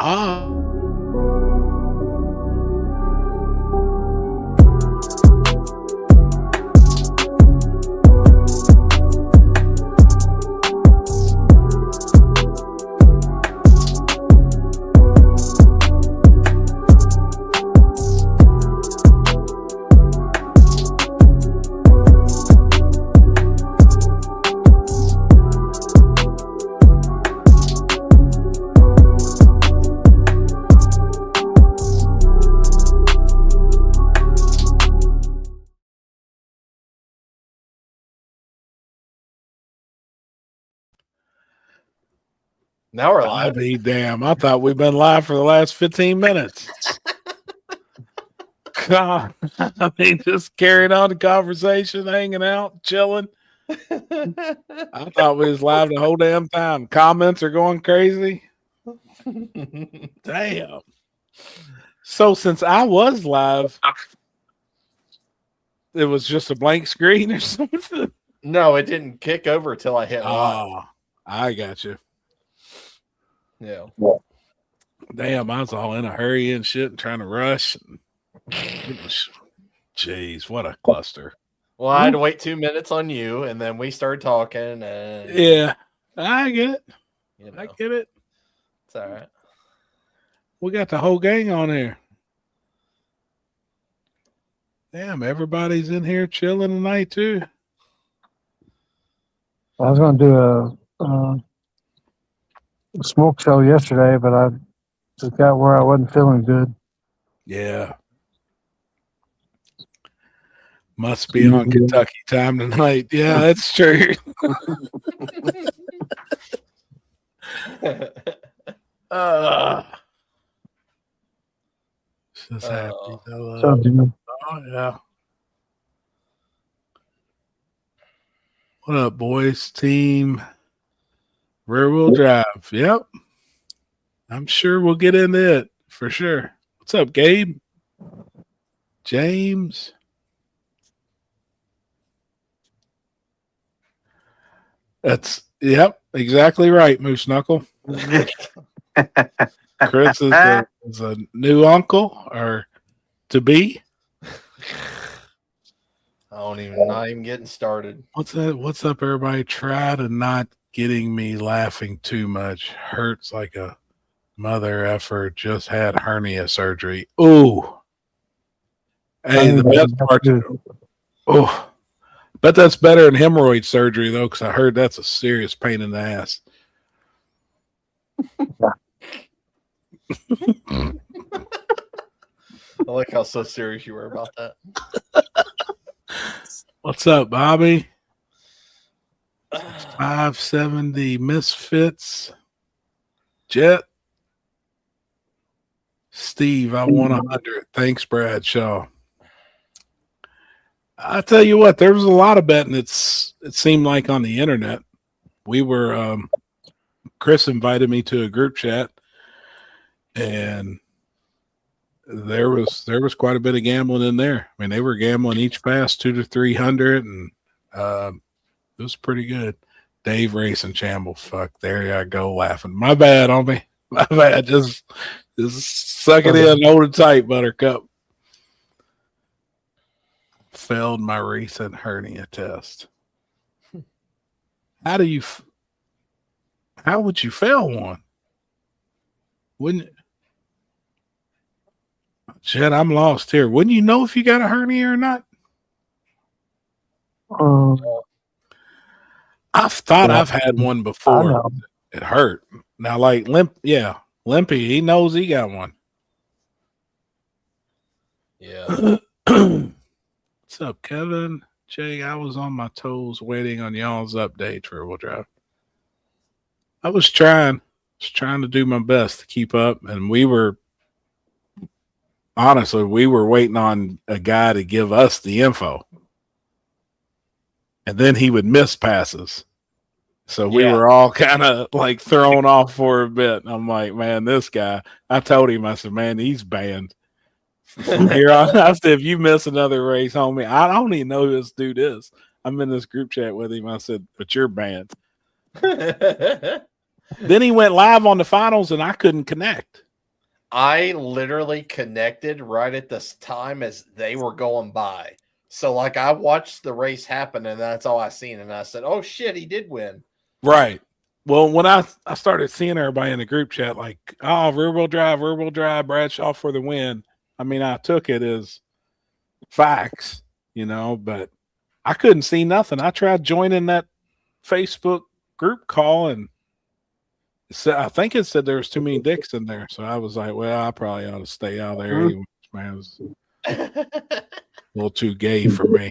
Ah. Now we're I'll live. be damn. I thought we've been live for the last 15 minutes. God, I mean, just carrying on the conversation, hanging out, chilling. I thought we was live the whole damn time. Comments are going crazy. Damn. So since I was live, it was just a blank screen or something. No, it didn't kick over till I hit live. Oh, I got you. Yeah. Damn, I was all in a hurry and shit and trying to rush. Jeez, what a cluster. Well, I had to wait 2 minutes on you, and then we started talking. And yeah, I get it. You know, I get it. it's all right. We got the whole gang on here. Damn, everybody's in here chilling tonight too. I was going to do a smoke show yesterday, but I just got where I wasn't feeling good. Yeah. Must be on Kentucky time tonight. Yeah, that's true. Just happy. So, Oh, yeah. What up, boys? Team rear wheel drive. Yep. I'm sure we'll get into it for sure. What's up, Gabe? James? That's, yep, exactly right, Moose Knuckle. Chris is a new uncle or to be. Not even getting started. What's that? What's up, everybody? Try to not getting me laughing too much. Hurts like a mother effer. Just had hernia surgery. Ooh. Hey, the best part. Oh, bet that's better than hemorrhoid surgery though, because I heard that's a serious pain in the ass. I like how so serious you were about that. What's up, Bobby? 570 Misfits. Jet. Steve, I want 100. Thanks, Bradshaw. I tell you what, there was a lot of betting. It seemed like on the internet. We were Chris invited me to a group chat, and there was quite a bit of gambling in there. I mean, they were gambling each pass 200 to 300, and it was pretty good. Dave Racing Shambles, fuck, there I go laughing. My bad on me. My bad. Just suck it in, hold it tight, Buttercup. Failed my recent hernia test. How would you fail one? Wouldn't Jed, I'm lost here. Wouldn't you know if you got a hernia or not? I've thought I've had one before. It hurt. Now, like Limpy, he knows he got one. Yeah. What's up, Kevin? Jay, I was on my toes waiting on y'all's update for Rear Wheel Drive. I was trying to do my best to keep up, and we were waiting on a guy to give us the info. And then he would miss passes. So we were all kind of like thrown off for a bit. I'm like, man, this guy, I told him, I said, man, he's banned. From here on, I said, if you miss another race, homie, I don't even know who this dude is. I'm in this group chat with him. I said, but you're banned. Then he went live on the finals and I couldn't connect. I literally connected right at this time as they were going by. So like I watched the race happen and that's all I seen. And I said, oh shit, he did win. Right. Well, when I started seeing everybody in the group chat, like, oh, rear wheel drive, Bradshaw for the win. I mean, I took it as facts, but I couldn't see nothing. I tried joining that Facebook group call and I think it said there was too many dicks in there. So I was like, well, I probably ought to stay out of there anyway. Man, it was a little too gay for me.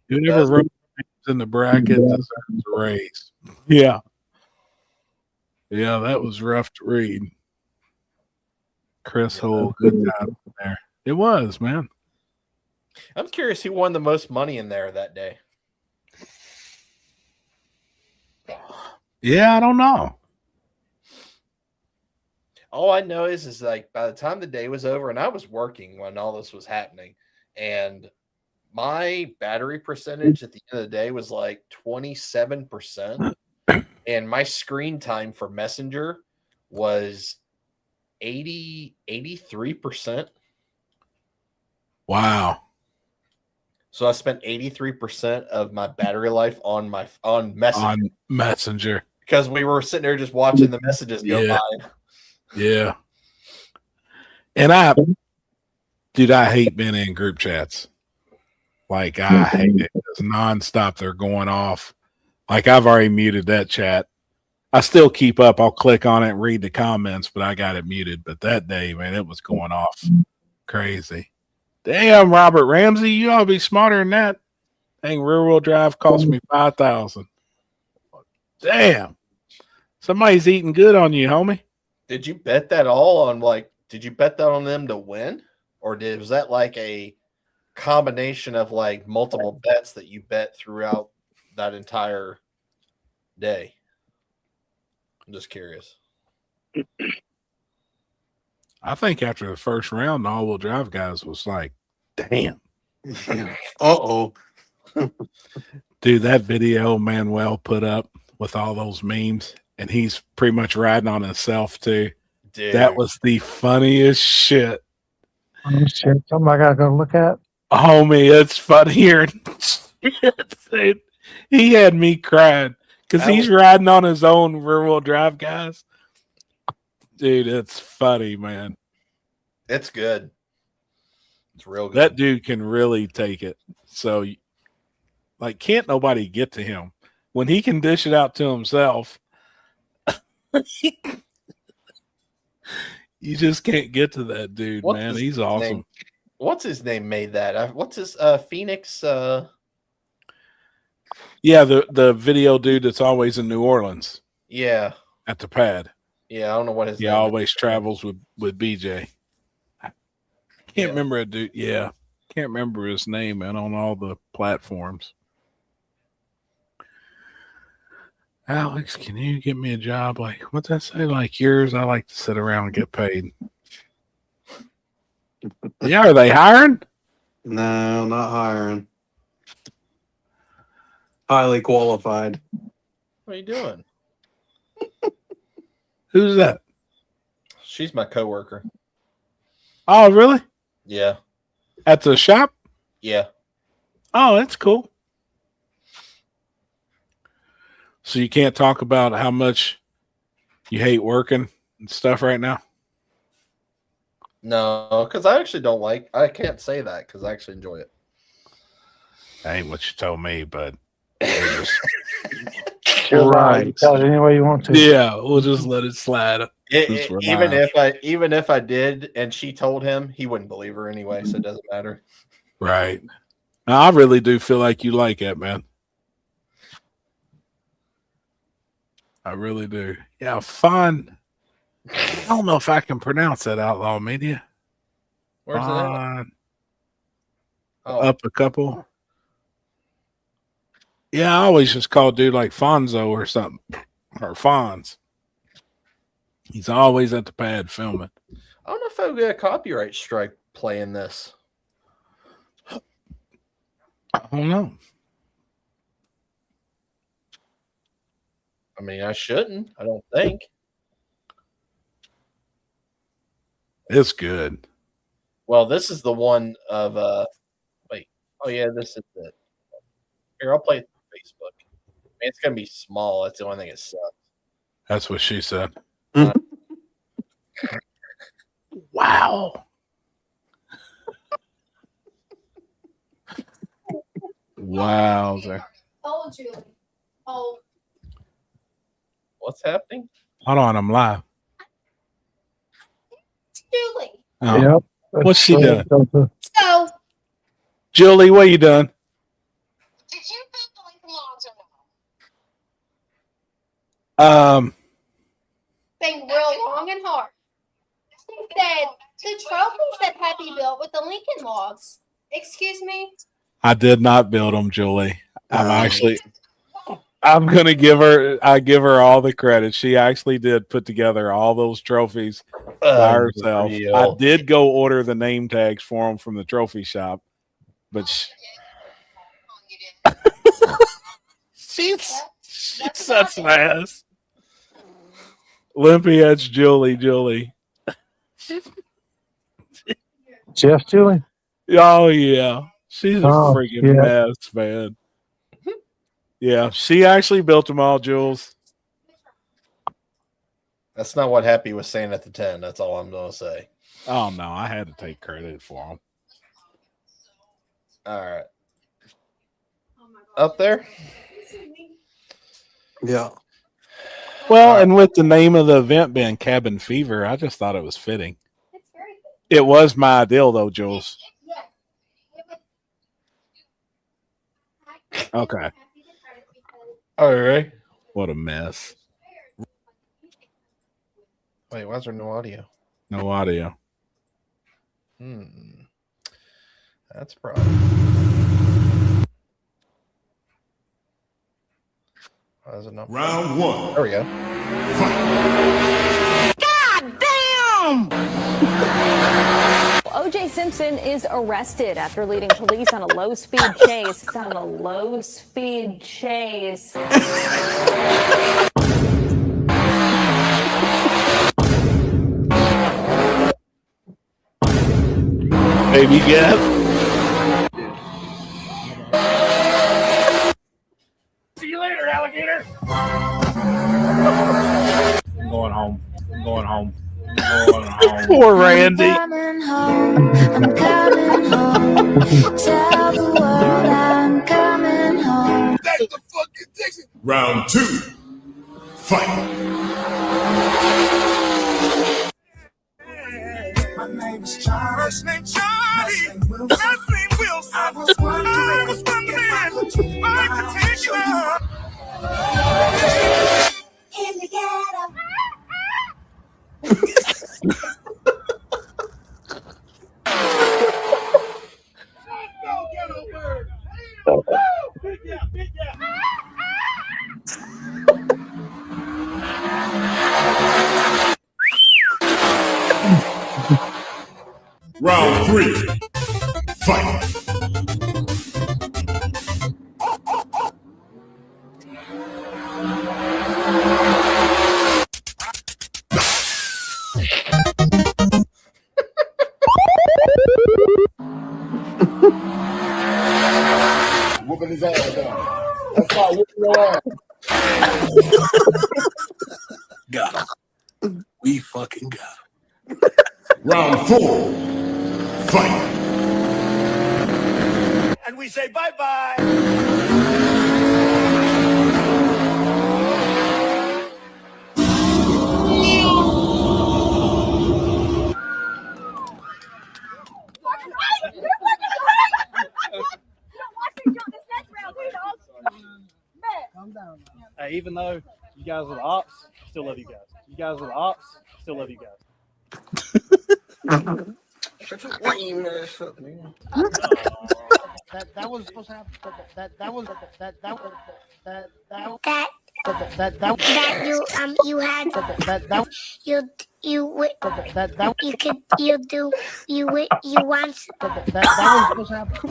Whoever wrote in the bracket deserves a raise. Yeah. Yeah, that was rough to read. Chris Hull, good time there. It was, man. I'm curious who won the most money in there that day. Yeah, I don't know. All I know is like by the time the day was over, and I was working when all this was happening, and my battery percentage at the end of the day was like 27%, and my screen time for Messenger was 83%. Wow. So I spent 83% of my battery life on Messenger. On Messenger. Because we were sitting there just watching the messages go by. Yeah. And I hate being in group chats. Like, I hate it. It's nonstop. They're going off. Like, I've already muted that chat. I still keep up. I'll click on it and read the comments, but I got it muted. But that day, man, it was going off crazy. Damn, Robert Ramsey, you ought to be smarter than that. Dang, rear wheel drive cost me $5,000. Damn, somebody's eating good on you, homie. Did you bet that all on did you bet that on them to win? Or was that like a combination of like multiple bets that you bet throughout that entire day? I'm just curious. I think after the first round, the all-wheel drive guys was like, damn. Uh-oh. Dude, that video Manuel put up with all those memes, and he's pretty much riding on himself, too. Dude. That was the funniest shit. Oh, shit. Something I got to go look at. Homie, it's funnier. He had me crying because he's riding on his own rear-wheel drive, guys. Dude, it's funny, man. It's good. It's real good. That dude can really take it. So, like, can't nobody get to him. When he can dish it out to himself, you just can't get to that dude, man. He's awesome. What's his name made that? What's his Phoenix? Yeah, the video dude that's always in New Orleans. Yeah. At the pad. Yeah, I don't know what his name always travels with BJ. Can't remember a dude. Yeah. Can't remember his name, man, on all the platforms. Alex, can you get me a job? Like, what's that say? Like yours? I like to sit around and get paid. Yeah, are they hiring? No, not hiring. Highly qualified. What are you doing? Who's that? She's my coworker. Oh, really? Yeah. At the shop? Yeah. Oh, that's cool. So you can't talk about how much you hate working and stuff right now? No, because I actually don't I can't say that because I actually enjoy it. That ain't what you told me, but You're right. Tell it any way you want to. Yeah, we'll just let it slide. Even if I did and she told him, he wouldn't believe her anyway, so it doesn't matter. Right. Now, I really do feel like you like it, man. I really do. Yeah, fun. I don't know if I can pronounce that, Outlaw Media. Where's it at? Oh. Up a couple. Yeah, I always just call dude like Fonzo or something. Or Fonz. He's always at the pad filming. I don't know if I'll get a copyright strike playing this. I don't know. I mean, I shouldn't. I don't think. It's good. Well, this is the one of wait. Oh yeah, this is it. Here, I'll play it through Facebook. I mean, it's gonna be small. That's the only thing that sucks. That's what she said. Uh, Wow. Wow. Oh, Julie. Oh. What's happening? Hold on, I'm live. Julie. Oh. Yep. What's she doing? So, Julie, what you done? did you build the Lincoln Logs or no? Being real long and hard. She said the trophies that Happy built with the Lincoln Logs. Excuse me? I did not build them, Julie. I'm gonna give her all the credit. She actually did put together all those trophies by herself. Unreal. I did go order the name tags for them from the trophy shop, but she's such an ass. Limpy, that's Julie. Jeff, Julie? Oh yeah, she's a Oh, freaking yeah. mess, man. Yeah, she actually built them all, Jules. That's not what Happy was saying at the 10. That's all I'm gonna say. Oh no, I had to take credit for them. All right. Up there? Yeah. Well, and with the name of the event being Cabin Fever, I just thought it was fitting. It's very good. It was my ideal, though, Jules. Yes. Okay. All right. What a mess. Wait, why is there no audio? No audio. That's a problem. Why is it not? Round one. There we go. O.J. Simpson is arrested after leading police on a low-speed chase. Baby Gap. See you later, alligator. I'm going home. Poor Randy. Coming home, I'm coming home. Tell the world I'm coming home. That's the fucking Texas. Round two. Fight. My name is Charlie. First name Charlie. Last name Wilson. I was wondering if I could take you out. In the ghetto. Round three. Fight. Whooping his ass down. That's not whooping your ass. Got him. We fucking got him. Round four. Fight. And we say bye-bye. Hey, even though you guys are the ops, still love you guys. You guys are the ops, still love you guys. That was supposed to happen. That was You had you once. that was supposed to happen.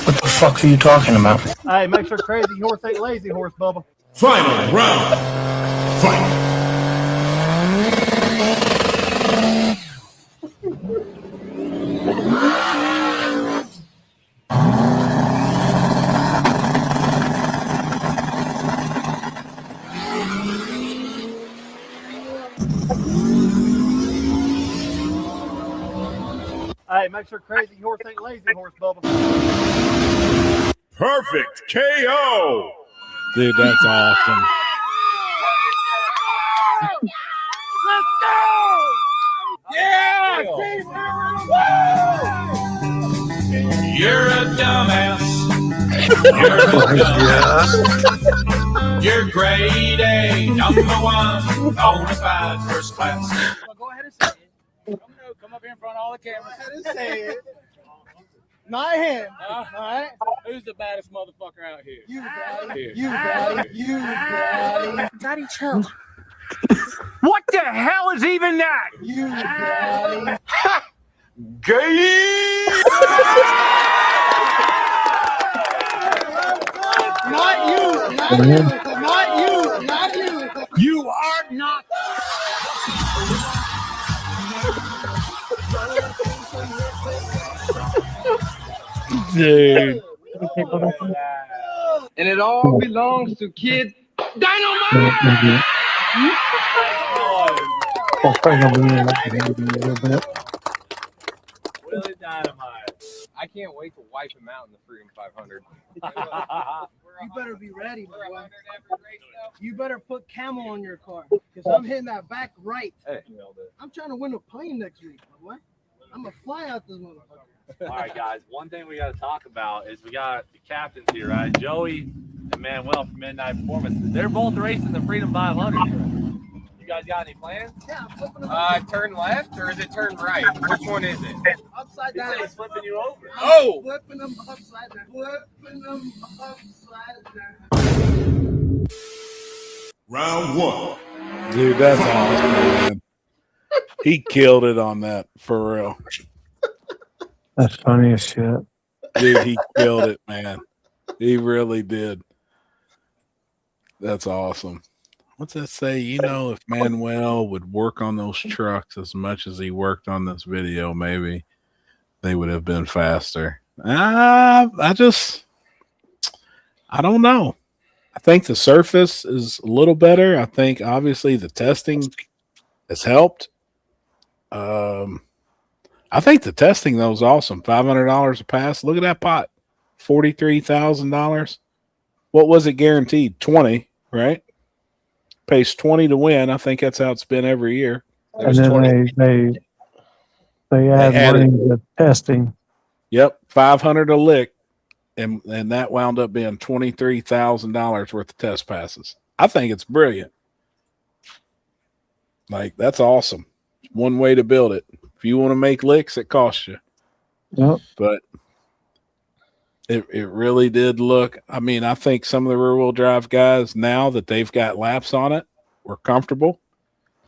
What the fuck are you talking about? Hey, make sure Crazy Horse ain't Lazy Horse, Bubba. Final round. Fight. Hey, make sure Crazy Horse ain't Lazy Horse, Bubba. Perfect KO. Dude, that's awesome. Let's go! Yeah! You're a dumbass. You're a dumbass. You're grade A, number one, bona fide, first class. Well, go ahead and say it. Come up here in front of all the cameras. Go ahead and say it. Not him. All right. Who's the baddest motherfucker out here? You, Daddy. You, Daddy. You, Daddy. Daddy, chill. What the hell is even that? You, Daddy. Gay. Not you. Not you. Not you. Not you. You are not. Dude. And it all belongs to Kid Dynamite. That's probably gonna be in a little bit. Willie Dynamite. I can't wait to wipe him out in the Freedom 500. You better be ready, my boy. You better put camo on your car, because I'm hitting that back right. Hey. I'm trying to win a plane next week, my boy. I'm gonna fly out this motherfucker. All right, guys. One thing we got to talk about is we got the captains here, right? Joey and Manuel from Midnight Performance. They're both racing the Freedom 500 here. You guys got any plans? Yeah, I'm flipping them Turn left or is it turn right? Which one is it? upside down. He's flipping you over. I'm flipping them upside down. Flipping them upside down. Round one. Dude, that's awesome, man. He killed it on that, for real. That's funny as shit. Dude, he killed it, man. He really did. That's awesome. What's that say? You know, if Manuel would work on those trucks as much as he worked on this video, maybe they would have been faster. I don't know. I think the surface is a little better. I think obviously the testing has helped. I think the testing though is awesome. $500 a pass. Look at that pot. $43,000. What was it guaranteed? 20, right? Pays 20 to win. I think that's how it's been every year. And then they add money to testing. Yep, 500 a lick, and that wound up being $23,000 worth of test passes. I think it's brilliant. Like, that's awesome. One way to build it. If you want to make licks, it costs you. Yep. But it really did look. I mean, I think some of the rear-wheel drive guys, now that they've got laps on it, were comfortable.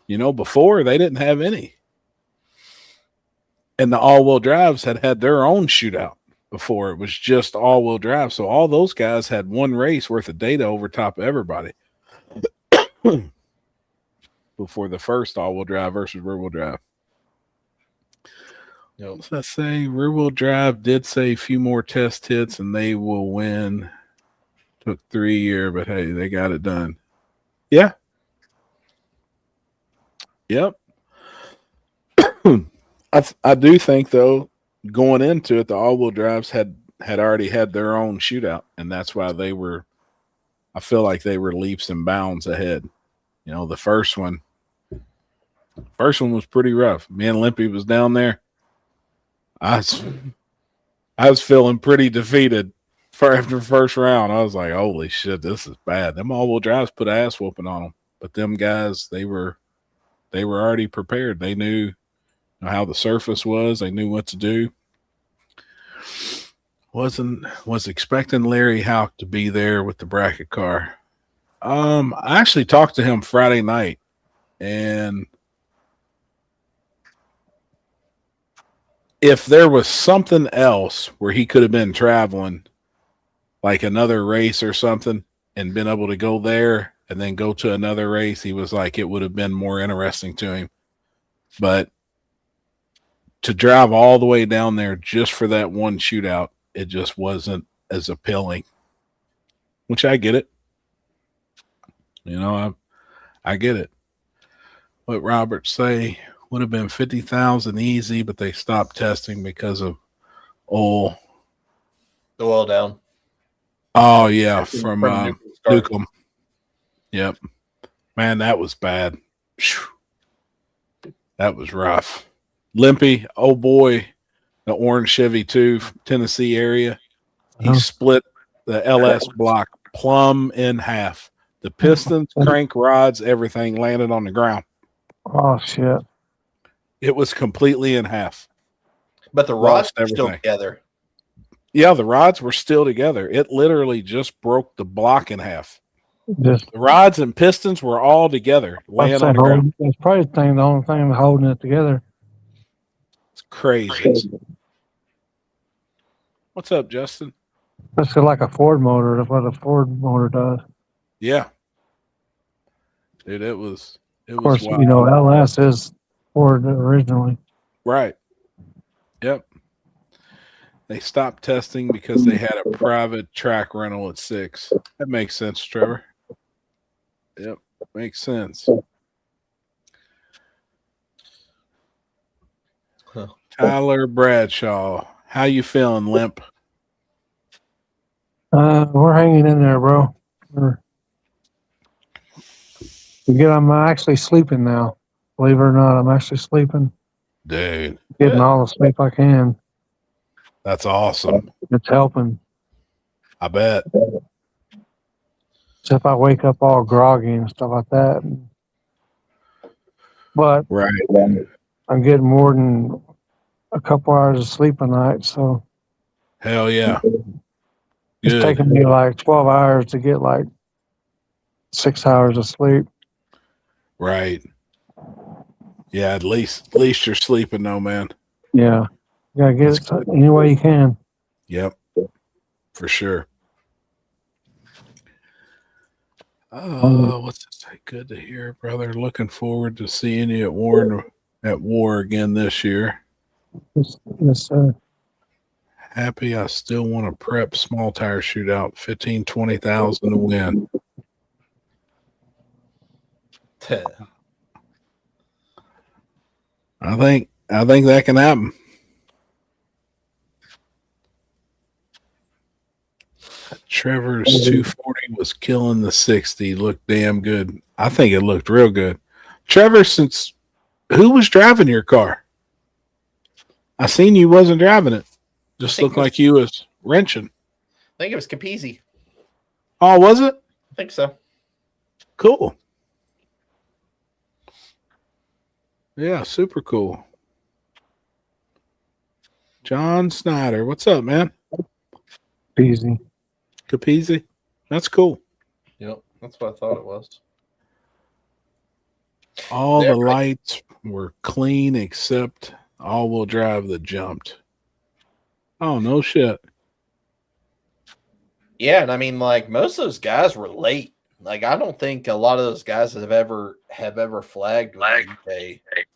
You know, before they didn't have any. And the all-wheel drives had their own shootout before. It was just all-wheel drive. So all those guys had one race worth of data over top of everybody before the first all-wheel drive versus rear-wheel drive. What's that say? Rear-wheel drive did say a few more test hits and they will win. Took 3 years, but hey, they got it done. Yeah. Yep. I do think though, going into it, the all-wheel drives had already had their own shootout, and that's why they were. I feel like they were leaps and bounds ahead. You know, the first one was pretty rough. Me and Limpy was down there. I was feeling pretty defeated after the first round. I was like, holy shit, this is bad. Them all-wheel drives put ass whooping on them, but them guys, they were already prepared. They knew how the surface was. They knew what to do. Was expecting Larry Houck to be there with the bracket car. I actually talked to him Friday night, and if there was something else where he could have been traveling, like another race or something, and been able to go there and then go to another race, he was like, it would have been more interesting to him. But to drive all the way down there just for that one shootout, it just wasn't as appealing, which I get it. You know, I get it. What Robert say would have been 50,000 easy, but they stopped testing because of oil. The oil down. Oh yeah, from Nukem. Nukem. Yep, man, that was bad. Whew. That was rough. Limpy, oh boy, the orange Chevy 2, Tennessee area. He split the LS block plumb in half. The pistons, crank rods, everything landed on the ground. Oh shit! It was completely in half. But the rods are still together. Yeah, the rods were still together. It literally just broke the block in half. Just the rods and pistons were all together, laying on the ground. It's probably the only thing holding it together. It's crazy. What's up, Justin? It's like a Ford motor. That's what a Ford motor does. Yeah, dude, it was. Of course, you know, LS is Ford originally. Right. Yep. They stopped testing because they had a private track rental at 6. That makes sense, Trevor. Yep, makes sense. Huh. Tyler Bradshaw, how you feeling, Limp? We're hanging in there, bro. I'm actually sleeping now. Believe it or not, I'm actually sleeping. Dude. Getting all the sleep I can. That's awesome. It's helping. I bet. Except I wake up all groggy and stuff like that. But right. I'm getting more than a couple hours of sleep a night, so hell yeah. It's taking me like 12 hours to get like 6 hours of sleep. Right. Yeah, at least you're sleeping though, man. Yeah. You gotta get it any way you can. Yep. For sure. Oh, what's it say? Good to hear, brother. Looking forward to seeing you at war again this year. Yes, sir. Happy I still want to prep small tire shootout, 15,000, 20,000 to win. I think that can happen. Trevor's 240 was killing the 60. Looked damn good. I think it looked real good. Trevor, who was driving your car? I seen you wasn't driving it. Just looked like you was wrenching. I think it was Capizzi. Oh, was it? I think so. Cool. Yeah, super cool. John Snyder, what's up, man? Easy. Capizzi. That's cool. Yep, that's what I thought it was. All the lights were clean except all-wheel drive that jumped. Oh, no shit. Yeah, and I mean, like, most of those guys were late. Like, I don't think a lot of those guys have ever flagged with the UK.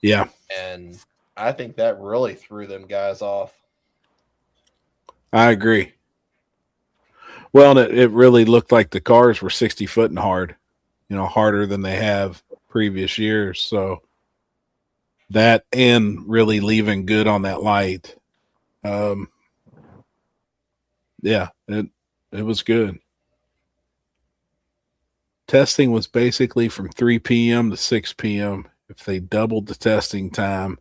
Yeah. And I think that really threw them guys off. I agree. Well, it really looked like the cars were 60 foot and hard, harder than they have previous years. So that and really leaving good on that light. Yeah, it was good. Testing was basically from 3 p.m. to 6 p.m. If they doubled the testing time,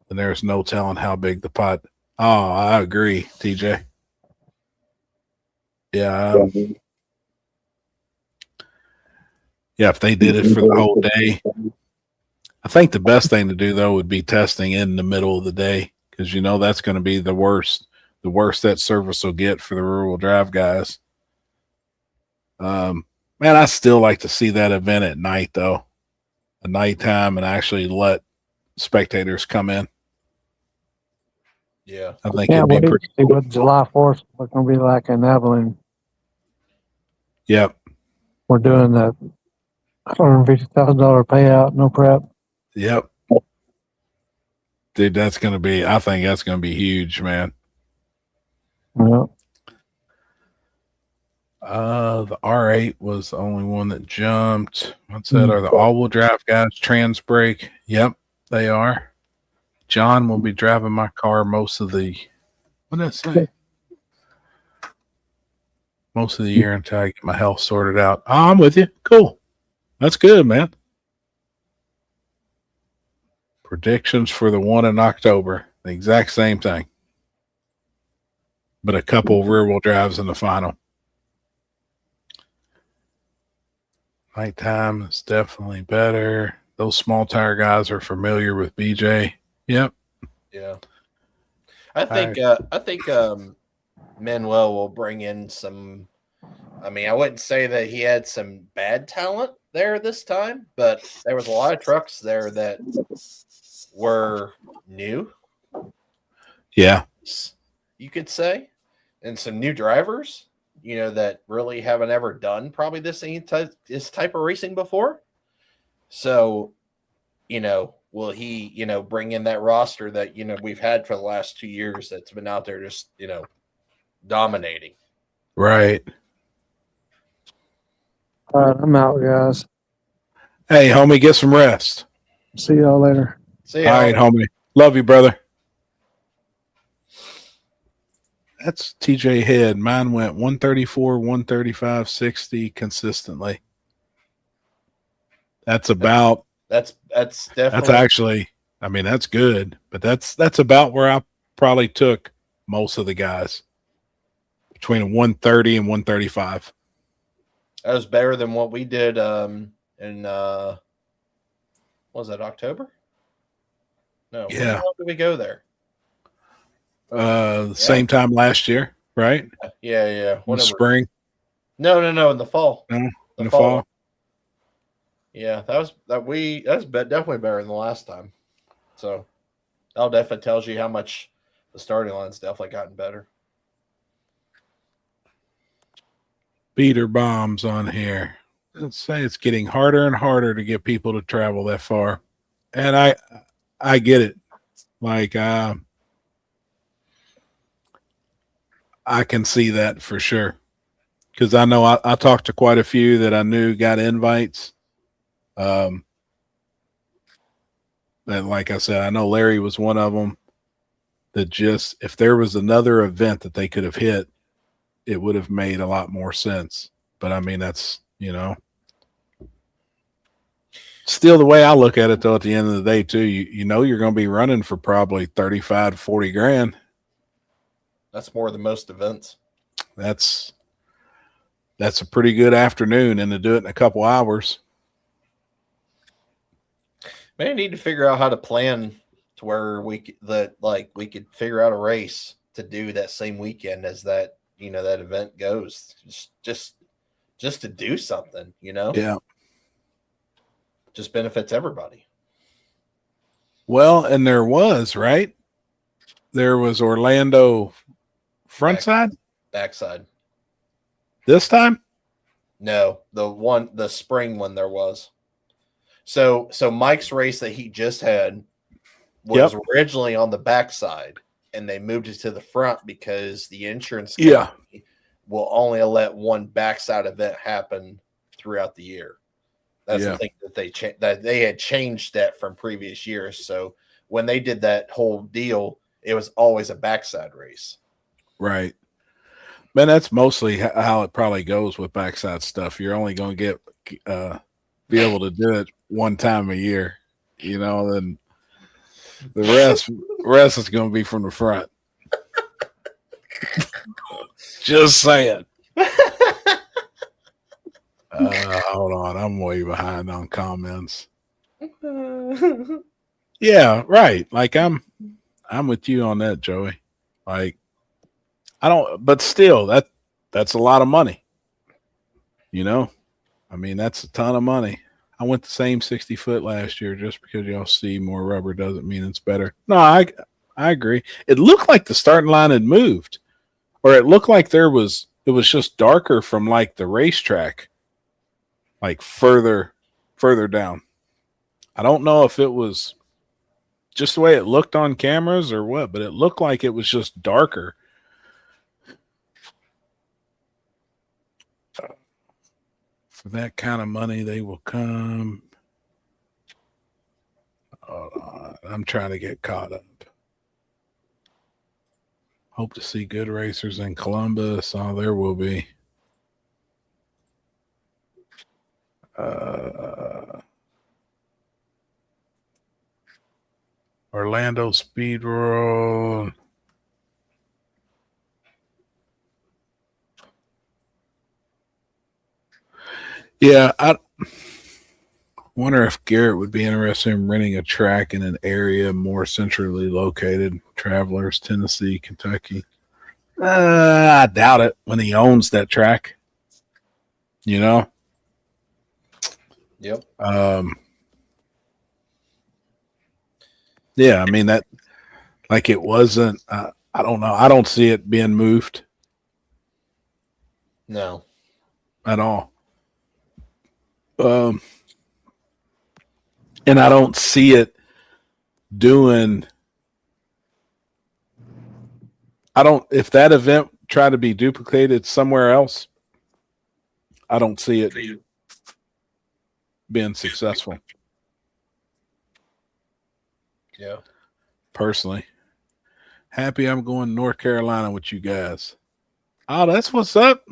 then there's no telling how big the pot. Oh, I agree, TJ. Yeah. Yeah, if they did it for the whole day. I think the best thing to do, though, would be testing in the middle of the day because, that's going to be the worst that service will get for the rear-wheel drive guys. Man, I still like to see that event at night, though. At nighttime and actually let spectators come in. Yeah. I think it'd be pretty see what July 4th is going to be like in Abilene. Yep. We're doing that $150,000 payout, no prep. Yep. Dude, I think that's going to be huge, man. Yeah. The R8 was the only one that jumped. What's that? Are the all-wheel drive guys trans brake? Yep, they are. John will be driving my car most of the year until I get my health sorted out. Oh, I'm with you. Cool. That's good, man. Predictions for the one in October. The exact same thing. But a couple rear-wheel drives in the final. Nighttime is definitely better. Those small tire guys are familiar with BJ. Yep. Yeah. I think Manuel will bring in some. I mean, I wouldn't say that he had some bad talent there this time, but there was a lot of trucks there that were new. Yeah. You could say, and some new drivers, that really haven't ever done probably this type of racing before. So, will he, bring in that roster that, we've had for the last 2 years that's been out there just, dominating. Right. All right, I'm out, guys. Hey, homie, get some rest. See y'all later. See All right, homie. Love you, brother. That's TJ Head. Mine went 134, 135, 60 consistently. That's about. That's definitely. That's actually. I mean, that's good, but that's about where I probably took most of the guys, between a 130 and 135. That was better than what we did in what was that, October? No. Yeah. When did we go there? Same time last year, right? Yeah. In the spring? No, in the fall. No, in the fall. Yeah, that's definitely better than the last time. So that definitely tells you how much the starting line's definitely gotten better. Beater bombs on here. Let's say it's getting harder and harder to get people to travel that far. And I get it. Like, I can see that for sure. Because I know I talked to quite a few that I knew got invites. And like I said, I know Larry was one of them that just, if there was another event that they could have hit, it would have made a lot more sense. But I mean, that's, still the way I look at it though, at the end of the day too, you're going to be running for probably 35 to 40 grand. That's more than most events. That's a pretty good afternoon, and to do it in a couple hours. May need to figure out how to plan to where we could figure out a race to do that same weekend as that, that event goes. Just to do something, Yeah. Just benefits everybody. Well, and there was, right? There was Orlando frontside? Backside. This time? No, the spring one there was. So Mike's race that he just had was originally on the backside, and they moved it to the front because the insurance company will only let one backside event happen throughout the year. That's the thing that they had changed that from previous years. So when they did that whole deal, it was always a backside race. Right. Man, that's mostly how it probably goes with backside stuff. You're only going to be able to do it one time a year, then the rest is going to be from the front. Just saying. Hold on. I'm way behind on comments. Yeah, right. Like I'm with you on that, Joey. Like, but still, that's a lot of money. I mean, that's a ton of money. I went the same 60 foot last year. Just because y'all see more rubber doesn't mean it's better. No, I agree. It looked like the starting line had moved, or it looked like there was it was just darker from like the racetrack, like further down. I don't know if it was just the way it looked on cameras or what, but it looked like it was just darker. For that kind of money, they will come. I'm trying to get caught up. Hope to see good racers in Columbus. Oh, there will be. Orlando Speed World. Yeah, I wonder if Garrett would be interested in renting a track in an area more centrally located. Travelers, Tennessee, Kentucky. I doubt it when he owns that track. You know? Yep. Yeah, I mean that like it wasn't I don't know. I don't see it being moved No. at all. And I don't see it doing if that event tried to be duplicated somewhere else, I don't see it being successful. Yeah. Personally. Happy I'm going to North Carolina with you guys. Oh, that's what's up.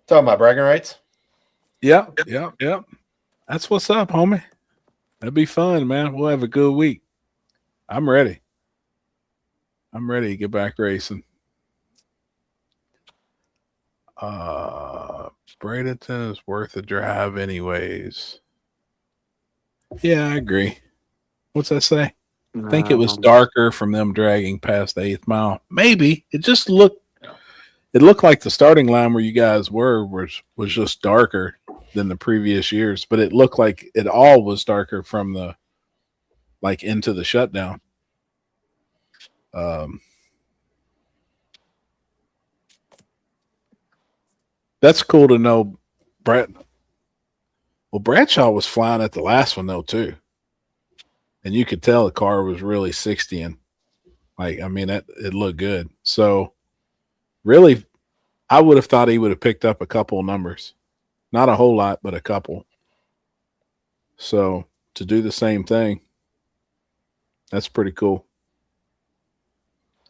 Talking about bragging rights? Yeah. That's what's up, homie. That'd be fun, man. We'll have a good week. I'm ready. I'm ready to get back racing. Bradenton is worth a drive anyways. Yeah, I agree. What's that say? I think it was darker from them dragging past the 8th mile. Maybe. It looked like the starting line where you guys were was just darker than the previous years, but it looked like it all was darker from the like into the shutdown. That's cool to know, Brett. Well, Bradshaw was flying at the last one though too, and you could tell the car was really 60ing. Like, I mean, it looked good. So, really, I would have thought he would have picked up a couple of numbers, not a whole lot, but a couple. So to do the same thing, that's pretty cool.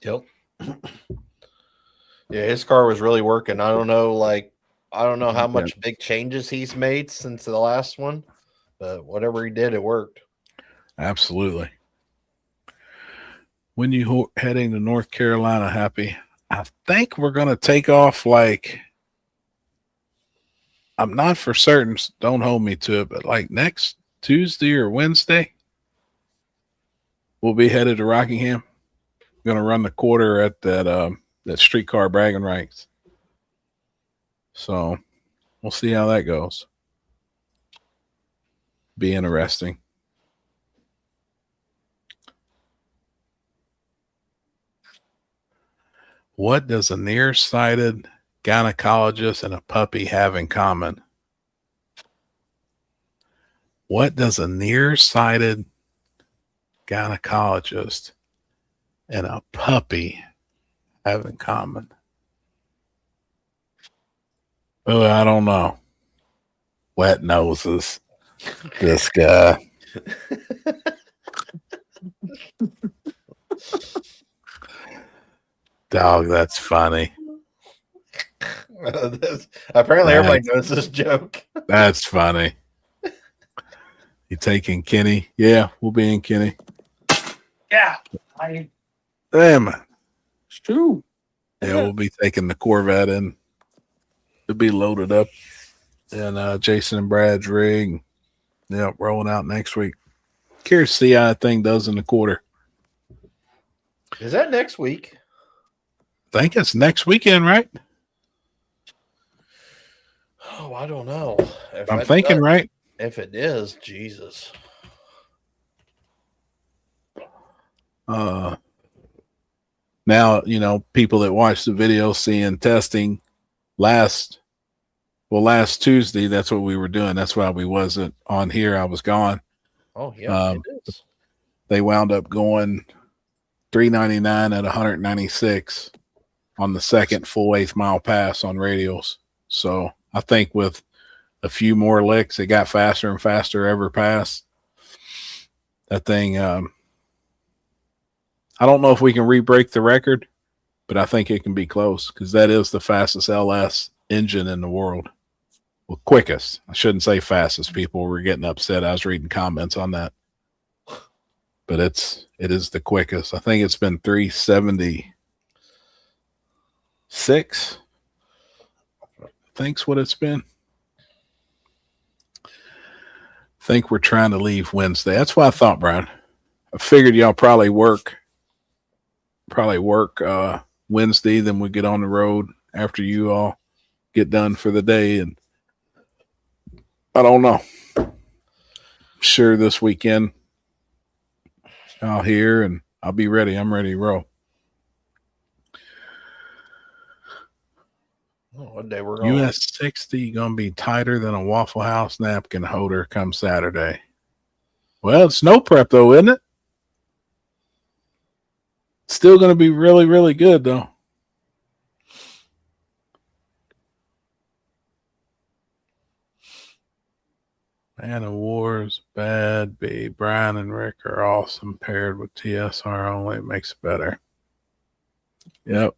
Yep. Yeah, his car was really working. I don't know how much big changes he's made since the last one, but whatever he did, it worked. Absolutely. When you heading to North Carolina, Happy? I think we're going to take off like, I'm not for certain, don't hold me to it, but like next Tuesday or Wednesday, we'll be headed to Rockingham. Going to run the quarter at that streetcar bragging rights. So we'll see how that goes. Be interesting. What does a nearsighted gynecologist and a puppy have in common? What does a nearsighted gynecologist and a puppy have in common? Oh, I don't know. Wet noses. This guy. Dog, that's funny. Apparently, everybody knows this joke. That's funny. You taking Kenny? Yeah, we'll be in Kenny. Yeah. Damn it. It's true. Yeah, we'll be taking the Corvette in. It'll be loaded up. And Jason and Brad's rig. Yeah, rolling out next week. Curious to see how that thing does in the quarter. Is that next week? I think it's next weekend, right? Oh, I don't know. I'm thinking right. If it is, Jesus. Now, people that watch the video seeing testing last Tuesday, that's what we were doing. That's why we wasn't on here. I was gone. Oh, yeah, it is. They wound up going 399 at 196 on the second full 8th mile pass on radials. So I think with a few more licks, it got faster and faster every pass. That thing, I don't know if we can re-break the record, but I think it can be close because that is the fastest LS engine in the world. Well, quickest. I shouldn't say fastest. People were getting upset. I was reading comments on that. But it is the quickest. I think it's been 376. I think's what it's been. I think we're trying to leave Wednesday. That's what I thought, Brian. I figured y'all probably work Wednesday, then we get on the road after you all get done for the day. And I don't know. I'm sure this weekend I'll hear and I'll be ready. I'm ready to roll. What day we're going? US 60 gonna be tighter than a Waffle House napkin holder come Saturday. Well, it's snow prep though, isn't it? Still gonna be really, really good though. Man of War's bad. B. Brian and Rick are awesome. Paired with TSR only, it makes it better. Yep.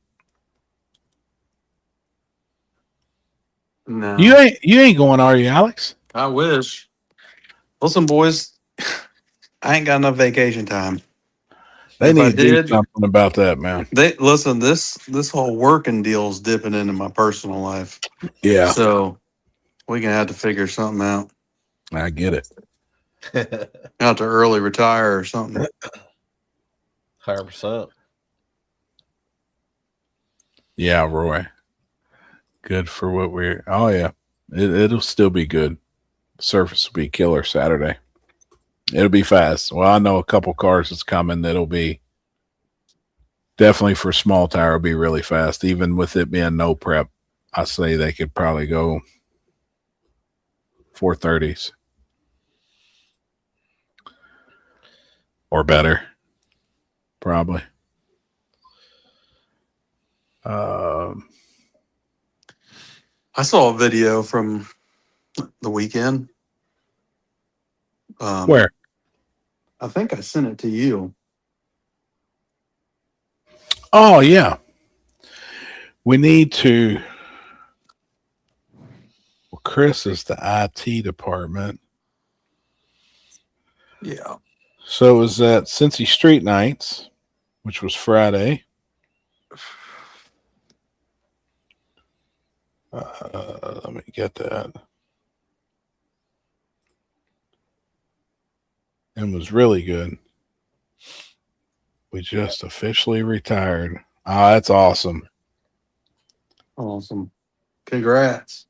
No. You ain't going, are you, Alex? I wish. Listen, boys, I ain't got enough vacation time. They If I need to do did, something about that, man. This whole working deal's dipping into my personal life. Yeah. So we're gonna have to figure something out. I get it. Out to early retire or something. 100%. Yeah, Roy. Good for what we're. Oh yeah, it'll still be good. Surface will be killer Saturday. It'll be fast. Well, I know a couple cars that's coming that'll be definitely for small tire. Will be really fast, even with it being no prep. I say they could probably go 430s or better, probably. I saw a video from the weekend. Where? I think I sent it to you. Oh yeah. We need to. Well, Chris is the IT department. Yeah. So it was at Cincy Street Nights, which was Friday. Let me get that. And was really good. We just officially retired. Oh, that's awesome. Awesome. Congrats.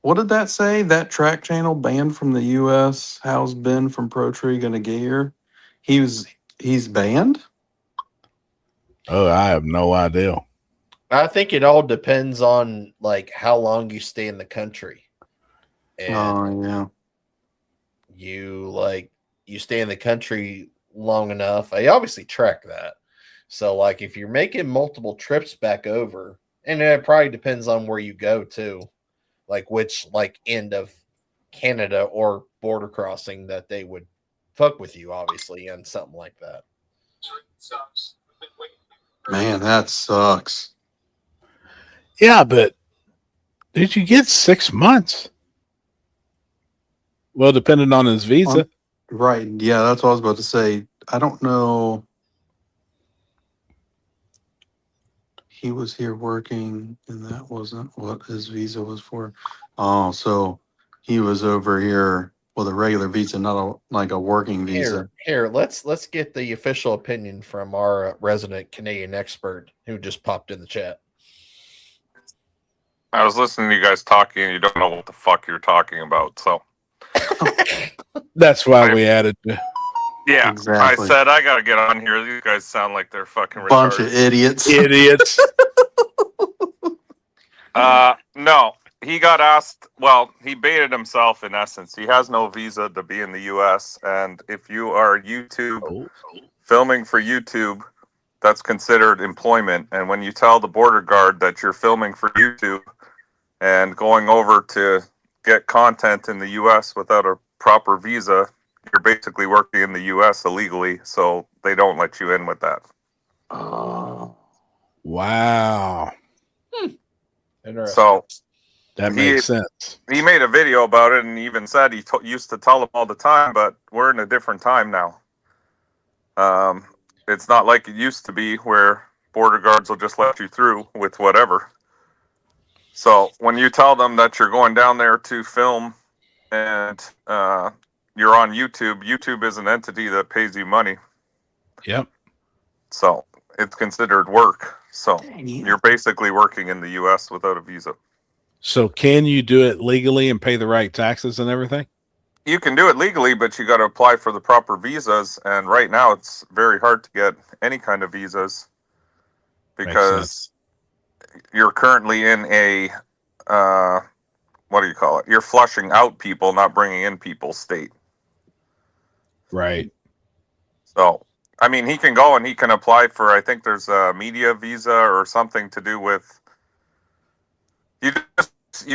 What did that say? That track channel banned from the US. How's Ben from Pro Tree gonna get here? He's banned? Oh, I have no idea. I think it all depends on like how long you stay in the country. And Oh yeah. you stay in the country long enough. I obviously track that. So like if you're making multiple trips back over, and it probably depends on where you go too, like which like end of Canada or border crossing that they would fuck with you, obviously, and something like that. Man, that sucks. Yeah, but did you get 6 months? Well, depending on his visa. Right. Yeah, that's what I was about to say. I don't know. He was here working, and that wasn't what his visa was for. Oh, so he was over here with a regular visa, not a working visa. Here, let's get the official opinion from our resident Canadian expert who just popped in the chat. I was listening to you guys talking, and you don't know what the fuck you're talking about. So that's why we added you. Yeah, Exactly. I said I gotta get on here. These guys sound like they're fucking Bunch retarded. of idiots. Idiots. No, he got asked. Well, he baited himself in essence. He has no visa to be in the U.S. And if you are YouTube filming for YouTube, that's considered employment. And when you tell the border guard that you're filming for YouTube and going over to get content in the U.S. without a proper visa, you're basically working in the U.S. illegally. So they don't let you in with that. Wow. Interesting. So that makes sense. He made a video about it and even said he used to tell them all the time, but we're in a different time now. It's not like it used to be where border guards will just let you through with whatever. So when you tell them that you're going down there to film and you're on YouTube, YouTube is an entity that pays you money. Yep. So it's considered work. So you're basically working in the U.S. without a visa. So can you do it legally and pay the right taxes and everything? You can do it legally, but you got to apply for the proper visas. And right now it's very hard to get any kind of visas because you're currently in a, what do you call it? You're flushing out people, not bringing in people state. Right. So, I mean, he can go and he can apply for, I think there's a media visa or something to do with, you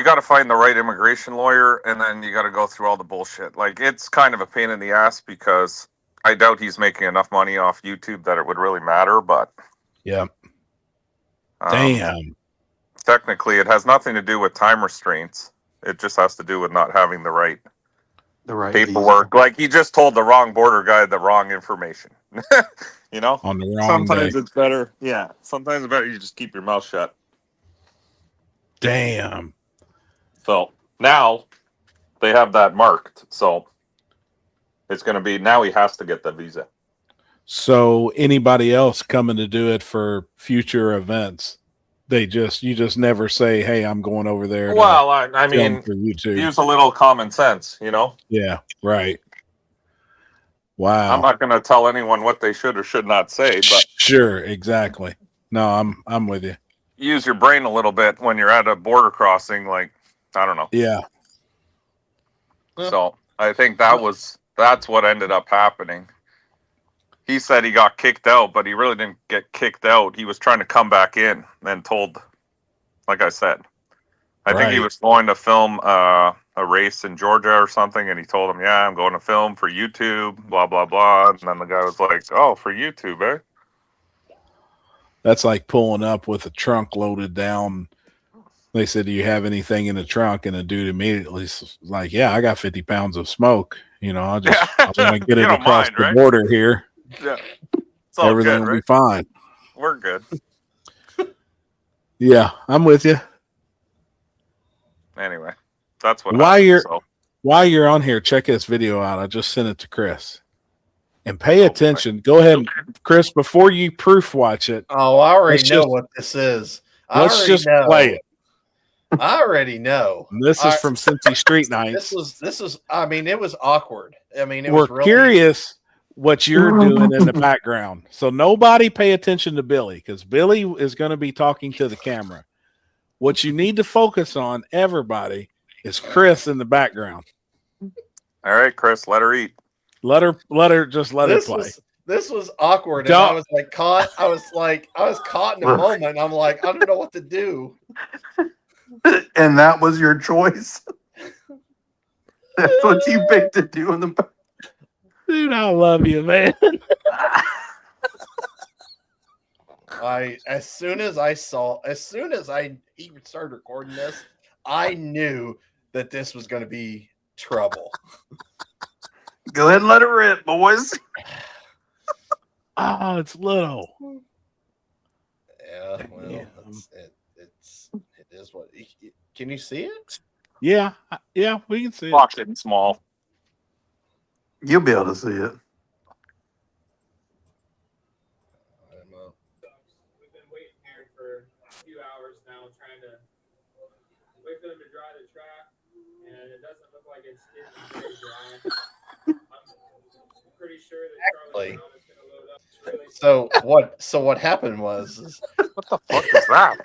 got to find the right immigration lawyer, and then you got to go through all the bullshit. Like, it's kind of a pain in the ass because I doubt he's making enough money off YouTube that it would really matter, but yeah. Damn. Technically, it has nothing to do with time restraints. It just has to do with not having the right paperwork. visa. Like, he just told the wrong border guy the wrong information. You know? On the wrong Sometimes day. it's better. Yeah. Sometimes it's better you just keep your mouth shut. Damn. So now they have that marked. So it's going to be, now he has to get the visa. So anybody else coming to do it for future events, you just never say, "Hey, I'm going over there." Well, I mean, for YouTube. use a little common sense, you know? Yeah, right. Wow. I'm not going to tell anyone what they should or should not say, but sure, exactly. No, I'm with you. Use your brain a little bit when you're at a border crossing. Like, I don't know. Yeah. So I think that's what ended up happening. He said he got kicked out, but he really didn't get kicked out. He was trying to come back in and told, like I said, I think he was going to film a race in Georgia or something, and he told him, "Yeah, I'm going to film for YouTube, blah, blah, blah." And then the guy was like, "Oh, for YouTube, eh?" That's like pulling up with a trunk loaded down. They said, "Do you have anything in the trunk?" And the dude immediately was like, "Yeah, I got 50 pounds of smoke. You know, I want to get it across the border here. Yeah. It's all Everything good, will right? be fine." We're good. Yeah, I'm with you. Anyway, that's what While happened, you're on here, check this video out. I just sent it to Chris. And pay attention. Go ahead, Chris, before you proof watch it. Oh, I already know what this is. Let's just play it. I already know. This is from Cincy Street Nights. This is I mean, it was awkward. I mean, We're curious what you're doing in the background. So nobody pay attention to Billy, because Billy is going to be talking to the camera. What you need to focus on, everybody, is Chris in the background. All right, Chris, let her eat. Let her play. This was awkward. And I was caught. I was caught in a moment. I'm like, I don't know what to do. And that was your choice. That's what you picked to do in the back. Dude, I love you, man. As soon as I even started recording this, I knew that this was going to be trouble. Go ahead and let it rip, boys. Oh, it's little. Yeah, well, it is what. Can you see it? Yeah, we can see it. Box it small. You'll be able to see it. We've been waiting here for a few hours now, trying to wait for them to dry the track, and it doesn't look like it's getting very dry. I'm pretty Exactly. So what happened was What the fuck is that?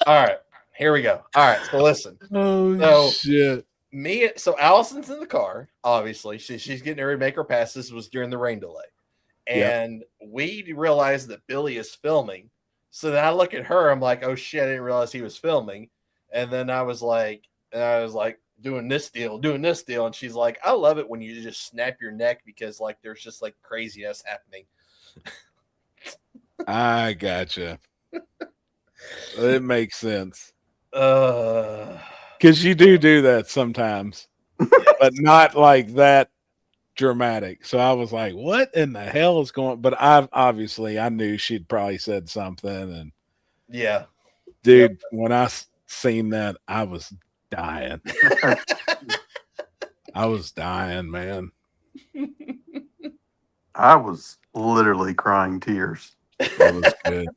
all right, here we go. All right, so listen. Oh So shit! so Allison's in the car. Obviously, she's getting ready to make her pass. This was during the rain delay, and we realized that Billy is filming. So then I look at her. I'm like, oh shit! I didn't realize he was filming. And then I was like, doing this deal, and she's like, I love it when you just snap your neck because like there's just like craziness happening. I gotcha. It makes sense. Because you do that sometimes, but not like that dramatic. So I was like, what in the hell is going? But I knew she'd probably said something. And yeah, dude, when I seen that, I was dying. I was dying, man. I was literally crying tears. It was good.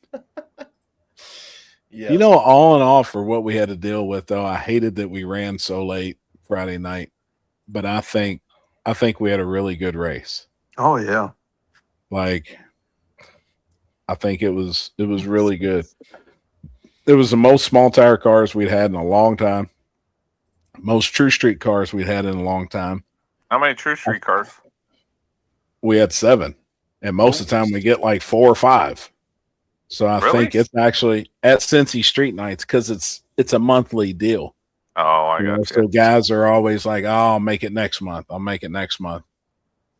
Yeah. You know, all in all, for what we had to deal with, though, I hated that we ran so late Friday night. But I think we had a really good race. Oh yeah. Like, I think it was really good. It was the most small tire cars we'd had in a long time. Most true street cars we'd had in a long time. How many True Street cars? We had 7. And most of the time we get like 4 or 5. So I think it's actually at Cincy Street Nights because it's a monthly deal. Oh, I got you. So guys are always like, oh, I'll make it next month. I'll make it next month.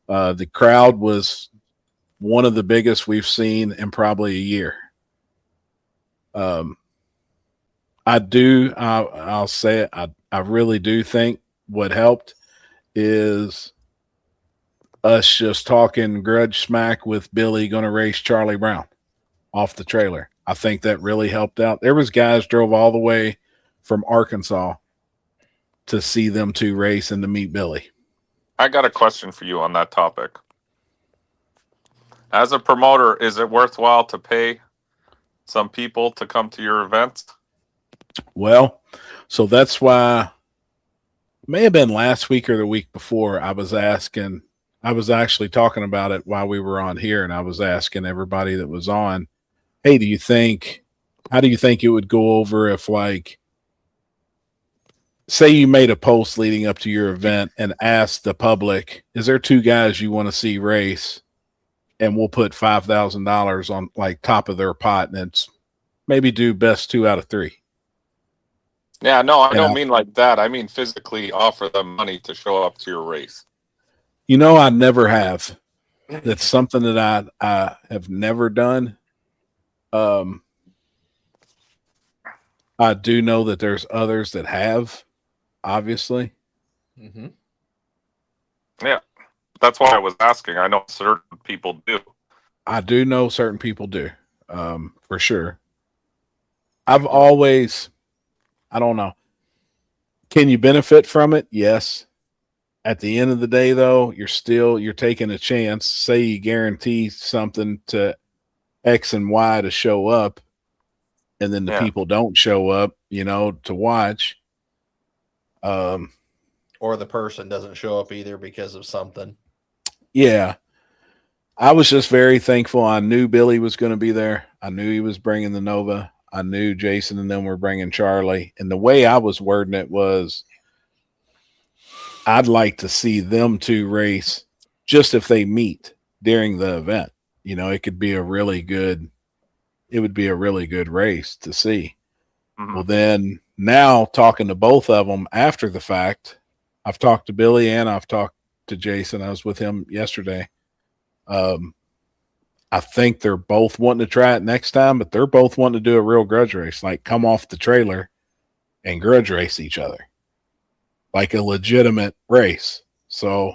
The crowd was one of the biggest we've seen in probably a year. I'll say it. I really do think what helped is us just talking grudge smack with Billy going to race Charlie Brown off the trailer. I think that really helped out. There was guys drove all the way from Arkansas to see them two race and to meet Billy. I got a question for you on that topic. As a promoter, is it worthwhile to pay some people to come to your events? Well, so that's why, may have been last week or the week before, I was actually talking about it while we were on here, and I was asking everybody that was on, hey, how do you think it would go over if, like, say you made a post leading up to your event and asked the public, is there 2 guys you want to see race? And we'll put $5,000 on like top of their pot, and it's maybe do best 2 out of 3. Yeah, no, I don't mean like that. I mean physically offer them money to show up to your race. You know, I never have. That's something that I have never done. I do know that there's others that have, obviously. Mm-hmm. Yeah, that's why I was asking. I know certain people do. I do know certain people do, for sure. I've always, I don't know. Can you benefit from it? Yes. At the end of the day, though, you're taking a chance. Say you guarantee something to X and Y to show up, and then the people don't show up, to watch. Or the person doesn't show up either because of something. Yeah. I was just very thankful. I knew Billy was going to be there. I knew he was bringing the Nova. I knew Jason and them were bringing Charlie. And the way I was wording it was, I'd like to see them 2 race just if they meet during the event. It could be a really good race to see. Mm-hmm. Well, then now talking to both of them after the fact, I've talked to Billy and I've talked to Jason. I was with him yesterday. I think they're both wanting to try it next time, but they're both wanting to do a real grudge race, like come off the trailer and grudge race each other, like a legitimate race. So,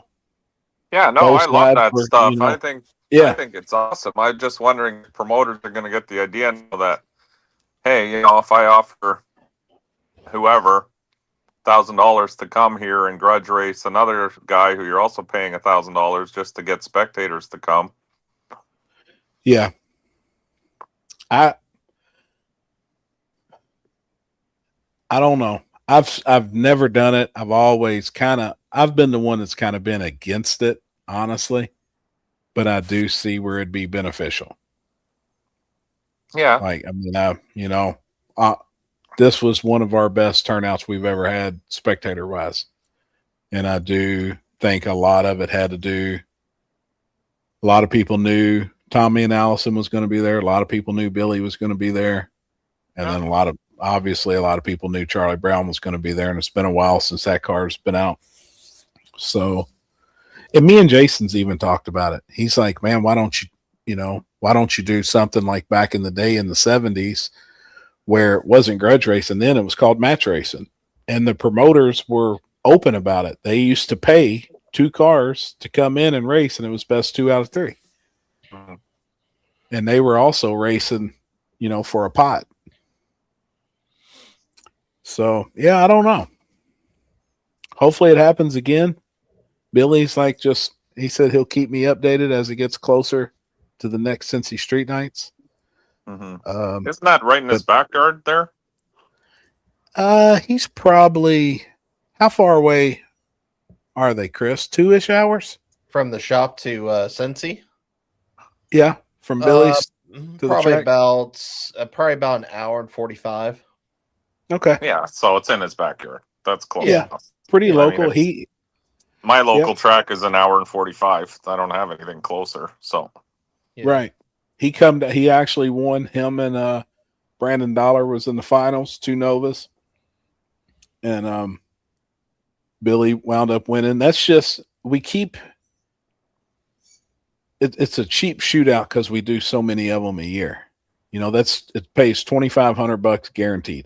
yeah, no, I love that stuff. I think it's awesome. I'm just wondering if promoters are going to get the idea that, hey, if I offer whoever $1,000 to come here and grudge race another guy who you're also paying $1,000 just to get spectators to come. Yeah. I don't know. I've never done it. I've always kind of I've been the one that's kind of been against it, honestly, but I do see where it'd be beneficial. Yeah. Like, I mean, this was one of our best turnouts we've ever had spectator wise. And I do think a lot of it had to do, a lot of people knew Tommy and Allison was going to be there. A lot of people knew Billy was going to be there. And then obviously a lot of people knew Charlie Brown was going to be there. And it's been a while since that card's been out. So, and me and Jason's even talked about it. He's like, man, why don't you do something like back in the day in the 70s where it wasn't grudge racing then, it was called match racing. And the promoters were open about it. They used to pay 2 cars to come in and race, and it was best 2 out of 3. Mhm. And they were also racing, for a pot. So, yeah, I don't know. Hopefully it happens again. Billy's he said he'll keep me updated as it gets closer to the next Cincy Street Nights. Mm-hmm. Isn't that right in his backyard there? He's probably, how far away are they, Chris? 2-ish hours? From the shop to Cincy? Yeah, from Billy's to probably the track? about an hour and 45. Okay. Yeah, so it's in his backyard. That's close enough. Pretty Yeah, local. I mean, my local track is an hour and 45. I don't have anything closer. So Right. He actually won. Him and Brandon Dollar was in the finals, 2 Novas. And Billy wound up winning. That's just, it's a cheap shootout because we do so many of them a year. It pays $2,500 guaranteed.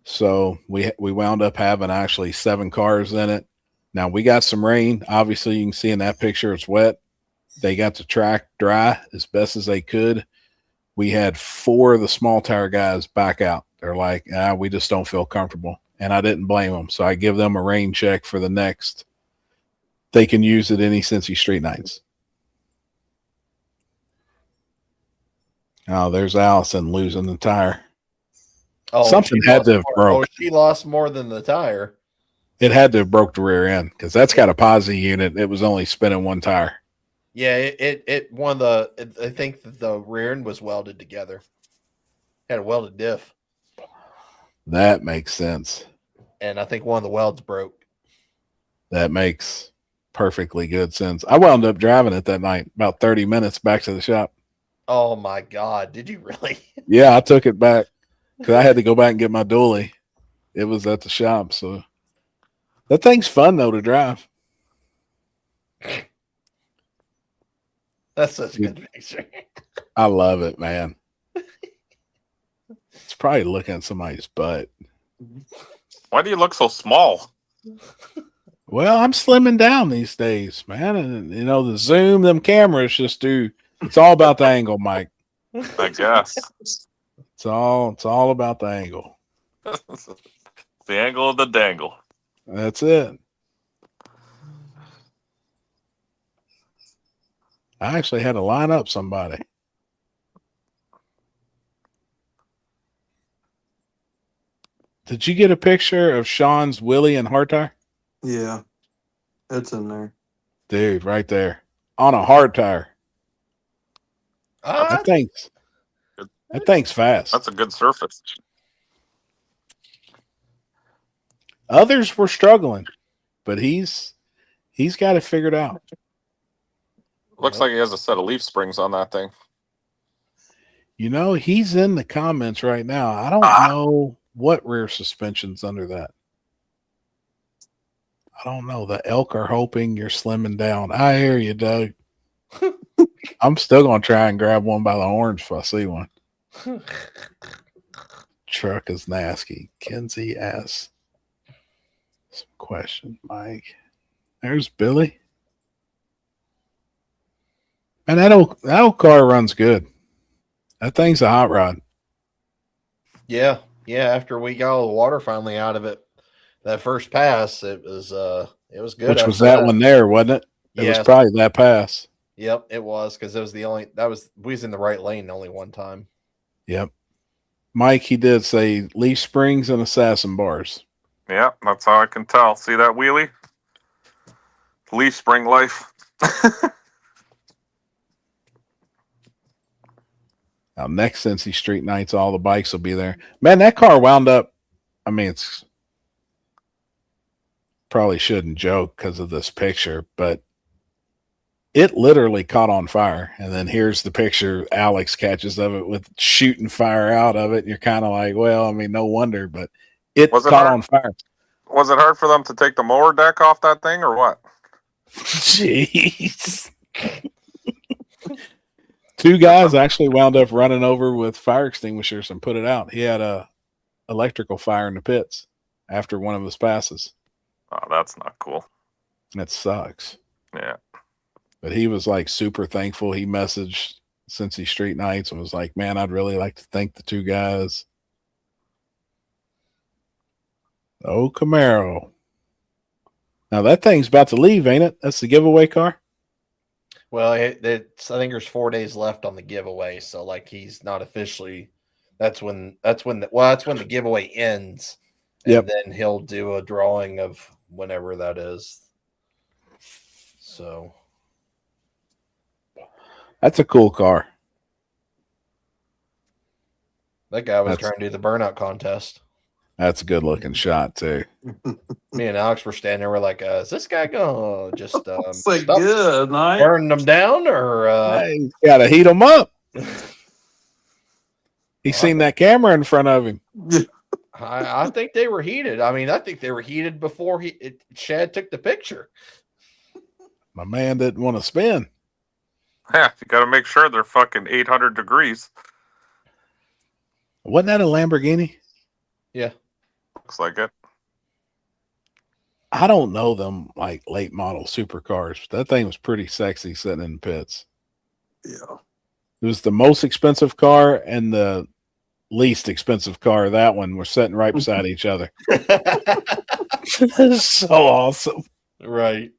So we wound up having actually 7 cars in it. Now we got some rain. Obviously, you can see in that picture it's wet. They got the track dry as best as they could. We had 4 of the small tire guys back out. They're like, we just don't feel comfortable. And I didn't blame them. So I give them a rain check for the next. They can use it any Cincy Street Nights. Oh, there's Allison losing the tire. Oh, something had to have broke. Oh, she lost more than the tire. It had to have broke the rear end because that's got a posi unit. It was only spinning 1 tire. Yeah, I think that the rear end was welded together. Had a welded diff. That makes sense. And I think one of the welds broke. That makes perfectly good sense. I wound up driving it that night, about 30 minutes back to the shop. Oh my God. Did you really? Yeah, I took it back because I had to go back and get my dually. It was at the shop. So that thing's fun though to drive. That's such a good picture. I love it, man. It's probably looking at somebody's butt. why do you look so small? Well, I'm slimming down these days, man. And the zoom, them cameras just do. It's all about the angle, Mike. I guess. It's all about the angle. The angle of the dangle. That's it. I actually had to line up somebody. Did you get a picture of Sean's Willie and hard tire? Yeah, it's in there. Dude, right there. On a hard tire. That thing's fast. That's a good surface. Others were struggling, but he's got it figured out. Looks like he has a set of leaf springs on that thing. He's in the comments right now. I don't know what rear suspension's under that. I don't know. The elk are hoping you're slimming down. I hear you, Doug. I'm still going to try and grab one by the horns if I see one. Truck is nasty. Kinsey asks some questions, Mike. There's Billy. And that old car runs good. That thing's a hot rod. Yeah. After we got all the water finally out of it, that first pass, it was good. Which was that one there, wasn't it? It was probably that pass. Yep, it was because it was we was in the right lane only one time. Yep. Mike, he did say leaf springs and assassin bars. Yeah, that's how I can tell. See that wheelie? Leaf spring life. Now, next Cincy Street Nights, all the bikes will be there. Man, that car wound up. I mean, it's probably shouldn't joke because of this picture, but it literally caught on fire. And then here's the picture Alex catches of it with shooting fire out of it. And you're kind of like, well, I mean, no wonder, but it caught on fire. Was it hard for them to take the mower deck off that thing or what? Jeez. Two guys actually wound up running over with fire extinguishers and put it out. He had a electrical fire in the pits after one of his passes. Oh, that's not cool. That sucks. Yeah. But he was like super thankful. He messaged Cincy Street Nights and was like, man, I'd really like to thank the two guys. Oh, Camaro. Now that thing's about to leave, ain't it? That's the giveaway car. Well, I think there's 4 days left on the giveaway, so like he's not officially. That's when the giveaway ends. And then he'll do a drawing of whenever that is. So that's a cool car. That guy was trying to do the burnout contest. That's a good looking shot too. Me and Alex were standing there. We're like, "Is this guy gonna just like good night, burn them down, or hey, gotta heat them up?" He's seen that camera in front of him. I think they were heated. I mean, I think they were heated before Chad took the picture. My man didn't want to spin. Yeah, you got to make sure they're fucking 800 degrees. Wasn't that a Lamborghini? Yeah. Looks like it. I don't know them like late model supercars, but that thing was pretty sexy sitting in the pits. Yeah. It was the most expensive car and the least expensive car. That one were sitting right beside each other. So awesome. Right.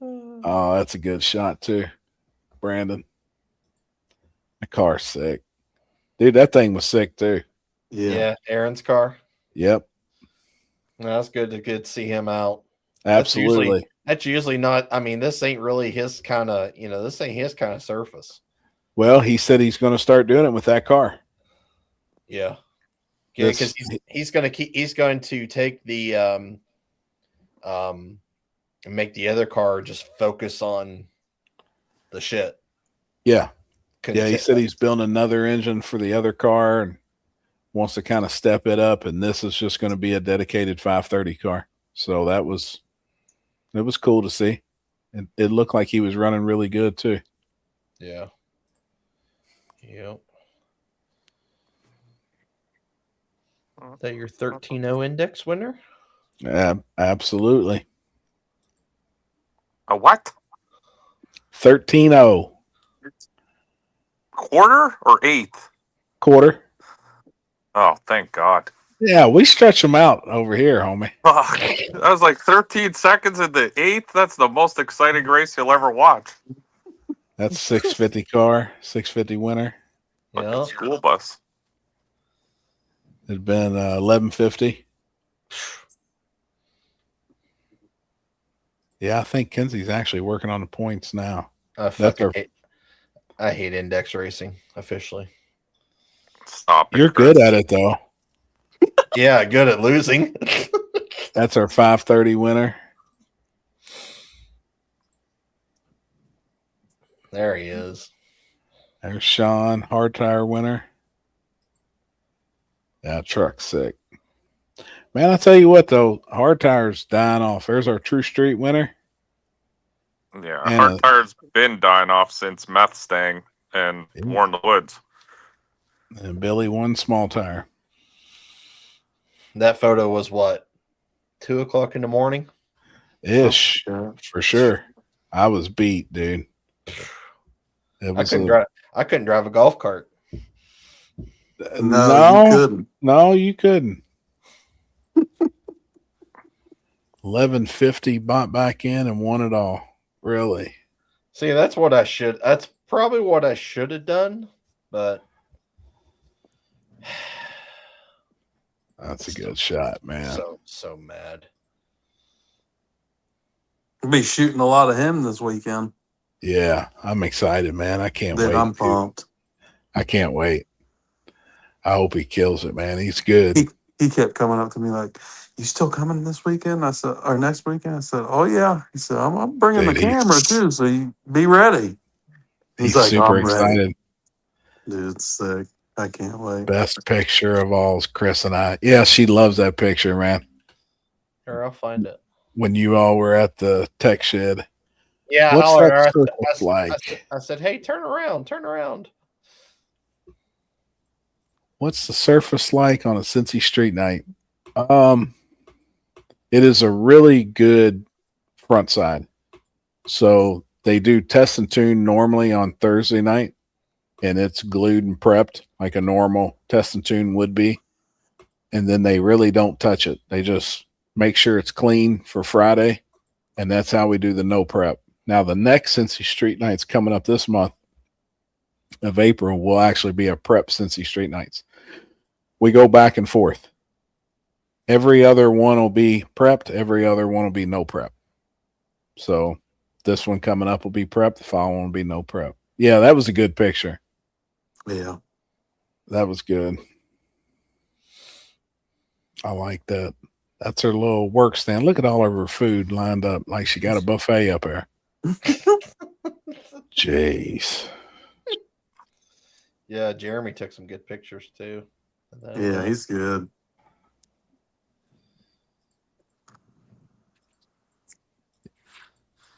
Oh, that's a good shot too, Brandon. The car's sick. Dude, that thing was sick too. Yeah, Aaron's car. Yep. That's good to see him out. Absolutely. That's usually not. I mean, this ain't really his kind of. This ain't his kind of surface. Well, he said he's going to start doing it with that car. Yeah. Yeah, because he's going to take the and make the other car just focus on the shit. Yeah. Yeah, he said he's building another engine for the other car and wants to kind of step it up, and this is just going to be a dedicated 530 car. So it was cool to see. And it looked like he was running really good too. Yeah. Yep. Is that your 13.0 index winner? Absolutely. A what? 13.0. Quarter or eighth? Quarter. Oh, thank God. Yeah, we stretch them out over here, homie. Fuck. That was like 13 seconds in the eighth. That's the most exciting race you'll ever watch. That's 650 car, 650 winner. Yeah. School bus. It'd been 1150. Yeah, I think Kenzie's actually working on the points now. I hate index racing officially. Stop it, You're Chris. good at it though. Yeah, good at losing. That's our 530 winner. There he is. There's Sean, hard tire winner. Yeah, truck's sick. Man, I tell you what though, hard tire's dying off. There's our True Street winner. Yeah, hard tire's been dying off since Meth Stang and Warren the Woods. And Billy won small tire. That photo was what? 2:00 in the morning? Ish, for sure. I was beat, dude. I couldn't drive a golf cart. No, you couldn't. No, you couldn't. 1150 bought back in and won it all. Really? See, that's probably what I should have done, but That's a good shot, man. So mad. We'll be shooting a lot of him this weekend. Yeah, I'm excited, man. I can't Dude, wait. I'm pumped. I can't wait. I hope he kills it, man. He's good. He kept coming up to me like, "You still coming this weekend?" I said, "Or next weekend?" I said, "Oh yeah." He said, "I'm bringing Dude, the camera too, so you be ready." He's like, super "I'm ready." excited. Dude, it's sick. I can't wait. Best picture of all is Chris and I. Yeah, she loves that picture, man. Here, I'll find it. When you all were at the tech shed. Yeah, What's hollered that at her. surface like? I said, hey, turn around. What's the surface like on a Cincy Street night? It is a really good front side. So they do test and tune normally on Thursday night, and it's glued and prepped like a normal test and tune would be. And then they really don't touch it. They just make sure it's clean for Friday, and that's how we do the no prep. Now, the next Cincy Street Nights coming up this month of April will actually be a prep Cincy Street Nights. We go back and forth. Every other one will be prepped. Every other one will be no prep. So this one coming up will be prep. The following will be no prep. Yeah, that was a good picture. Yeah. That was good. I like that. That's her little work stand. Look at all of her food lined up like she got a buffet up there. Jeez. Yeah, Jeremy took some good pictures too. Yeah, he's good.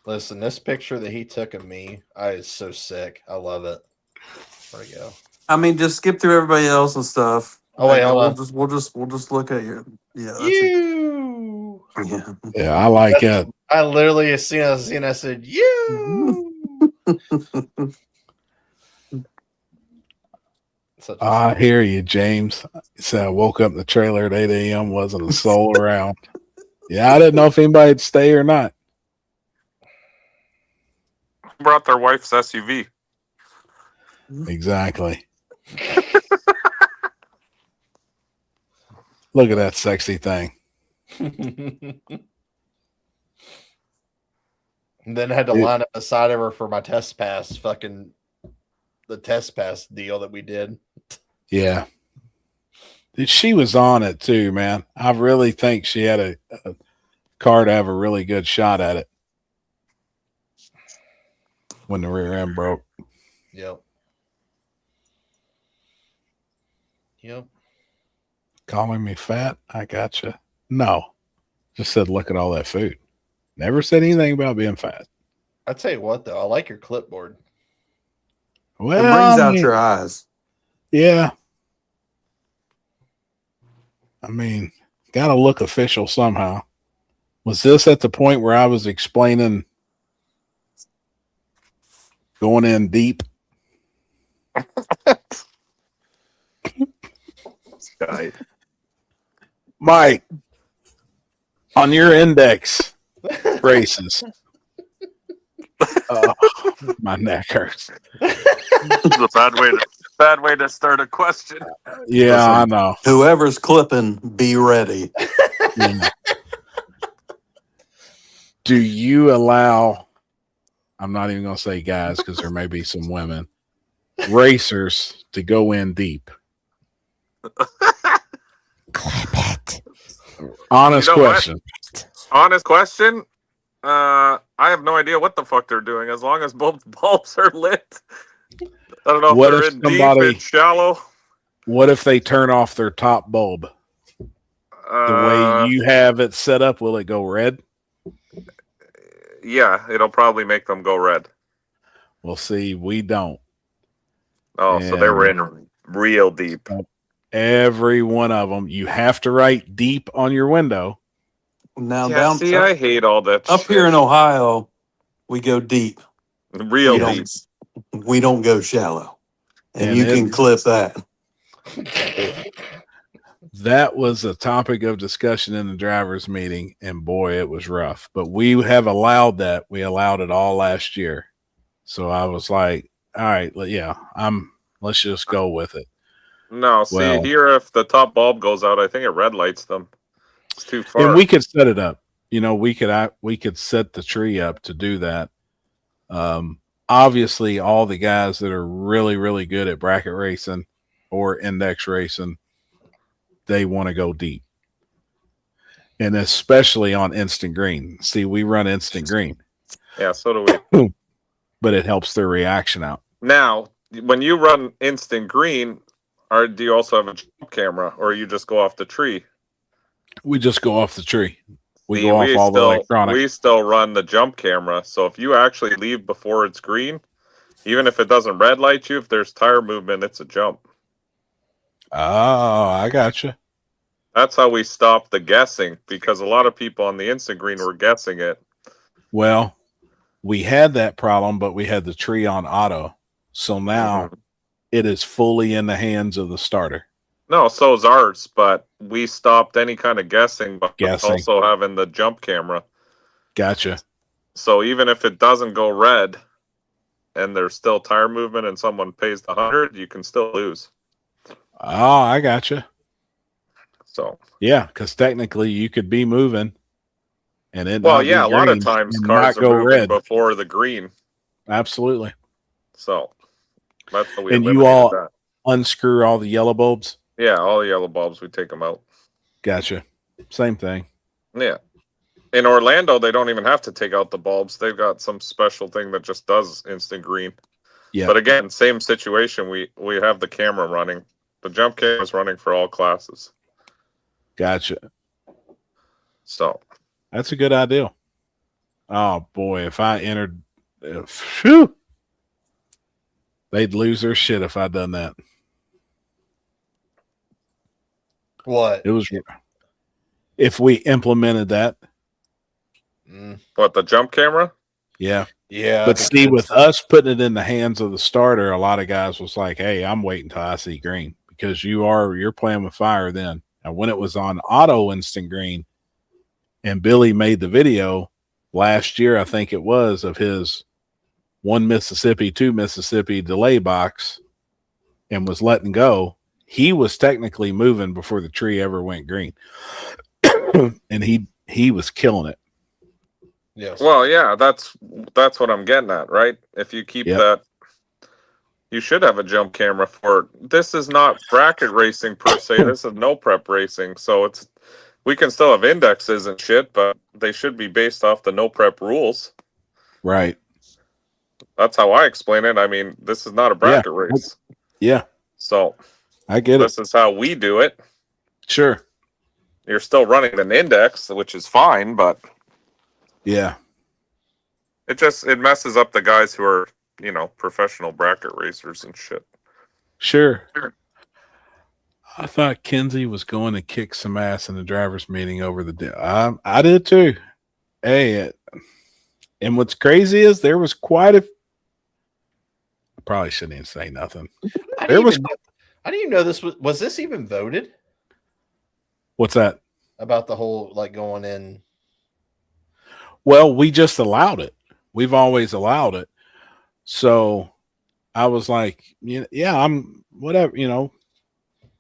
Listen, this picture that he took of me, is so sick. I love it. Where'd it go? I mean, just skip through everybody else and stuff. Oh wait, hold on. We'll just look at your You. Yeah, I like it. I literally as soon as I said you. I hear you, James. So I woke up in the trailer at 8 a.m. Wasn't a soul around. Yeah, I didn't know if anybody'd stay or not. Brought their wife's SUV. Exactly. Look at that sexy thing. And then I had to line up beside of her for my test pass, the test pass deal that we did. Yeah. She was on it too, man. I really think she had a car to have a really good shot at it when the rear end broke. Yep. Calling me fat? I gotcha. No. Just said, look at all that food. Never said anything about being fat. I tell you what, though, I like your clipboard. Well, it brings out your eyes. Yeah. I mean, got to look official somehow. Was this at the point where I was explaining going in deep? Mike, on your index braces. Oh, my neck hurts. It's a bad way to start a question. Yeah, Listen, I know. Whoever's clipping, be ready. Do you allow, I'm not even going to say guys because there may be some women, racers to go in deep? Clip it. Honest question. Honest question. I have no idea what the fuck they're doing as long as both bulbs are lit. I don't know if What they're if in somebody- deep and shallow. What if they turn off their top bulb? The way you have it set up, will it go red? Yeah, it'll probably make them go red. Well, see, we don't. Oh, so they were in real deep. Every one of them. You have to write deep on your window. Now Yeah, see, I hate all that up shit. here in Ohio, we go deep. Real we deep. We don't go shallow. And you it- can clip that. That was a topic of discussion in the driver's meeting, and boy, it was rough. But we have allowed that. We allowed it all last year. So I was like, all right, yeah, let's just go with it. No, see Well, here, if the top bulb goes out, I think it red lights them. It's too far. and we could set it up. You know, we could set the tree up to do that. Obviously, all the guys that are really, really good at bracket racing or index racing, they want to go deep. And especially on instant green. See, we run instant green. Yeah, so do we. But it helps their reaction out. Now, when you run instant green, do you also have a jump camera, or you just go off the tree? We just go off the tree. We See, go off all the electronics. We still run the jump camera. So if you actually leave before it's green, even if it doesn't red light you, if there's tire movement, it's a jump. Oh, I gotcha. That's how we stop the guessing, because a lot of people on the instant green were guessing it. Well, we had that problem, but we had the tree on auto. So now it is fully in the hands of the starter. No, so is ours, but we stopped any kind of guessing, but also having the jump camera. Gotcha. So even if it doesn't go red and there's still tire movement and someone pays the 100, you can still lose. Oh, I gotcha. So yeah, because technically you could be moving, and it. Well, yeah, a lot of times cars are moving red before the green. Absolutely. So that's how we. And you all unscrew all the yellow bulbs. Yeah, all the yellow bulbs, we take them out. Gotcha. Same thing. Yeah. In Orlando, they don't even have to take out the bulbs. They've got some special thing that just does instant green. Yeah. But again, same situation. We have the camera running. The jump camera is running for all classes. Gotcha. So that's a good idea. Oh boy, if I entered, phew, they'd lose their shit if I'd done that. What? It was if we implemented that. What, the jump camera? Yeah. Yeah. But see, with us putting it in the hands of the starter, a lot of guys was like, hey, I'm waiting till I see green, because you're playing with fire then. And when it was on auto instant green, and Billy made the video last year, I think it was, of his 1 Mississippi, 2 Mississippi delay box and was letting go, he was technically moving before the tree ever went green. And he was killing it. Yes. Well, yeah, that's what I'm getting at, right? If you keep that, you should have a jump camera for it. This is not bracket racing per se. This is no prep racing. So we can still have indexes and shit, but they should be based off the no prep rules. Right. That's how I explain it. I mean, this is not a bracket race. Yeah. So I get it. This is how we do it. Sure. You're still running an index, which is fine, but yeah, it messes up the guys who are, professional bracket racers and shit. Sure. I thought Cincy was going to kick some ass in the driver's meeting over the day. I did too. Hey, and what's crazy is there was quite a. I probably shouldn't even say nothing. I didn't even know this was this even voted? What's that? About the whole going in. Well, we just allowed it. We've always allowed it. So I was like, yeah, I'm whatever,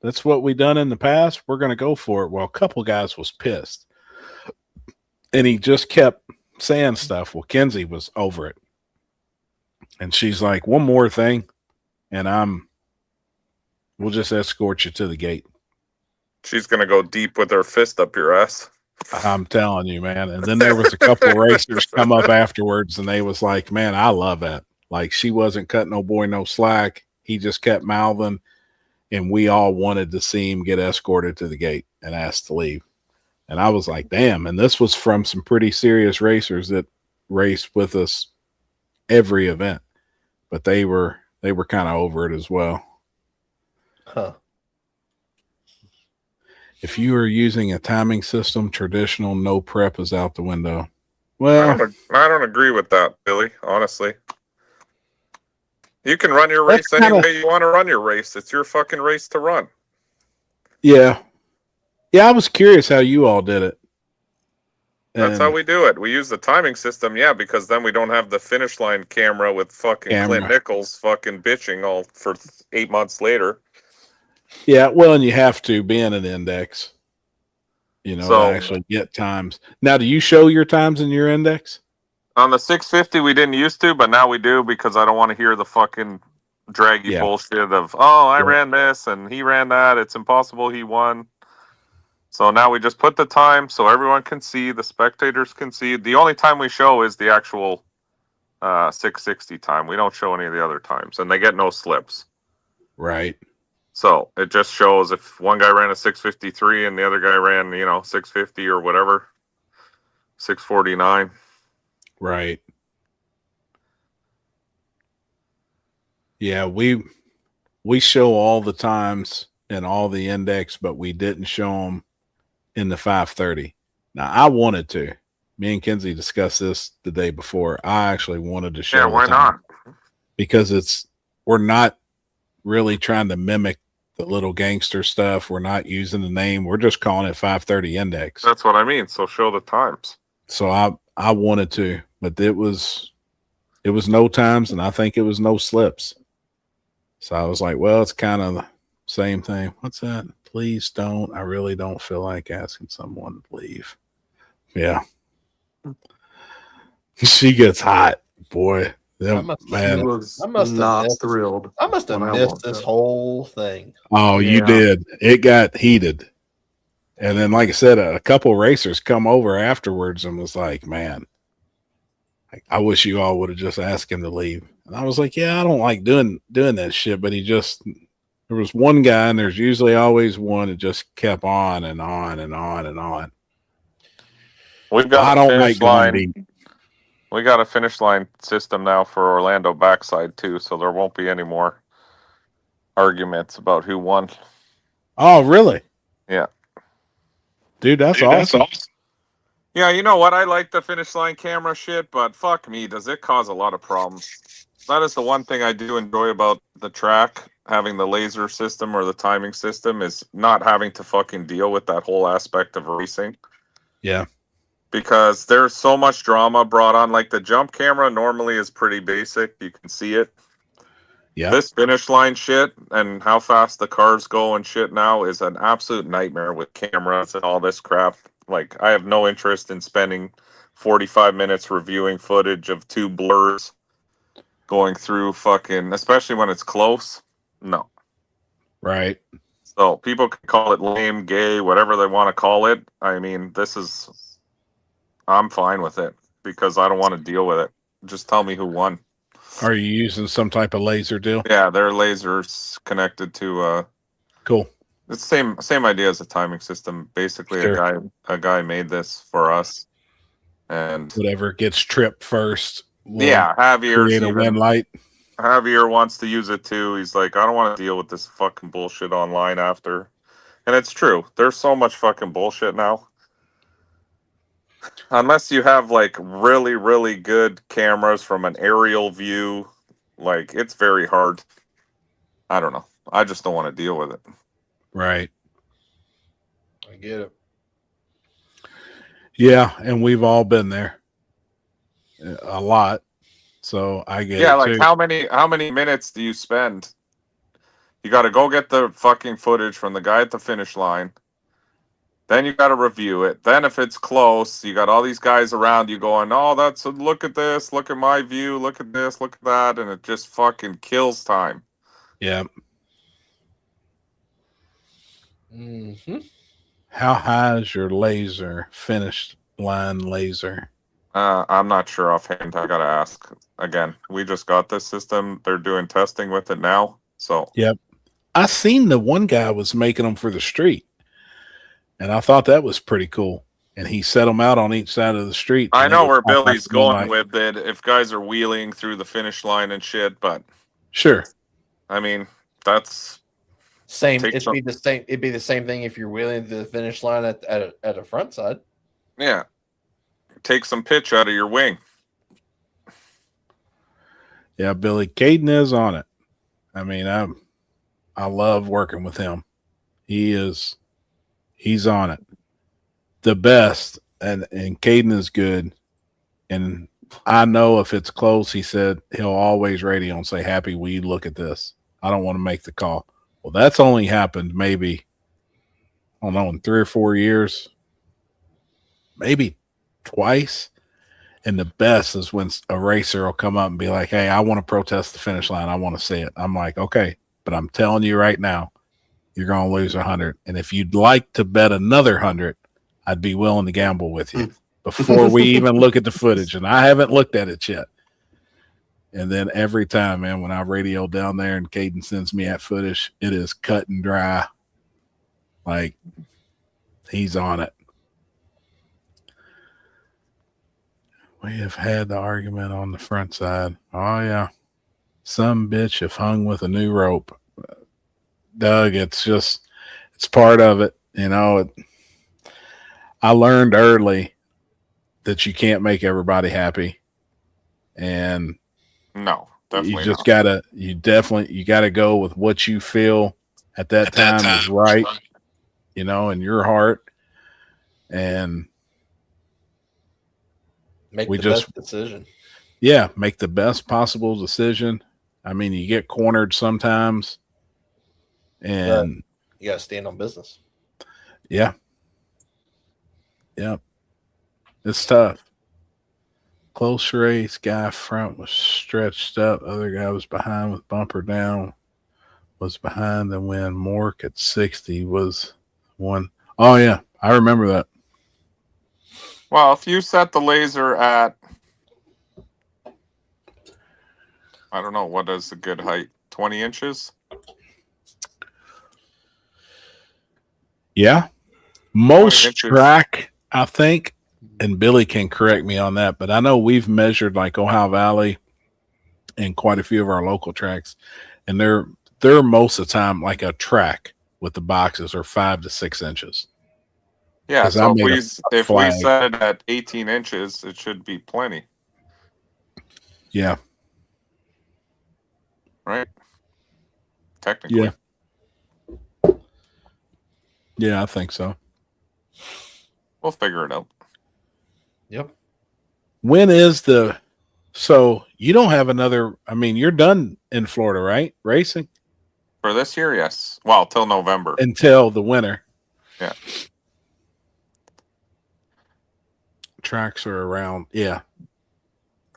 that's what we done in the past. We're going to go for it. Well, a couple guys was pissed, and he just kept saying stuff. Well, Cincy was over it, and she's like, one more thing, and we'll just escort you to the gate. She's going to go deep with her fist up your ass. I'm telling you, man. And then there was a couple racers come up afterwards, and they was like, man, I love that. Like, she wasn't cutting no boy no slack. He just kept mouthing, and we all wanted to see him get escorted to the gate and asked to leave. And I was like, damn. And this was from some pretty serious racers that raced with us every event, but they were kind of over it as well. Huh. If you are using a timing system, traditional no prep is out the window. Well, I don't agree with that, Billy, honestly. You can run your race any way you want to run your race. It's your fucking race to run. Yeah. Yeah, I was curious how you all did it. That's how we do it. We use the timing system, because then we don't have the finish line camera with fucking Clint Nichols fucking bitching all for 8 months later. Yeah, well, and you have to be in an index, to So actually get times. Now, do you show your times in your index? on the 650, we didn't used to, but now we do because I don't want to hear the fucking draggy Yeah. bullshit of, oh, I Yeah. ran this and he ran that. It's impossible. He won. So now we just put the time so everyone can see, the spectators can see. The only time we show is the actual 660 time. We don't show any of the other times, and they get no slips. Right. So it just shows if one guy ran a 653 and the other guy ran, 650 or whatever, 649. Right. Yeah, we show all the times and all the index, but we didn't show them in the 530. Now, I wanted to. Me and Kinsey discussed this the day before. I actually wanted to show. Yeah, why the time not? Because we're not really trying to mimic the little gangster stuff. We're not using the name. We're just calling it 530 index. That's what I mean. So show the times. So I wanted to, but it was no times, and I think it was no slips. So I was like, well, it's kind of the same thing. What's that? Please don't. I really don't feel like asking someone to leave. Yeah. She gets hot, boy. I must Man. have not missed, thrilled. I must have when I missed walked this up. whole thing. Oh, you Yeah. did. It got heated. And then, like I said, a couple racers come over afterwards and was like, man, I wish you all would have just asked him to leave. And I was like, yeah, I don't like doing that shit. But there was one guy, and there's usually always one that just kept on and on and on and on. We've got I don't like going deep. We got a finish line system now for Orlando backside too, so there won't be any more arguments about who won. Oh, really? Yeah. Dude, that's awesome. Yeah, you know what? I like the finish line camera shit, but fuck me, does it cause a lot of problems? That is the one thing I do enjoy about the track, having the laser system or the timing system, is not having to fucking deal with that whole aspect of racing. Yeah. Because there's so much drama brought on. Like the jump camera normally is pretty basic. You can see it. Yeah. This finish line shit and how fast the cars go and shit now is an absolute nightmare with cameras and all this crap. Like, I have no interest in spending 45 minutes reviewing footage of two blurs going through fucking, especially when it's close. No. Right. So people can call it lame, gay, whatever they want to call it. I mean, I'm fine with it because I don't want to deal with it. Just tell me who won. Are you using some type of laser deal? Yeah, they're lasers connected to Cool. It's the same idea as a timing system. Basically, Sure. a guy made this for us, and Whatever gets tripped first. yeah, Create a win light. Javier wants to use it too. He's like, I don't want to deal with this fucking bullshit online after, and it's true. There's so much fucking bullshit now. Unless you have like really, really good cameras from an aerial view, like it's very hard. I don't know. I just don't want to deal with it. Right. I get it. Yeah, and we've all been there a lot. So I get Yeah, it like too. how many minutes do you spend? You got to go get the fucking footage from the guy at the finish line. Then you got to review it. Then if it's close, you got all these guys around you going, "Oh, look at this, look at my view, look at this, look at that," and it just fucking kills time. Yeah. Mm-hmm. How high is your laser, finished line laser? I'm not sure offhand. I gotta ask again. We just got this system. They're doing testing with it now. So Yep. I seen the one guy was making them for the street, and I thought that was pretty cool. And he set them out on each side of the street. I and it know was where all Billy's like going moonlight. with it. If guys are wheeling through the finish line and shit, but Sure. I mean that's Same. Take It'd some- be the same. It'd be the same thing if you're wheeling to the finish line at a front side. yeah. Take some pitch out of your wing. Yeah, Billy Caden is on it. I mean, I love working with him. He's on it. The best, and Caden is good. And I know if it's close, he said he'll always radio and say, "Happy, will you look at this? I don't want to make the call." Well, that's only happened maybe, I don't know, in 3 or 4 years, maybe twice. And the best is when a racer will come up and be like, "Hey, I want to protest the finish line. I want to see it." I'm like, "Okay, but I'm telling you right now, you're going to lose 100. And if you'd like to bet another 100, I'd be willing to gamble with you before we even look at the footage." And I haven't looked at it yet. And then every time, man, when I radio down there and Caden sends me that footage, it is cut and dry. Like, he's on it. We have had the argument on the front side. Oh, yeah. Some bitch have hung with a new rope. Doug, it's part of it. You know, I learned early that you can't make everybody happy. And No, definitely you just not. you gotta go with what you feel at that time is right, you know, in your heart. And Make the best decision. Yeah, make the best possible decision. I mean, you get cornered sometimes, and you gotta stand on business. Yeah. It's tough. Close race, guy front was stretched up, other guy was behind with bumper down, was behind the win. Mork at 60 was one. Oh yeah, I remember that. Well, if you set the laser at, I don't know, what is the good height? 20 inches? Yeah. Most track, I think, and Billy can correct me on that, but I know we've measured like Ohio Valley and quite a few of our local tracks, and they're most of the time like a track with the boxes are 5 to 6 inches. Yeah, so if we set it at 18 inches, it should be plenty. Yeah. Right? Technically. Yeah, I think so. We'll figure it out. Yep. When is so you don't have another, I mean, you're done in Florida, right? Racing? For this year, yes. Well, till November. Until the winter. Yeah. Tracks are around, yeah.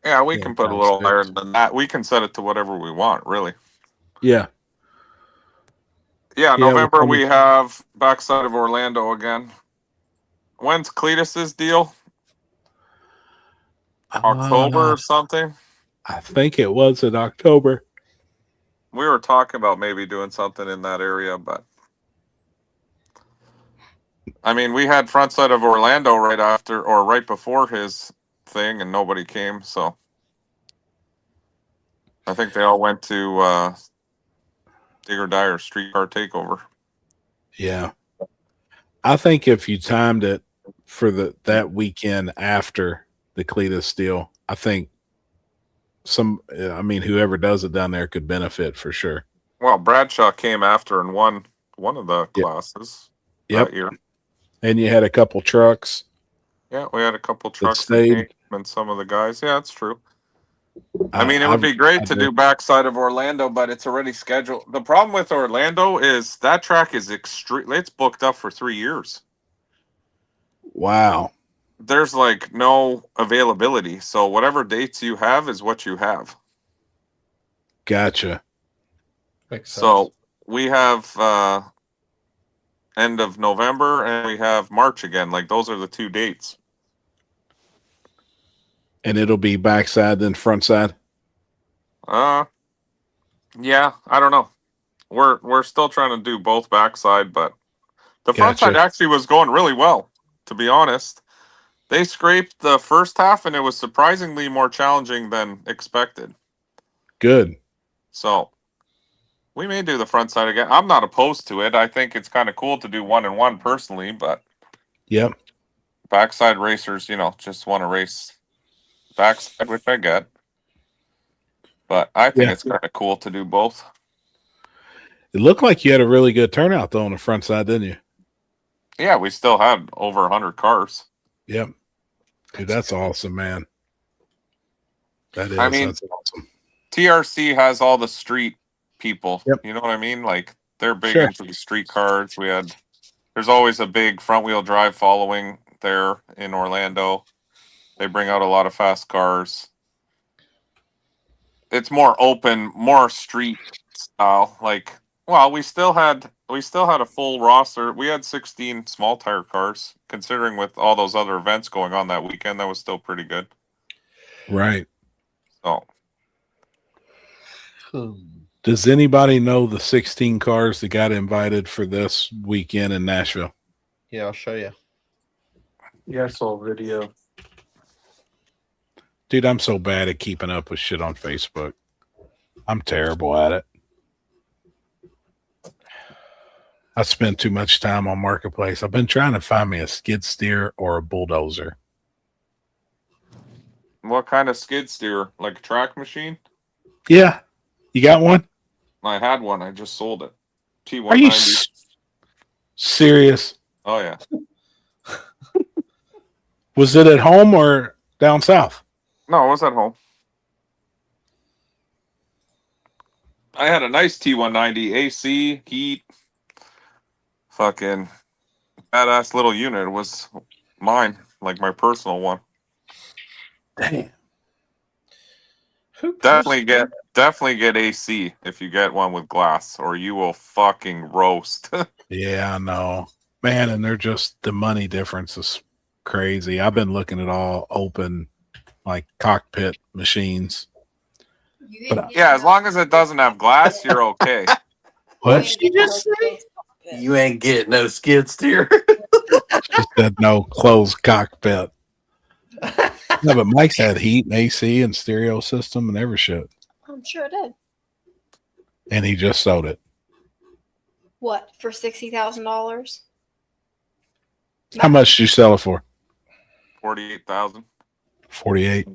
Yeah, we can put a little higher than that. We can set it to whatever we want, really. Yeah. Yeah, November we have backside of Orlando again. When's Cletus's deal? October or something? I think it was in October. We were talking about maybe doing something in that area, but I mean, we had front side of Orlando right after or right before his thing, and nobody came. So I think they all went to Digger Dyer Streetcar Takeover. Yeah. I think if you timed it for that weekend after the Cletus deal, I think whoever does it down there could benefit for sure. Well, Bradshaw came after and won one of the classes that year. And you had a couple trucks. Yeah, we had a couple trucks that came and some of the guys. Yeah, it's true. I mean, it would be great to do backside of Orlando, but it's already scheduled. The problem with Orlando is that track is it's booked up for 3 years. Wow. There's like no availability. So whatever dates you have is what you have. Gotcha. Makes sense. So we have end of November and we have March again. Like those are the 2 dates. And it'll be backside then front side? Yeah, I don't know. We're still trying to do both backside, but the front side actually was going really well, to be honest. They scraped the first half and it was surprisingly more challenging than expected. Good. So we may do the front side again. I'm not opposed to it. I think it's kind of cool to do 1 and 1 personally, but yep. Backside racers, just want to race backside, which I get. But I think it's kind of cool to do both. It looked like you had a really good turnout though on the front side, didn't you? Yeah, we still had over 100 cars. Yep. Dude, that's awesome, man. That is. I mean, that's awesome. TRC has all the street people. Yep. You know what I mean? Like They're big Sure. into the street cars. There's always a big front wheel drive following there in Orlando. They bring out a lot of fast cars. It's more open, more street style. Like, well, we still had a full roster. We had 16 small tire cars. Considering with all those other events going on that weekend, that was still pretty good. Right. So, does anybody know the 16 cars that got invited for this weekend in Nashville? Yeah, I'll show you. Yeah, I saw a video. Dude, I'm so bad at keeping up with shit on Facebook. I'm terrible at it. I spend too much time on Marketplace. I've been trying to find me a skid steer or a bulldozer. what kind of skid steer? Like a track machine? Yeah. You got one? I had one. I just sold it. T190. Are you serious? Oh, yeah. Was it at home or down south? No, it was at home. I had a nice T190 AC, heat, fucking badass little unit. It was mine, like my personal one. Damn. Definitely get AC if you get one with glass, or you will fucking roast. Yeah, I know. Man, and they're just, the money difference is crazy. I've been looking at all open, like cockpit machines. But, yeah, as long as it doesn't have glass, you're okay. what did you just say? You ain't getting no skid steer. She said no closed cockpit. No, but Mike's had heat and AC and stereo system and every shit. I'm sure it did. And he just sold it. What, for $60,000? How much did you sell it for? 48,000. 48.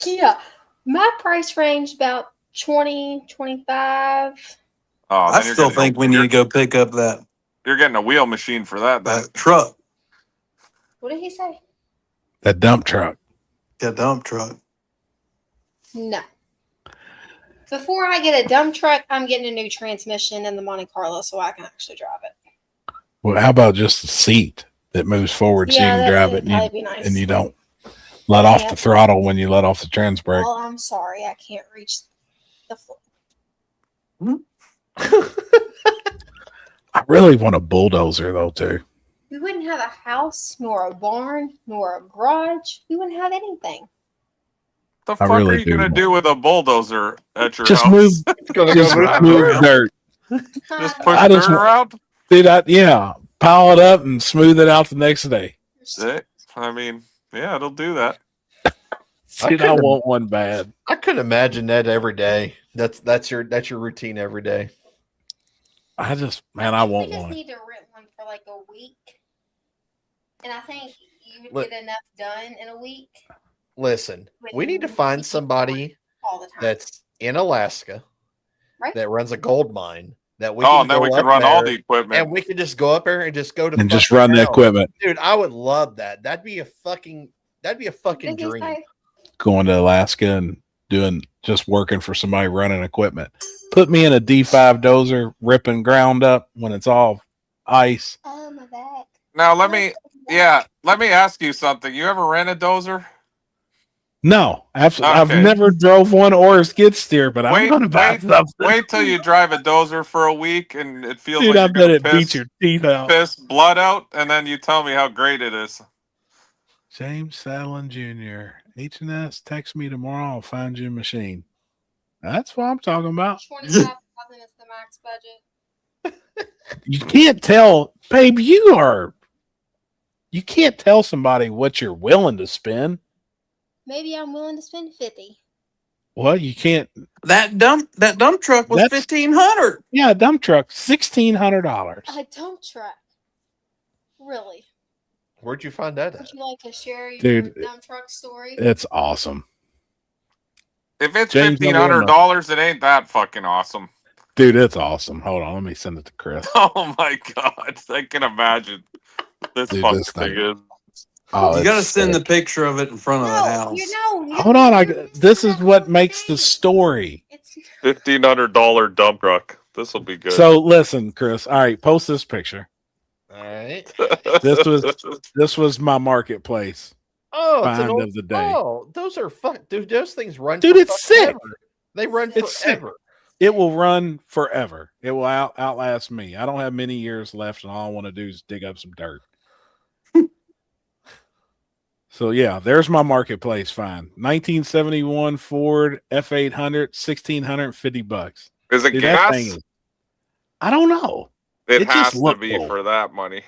Yeah. My price range about 20, 25. Oh, I still think we need to go pick up that You're getting a wheel machine for that. truck, What did he say? That dump truck. that dump truck. No. Before I get a dump truck, I'm getting a new transmission in the Monte Carlo so I can actually drive it. Well, how about just the seat that moves forward so you can drive it and you don't let off the throttle when you let off the trans brake? Well, I'm sorry. I can't reach the floor. I really want a bulldozer though too. We wouldn't have a house, nor a barn, nor a garage. We wouldn't have anything. The fuck are you gonna do with a bulldozer at your Just house? move, just move dirt. Just push dirt around? Dude, pile it up and smooth it out the next day. I mean, yeah, it'll do that. Dude, I want one bad. I could imagine that every day. That's your routine every day. I want We just one. need to rent one for like a week. And I think you would get enough done in a week. Listen, we need to find somebody all the time. that's in Alaska Right? that runs a gold mine that we Oh, can and then go we can up run all there the equipment. and we can just go up there and just go to And just fucking run the town. equipment. Dude, I would love that. That'd be a fucking What did he dream. say? Going to Alaska and just working for somebody running equipment. Put me in a D5 dozer, ripping ground up when it's all ice. Oh, my back. Now let me ask you something. You ever ran a dozer? No, absolutely. Okay. I've never drove one or a skid steer, but I'm going to buy something. Wait till you drive a dozer for a week and it feels Dude, like I you're bet gonna it beats your teeth out. piss blood out, and then you tell me how great it is. James Saddlin Jr. H&S, text me tomorrow. I'll find you a machine. That's what I'm talking about. 25,000 is the max budget. You can't tell, babe, you can't tell somebody what you're willing to spend. Maybe I'm willing to spend 50. Well, you can't. That dump truck was $1,500. Yeah, a dump truck, $1,600. A dump truck. Really? Where'd you find that at? Would you like to share your Dude, dump truck story? It's awesome. If it's James, $1,500, it ain't that fucking awesome. Dude, it's awesome. Hold on, let me send it to Chris. Oh my god, I can imagine this Dude, fucking this thing thing. is. Oh, You gotta it's send sick. the picture of it in front of the house. Hold on, this is what makes the story. $1,500 dump truck. This will be good. So listen, Chris. All right, post this picture. All right. This was my marketplace. Oh, it's an find old, of the day. Oh, those are fun, dude. Those things run. Dude, for it's sick. forever. They run It's sick. forever. It will run forever. It will outlast me. I don't have many years left, and all I want to do is dig up some dirt. So yeah, there's my marketplace find. 1971 Ford F800, $1,650. Is it Dude, gas? I don't know. It just has to looked be cool. for that money.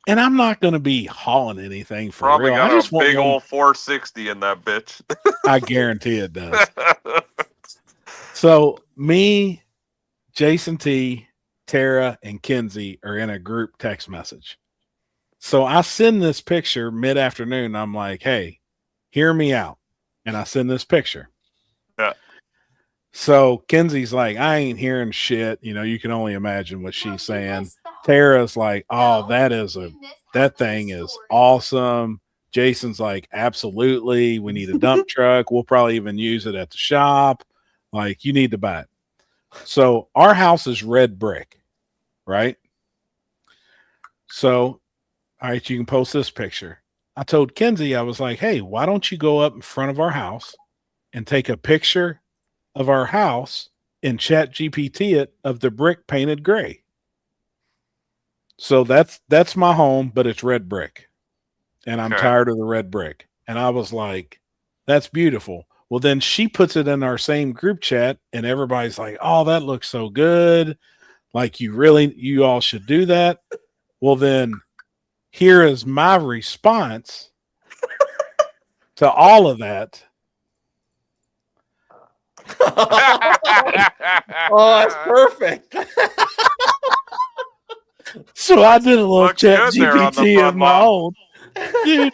And I'm not going to be hauling anything for Probably real. I got just a want big one- old 460 in that bitch. I guarantee it does. So me, Jason T, Tara, and Kinsey are in a group text message. So I send this picture mid-afternoon. I'm like, hey, hear me out. And I send this picture. Yeah. So Kinsey's like, I ain't hearing shit. You know, you can only imagine what she's saying. Tara's like, oh, that thing is awesome. Jason's like, absolutely. We need a dump truck. We'll probably even use it at the shop. Like, you need to buy it. So our house is red brick, right? So, all right, you can post this picture. I told Kinsey, I was like, hey, why don't you go up in front of our house and take a picture of our house and chat GPT it of the brick painted gray. So that's my home, but it's red brick. And I'm tired of the red brick. And I was like, that's beautiful. Well, then she puts it in our same group chat and everybody's like, oh, that looks so good. Like you all should do that. Well, then here is my response to all of that. Oh, that's perfect. So I did a little Looks chat good there on the GPT fun of my mom. own. Dude,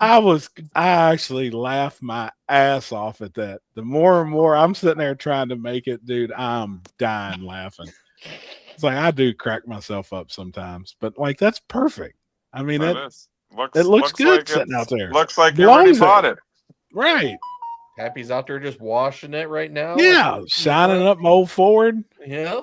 I actually laughed my ass off at that. The more and more I'm sitting there trying to make it, dude, I'm dying laughing. It's like I do crack myself up sometimes, but like that's perfect. I mean, it looks good like sitting out there. Looks like you already Belongs bought there. it. Right. Happy's out there just washing it right now. Yeah, shining up my old Ford. Yeah.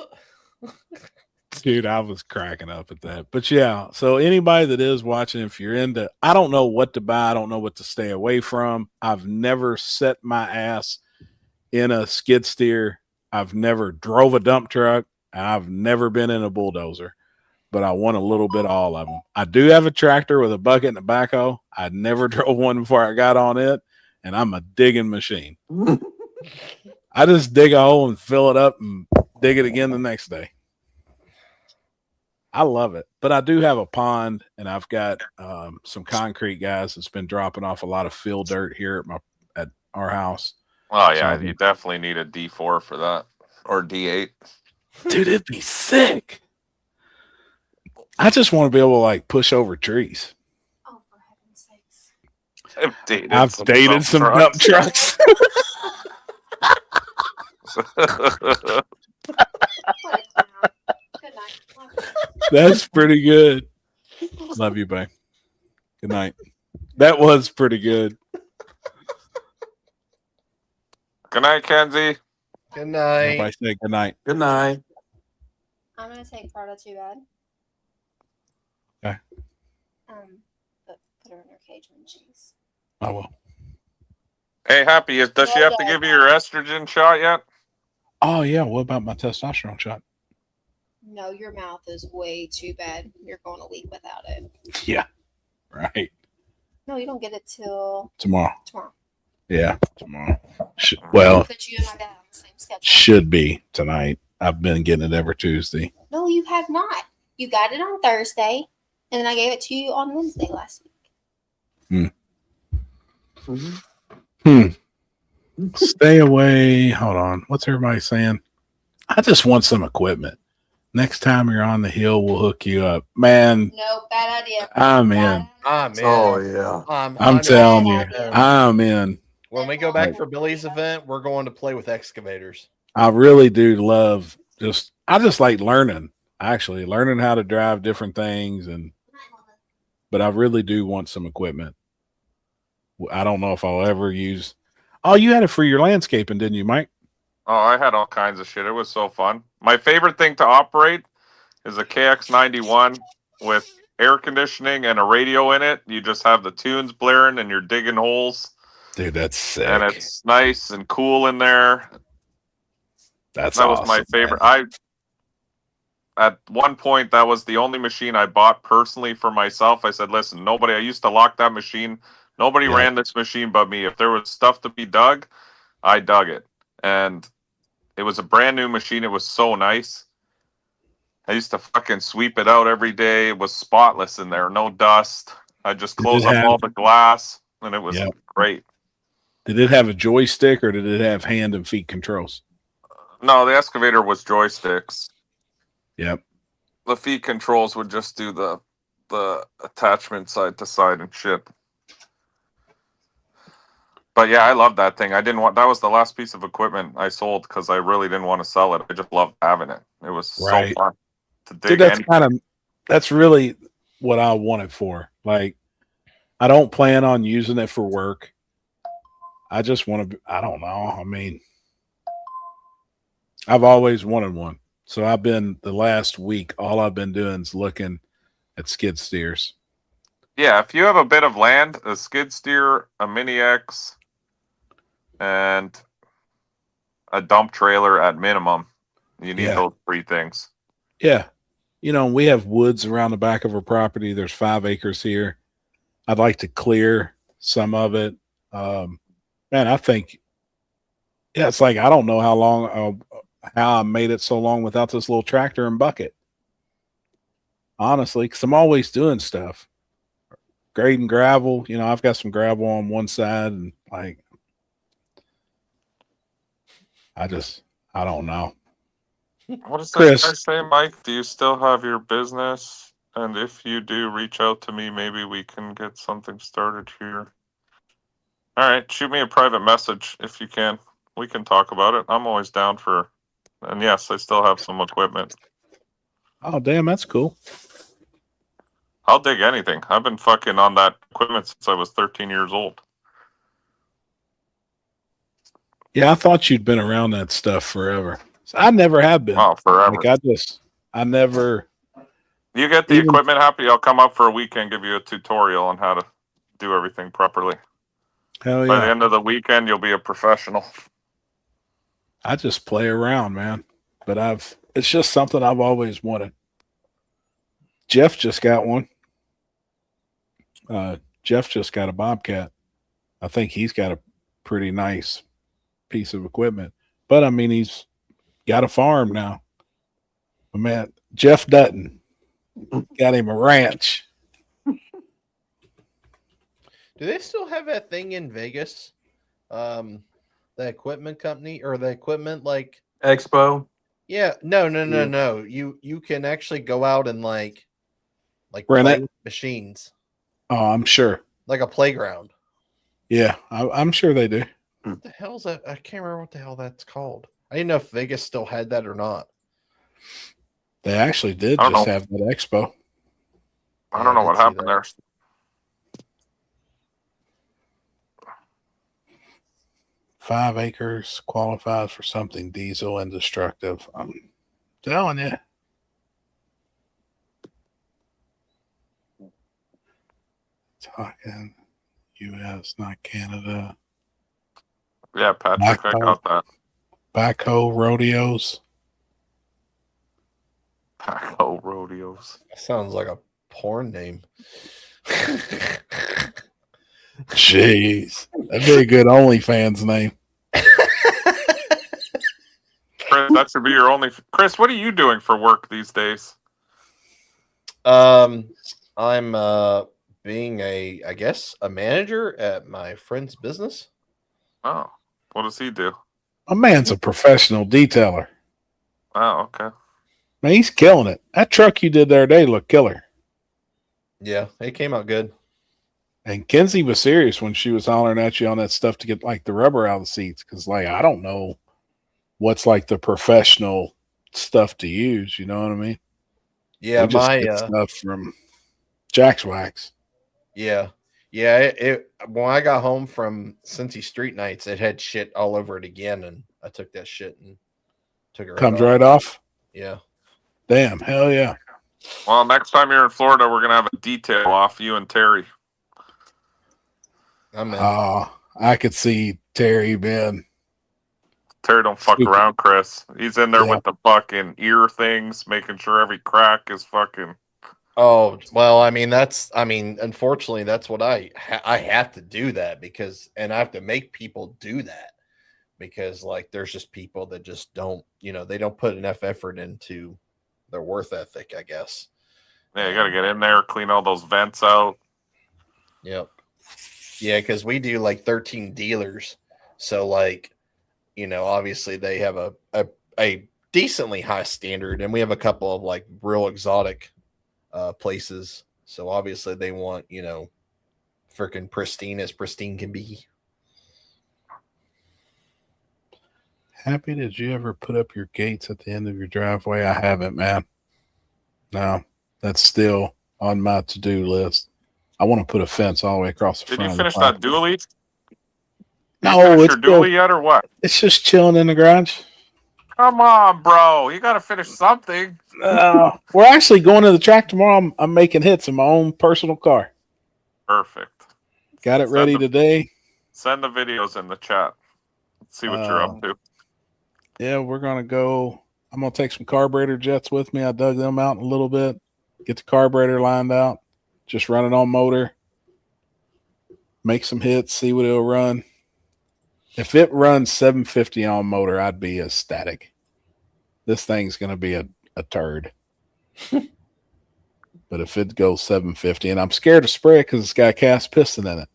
Dude, I was cracking up at that. But yeah, so anybody that is watching, if you're into, I don't know what to buy. I don't know what to stay away from. I've never set my ass in a skid steer. I've never drove a dump truck. I've never been in a bulldozer, but I want a little bit of all of them. I do have a tractor with a bucket and a backhoe. I never drove one before I got on it, and I'm a digging machine. I just dig a hole and fill it up and dig it again the next day. I love it, but I do have a pond, and I've got some concrete guys that's been dropping off a lot of fill dirt here at our house. Oh yeah, So, you definitely need a D4 for that or D8. dude, it'd be sick. I just want to be able to like push over trees. Oh, for heaven's sakes. I've dated some dump trucks. Good night. That's pretty good. Love you, babe. Good night. That was pretty good. Good night, Kenzie. Good night. Everybody say good night. Good night. I'm gonna take part of too bad. Okay. But put her in her cage when she's. I will. Hey, Happy, does she have to give you your estrogen shot yet? Oh yeah. What about my testosterone shot? No, your mouth is way too bad. You're going a week without it. Yeah. Right. No, you don't get it till Tomorrow. tomorrow. Yeah. Tomorrow. Well, Put you and my dad on the same schedule. should be tonight. I've been getting it every Tuesday. No, you have not. You got it on Thursday, and then I gave it to you on Wednesday last week. Stay away. Hold on. What's everybody saying? I just want some equipment. Next time you're on the hill, we'll hook you up. Man, No, bad idea. I'm in. I'm in. Oh yeah. I'm telling you, I'm in. When we go back for Billy's event, we're going to play with excavators. I really do love I just like learning, actually learning how to drive different things. But I really do want some equipment. I don't know if I'll ever use. Oh, you had it for your landscaping, didn't you, Mike? Oh, I had all kinds of shit. It was so fun. My favorite thing to operate is a KX91 with air conditioning and a radio in it. You just have the tunes blaring and you're digging holes. Dude, that's sick. And it's nice and cool in there. That was my favorite. At one point, that was the only machine I bought personally for myself. I said, listen, I used to lock that machine. Nobody ran this machine but me. If there was stuff to be dug, I dug it. And it was a brand new machine. It was so nice. I used to fucking sweep it out every day. It was spotless in there. No dust. I just closed up all the glass and it was great. Did it have a joystick or did it have hand and feet controls? No, the excavator was joysticks. Yep. The feet controls would just do the attachment side to side and shit. But yeah, I love that thing. That was the last piece of equipment I sold because I really didn't want to sell it. I just loved having it. It was so fun to dig. Dude, that's really what I want it for. Like, I don't plan on using it for work. I just want to, I don't know. I mean, I've always wanted one. So the last week, all I've been doing is looking at skid steers. Yeah, if you have a bit of land, a skid steer, a Mini X, and a dump trailer at minimum, you need those 3 things. Yeah. You know, we have woods around the back of our property. There's 5 acres here. I'd like to clear some of it. Man, I think, it's like, I don't know how I made it so long without this little tractor and bucket. Honestly, because I'm always doing stuff. Grading gravel. You know, I've got some gravel on one side and like, I don't know. What does that guy say, Mike? Do you still have your business? And if you do, reach out to me. Maybe we can get something started here. All right, shoot me a private message if you can. We can talk about it. I'm always down for. And yes, I still have some equipment. Oh, damn, that's cool. I'll dig anything. I've been fucking on that equipment since I was 13 years old. Yeah, I thought you'd been around that stuff forever. So I never have been. Oh, forever. Like I never. You get the equipment happy, I'll come up for a weekend, give you a tutorial on how to do everything properly. Hell yeah. By the end of the weekend, you'll be a professional. I just play around, man. But it's just something I've always wanted. Jeff just got one. Jeff just got a Bobcat. I think he's got a pretty nice piece of equipment. But I mean, he's got a farm now. But man, Jeff Dutton got him a ranch. Do they still have that thing in Vegas? The equipment company or the equipment like Expo? Yeah, no. You can actually go out and like rent play it? with machines. Oh, I'm sure. Like a playground. Yeah, I'm sure they do. What the hell's that? I can't remember what the hell that's called. I didn't know if Vegas still had that or not. They actually did just have that expo. I don't know what happened there. Five acres qualifies for something diesel and destructive. I'm telling you. Talking U.S., not Canada. Yeah, Patrick, I got that. Backhoe rodeos. Backhoe rodeos. Sounds like a porn name. Jeez. That'd be a good OnlyFans name. Chris, that should be your only. Chris, what are you doing for work these days? I'm being I guess a manager at my friend's business. Oh, what does he do? A man's a professional detailer. Oh, okay. Man, he's killing it. That truck you did the other day looked killer. Yeah, it came out good. And Kenzie was serious when she was hollering at you on that stuff to get like the rubber out of the seats. Cause like, I don't know what's like the professional stuff to use. You know what I mean? Yeah. We just get stuff from Jack's Wax. Yeah. Yeah, when I got home from Cincy Street Nights, it had shit all over it again, and I took that shit and took it right Comes off. right off. Yeah. Damn, hell yeah. Well, next time you're in Florida, we're gonna have a detail off you and Terry. I'm in. I could see Terry being. Terry don't fuck Stupid. around, Chris. He's in there Yeah. with the fucking ear things, making sure every crack is fucking. Oh well, unfortunately, that's what I have to do that because, and I have to make people do that because, like, there's just people that just don't, they don't put enough effort into their worth ethic, I guess. Yeah, you got to get in there, clean all those vents out. Yep. Yeah, because we do like 13 dealers, so like, obviously they have a decently high standard, and we have a couple of like real exotic places. So obviously they want, freaking pristine as pristine can be. Happy, did you ever put up your gates at the end of your driveway? I haven't, man. No, that's still on my to-do list. I want to put a fence all the way across the Did front. you finish that dually? No, finish it's your dually yet or what? It's just chilling in the garage. Come on, bro. You got to finish something. We're actually going to the track tomorrow. I'm making hits in my own personal car. Perfect. Got it ready today. Send the videos in the chat. Let's see what you're up to. Yeah, we're going to go. I'm going to take some carburetor jets with me. I dug them out a little bit. Get the carburetor lined out. Just run it on motor. Make some hits. See what it'll run. If it runs 750 on motor, I'd be ecstatic. This thing's going to be a turd. But if it goes 750, and I'm scared to spray it because it's got a cast piston in it,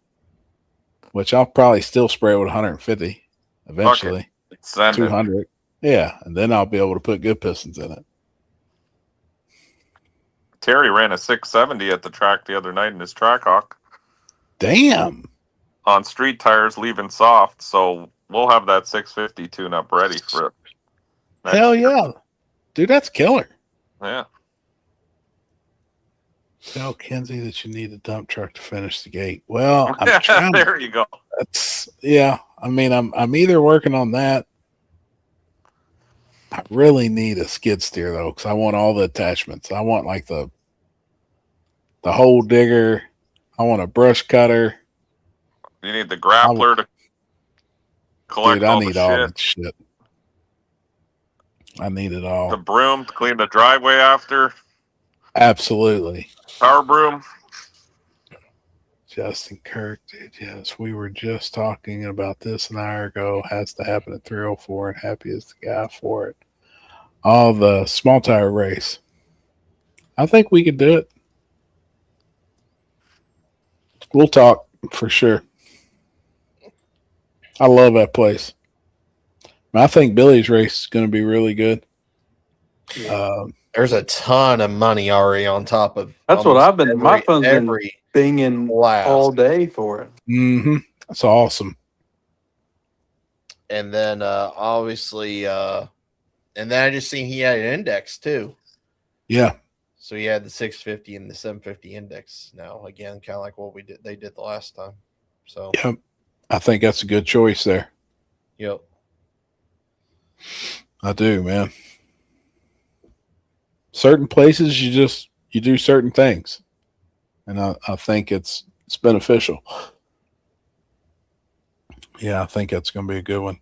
which I'll probably still spray it with 150 eventually. 200. Yeah, and then I'll be able to put good pistons in it. Terry ran a 670 at the track the other night in his Trackhawk. Damn. On street tires, leaving soft, so we'll have that 650 tune-up ready for it. Hell yeah. Dude, that's killer. Yeah. Tell Kenzie that you need a dump truck to finish the gate. Well, I'm trying. There you go. I'm either working on that. I really need a skid steer though, because I want all the attachments. I want like the hole digger. I want a brush cutter. You need the grappler to collect all the shit. All that shit. I need it all. The broom to clean the driveway after. Absolutely. Power broom. Justin Kirk, dude, yes, we were just talking about this an hour ago. Has to happen at 304, and Happy is the guy for it. Oh, the small tire race. I think we could do it. We'll talk for sure. I love that place. I think Billy's race is going to be really good. There's a ton of money already on top of. That's what I've been. My phone's been binging blast all day for it. Mm-hmm. That's awesome. And then obviously, and then I just seen he had an index too. Yeah. So he had the 650 and the 750 index now. Again, kind of like what they did the last time. So yep. I think that's a good choice there. Yep. I do, man. Certain places you do certain things. And I think it's beneficial. Yeah, I think that's going to be a good one.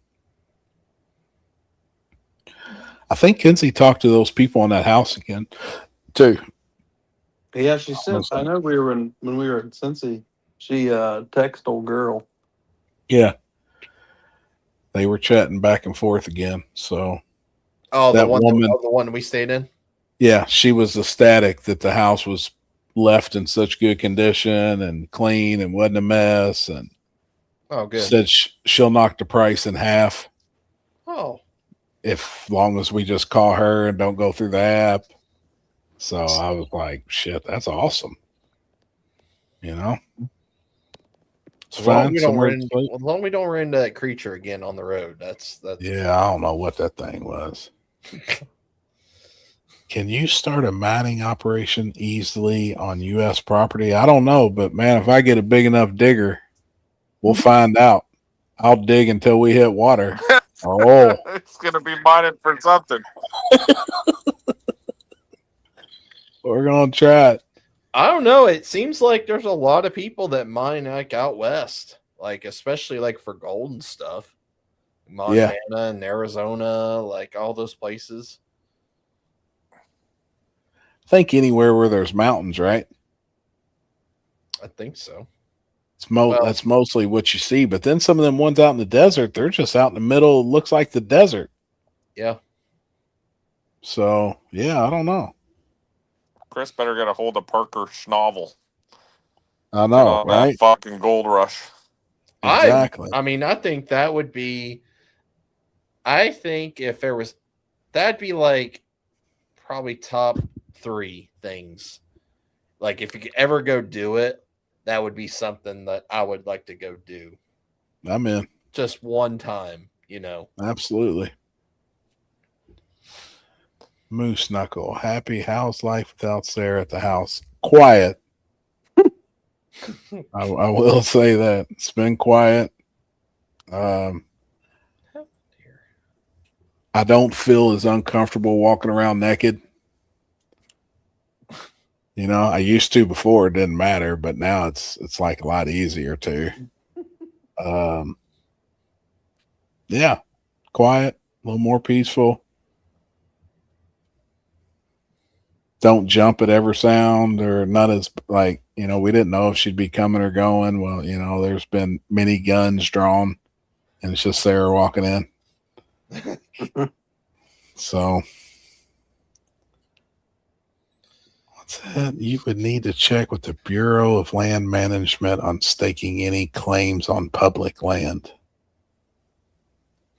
I think Kinsey talked to those people in that house again, too. Yeah, she said. I know when we were in Cincy, she texted old girl. Yeah, they were chatting back and forth again. So, the one we stayed in. Yeah, she was ecstatic that the house was left in such good condition and clean and wasn't a mess. And good. Said she'll knock the price in half. Oh. If long as we just call her and don't go through the app. So I was like, shit, that's awesome. You know? It's fine. As long as we don't run into that creature again on the road. That's yeah, I don't know what that thing was. Can you start a mining operation easily on U.S. property? I don't know, but man, if I get a big enough digger, we'll find out. I'll dig until we hit water. Oh, It's gonna be mining for something. we're gonna try it. I don't know. It seems like there's a lot of people that mine like out west, like especially like for gold and stuff. Montana and Arizona, like all those places. I think anywhere where there's mountains, right? I think so. That's mostly what you see. But then some of them ones out in the desert, they're just out in the middle. It looks like the desert. Yeah. So yeah, I don't know. Chris better get a hold of Parker Schnovel. I know, on right? That fucking gold rush. Exactly. I mean, I think that would be. I think if there was, that'd be like probably top 3 things. Like if you could ever go do it, that would be something that I would like to go do. I'm in. Just one time, you know. Absolutely. Moose Knuckle. Happy house life without Sarah at the house. Quiet. I will say that. It's been quiet. I don't feel as uncomfortable walking around naked. You know, I used to before, it didn't matter, but now it's like a lot easier to. Yeah, quiet, a little more peaceful. Don't jump at every sound, or not as like, you know, we didn't know if she'd be coming or going. Well, you know, there's been many guns drawn, and it's just Sarah walking in. So what's that? You would need to check with the Bureau of Land Management on staking any claims on public land.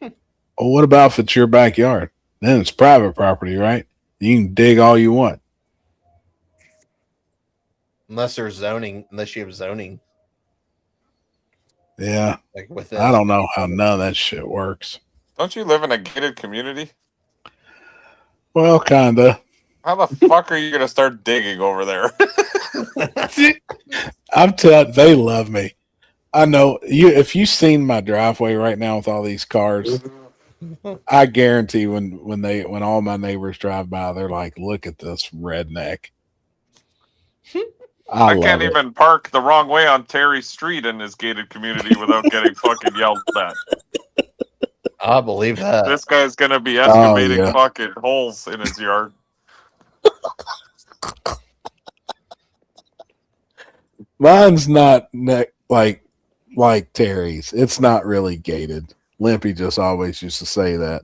Oh, what about if it's your backyard? Then it's private property, right? You can dig all you want. Unless there's zoning, unless you have zoning. Yeah. Like within, I don't know how none of that shit works. Don't you live in a gated community? Well, kinda. How the fuck are you gonna start digging over there? I'm telling, they love me. I know you. If you've seen my driveway right now with all these cars, I guarantee when all my neighbors drive by, they're like, "Look at this redneck." I can't even park the wrong way on Terry Street in this gated community without getting fucking yelled at. I believe that. This guy's gonna be excavating yeah. fucking holes in his yard. Mine's not like Terry's. It's not really gated. Limpy just always used to say that.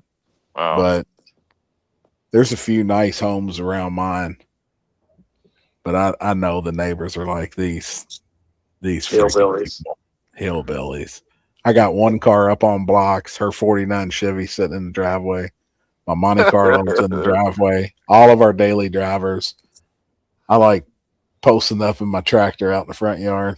Wow. But there's a few nice homes around mine. But I know the neighbors are like these Hillbillies. Hillbillies. I got one car up on blocks, her 49 Chevy sitting in the driveway. My Monte Carlo's in the driveway. All of our daily drivers. I like posting up in my tractor out in the front yard.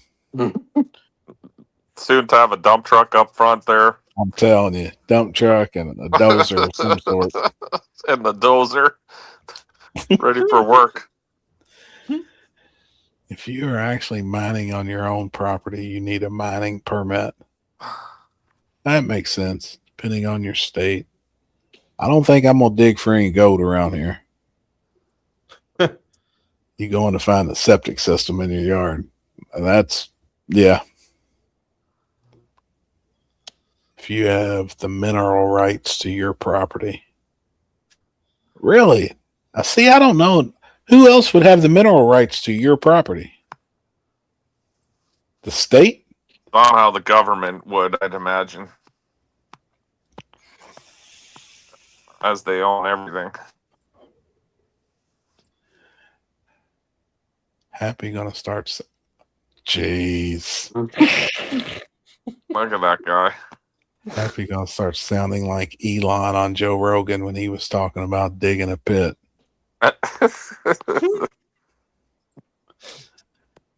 Soon to have a dump truck up front there. I'm telling you, dump truck and a dozer of some sort. And the dozer. Ready for work. If you are actually mining on your own property, you need a mining permit. That makes sense, depending on your state. I don't think I'm going to dig for any gold around here. You're going to find a septic system in your yard. That's, yeah. If you have the mineral rights to your property. Really? I don't know. Who else would have the mineral rights to your property? The state? Not how the government would, I'd imagine. As they own everything. Happy gonna start. Jeez. Look at that guy. Happy gonna start sounding like Elon on Joe Rogan when he was talking about digging a pit.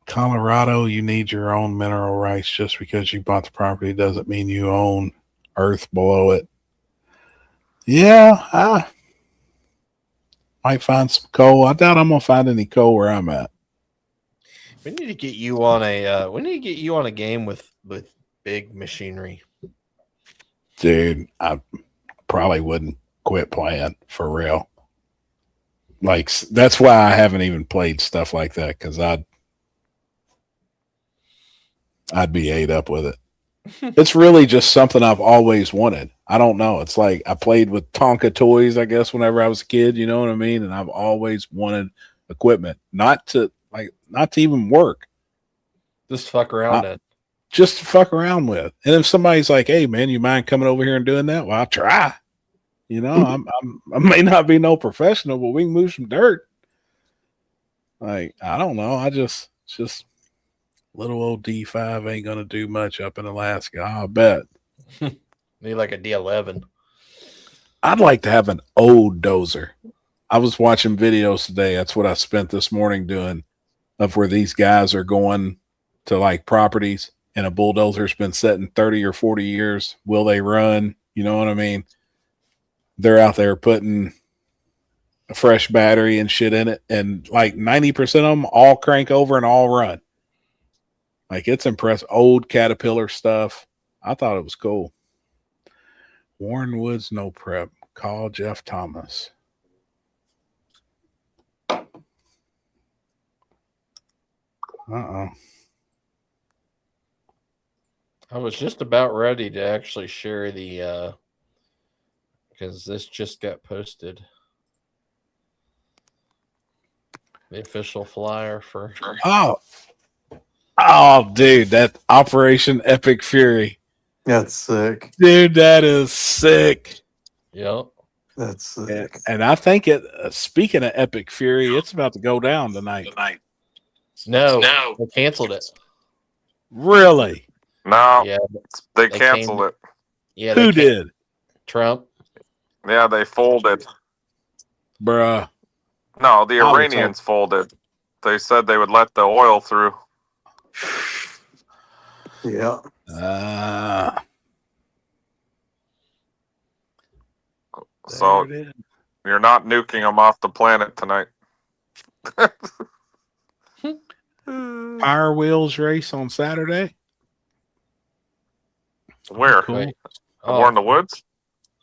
Colorado, you need your own mineral rights. Just because you bought the property doesn't mean you own earth below it. Yeah, Might find some coal. I doubt I'm gonna find any coal where I'm at. We need to get you on a. We need to get you on a game with big machinery. Dude, I probably wouldn't quit playing for real. Like, that's why I haven't even played stuff like that, because I'd be ate up with it. It's really just something I've always wanted. I don't know. It's like I played with Tonka toys, I guess, whenever I was a kid, you know what I mean? And I've always wanted equipment, not to even work. Just fuck around it. Just to fuck around with. And if somebody's like, hey man, you mind coming over here and doing that? Well, I'll try. You know, I may not be no professional, but we can move some dirt. Like, I don't know. It's just little old D5 ain't gonna do much up in Alaska, I'll bet. Need like a D11. I'd like to have an old dozer. I was watching videos today. That's what I spent this morning doing, of where these guys are going to like properties and a bulldozer's been sitting 30 or 40 years. Will they run? You know what I mean? They're out there putting a fresh battery and shit in it, and like 90% of them all crank over and all run. Like, it's impressive. Old Caterpillar stuff. I thought it was cool. Warren Woods, no prep. Call Jeff Thomas. Uh-oh. I was just about ready to actually share the because this just got posted. The official flyer for Dude, that Operation Epic Fury. That's sick. Dude, that is sick. Yep. That's sick. And I think speaking of Epic Fury, it's about to go down tonight. No, they canceled it. Really? No, Yeah, they canceled it. Yeah, who did? Trump. Yeah, they folded. Bruh. No, the Iranians folded. They said they would let the oil through. Yeah. So you're not nuking them off the planet tonight. Power Wheels race on Saturday. Where? Cool. More in the woods?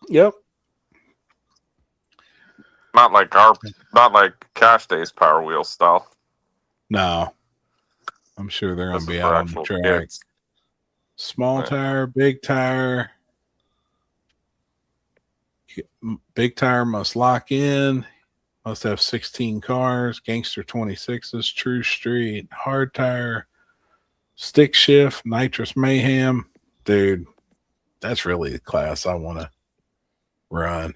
Yep. Not like Cash Days Power Wheel style. No. I'm sure they're going to be out on the track. Kids. Small tire, big tire. Big tire must lock in. Must have 16 cars. Gangster 26s. True Street. Hard tire. Stick shift. Nitrous Mayhem. Dude, that's really the class I want to run.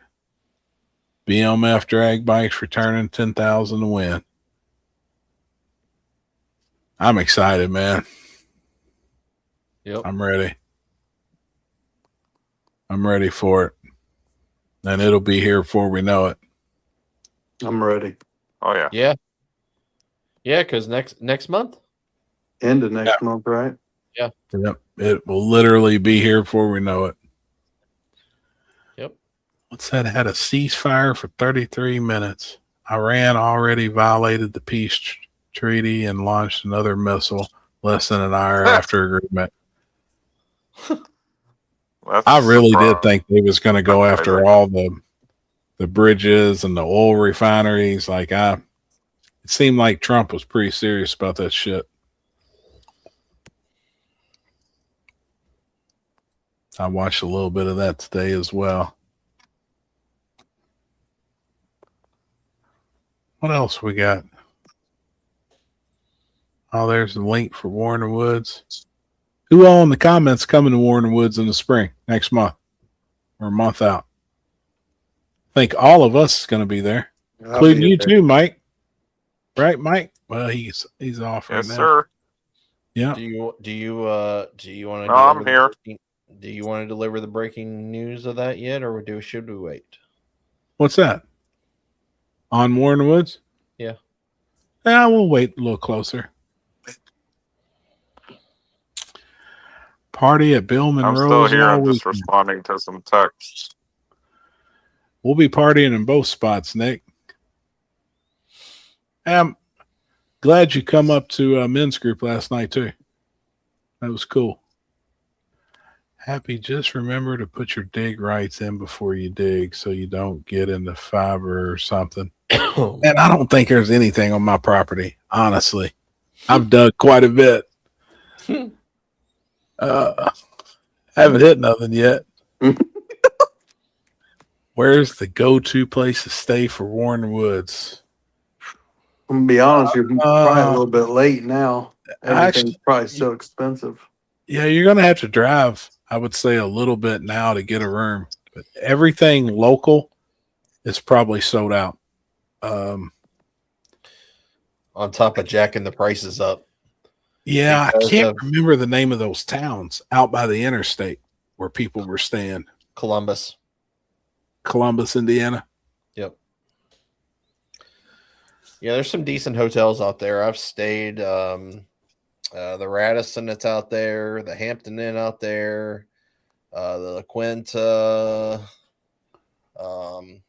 BMF drag bikes returning 10,000 to win. I'm excited, man. Yep. I'm ready. I'm ready for it. And it'll be here before we know it. I'm ready. Oh yeah. Yeah. Yeah, because next month. End of next month, right? Yeah. Yep. It will literally be here before we know it. Yep. What's that? Had a ceasefire for 33 minutes. Iran already violated the peace treaty and launched another missile less than an hour after agreement. I really did think they was going to go after all the bridges and the oil refineries. Like it seemed like Trump was pretty serious about that shit. I watched a little bit of that today as well. What else we got? Oh, there's the link for Warren Woods. Who all in the comments coming to Warren Woods in the spring next month or a month out? I think all of us is going to be there, including you too, Mike. Right, Mike? Well, he's off right now. Yes, sir. Yeah. Do you want to? No, I'm here. Do you want to deliver the breaking news of that yet, or should we wait? What's that? On Warren Woods? Yeah. Yeah, we'll wait a little closer. Party at Bill Monroe's. I'm still here. I'm just weekend. responding to some texts. We'll be partying in both spots, Nick. I'm glad you come up to men's group last night too. That was cool. Happy, just remember to put your dig rights in before you dig so you don't get into fiber or something. And I don't think there's anything on my property, honestly. I've dug quite a bit. Haven't hit nothing yet. Where's the go-to place to stay for Warren Woods? I'm gonna be honest, you're probably a little bit late now. Everything's probably so expensive. Yeah, you're going to have to drive, I would say, a little bit now to get a room. But everything local is probably sold out. On top of jacking the prices up. Yeah, I can't remember the name of those towns out by the interstate where people were staying. Columbus, Indiana. Yep. Yeah, there's some decent hotels out there. I've stayed the Radisson that's out there, the Hampton Inn out there, the La Quinta. The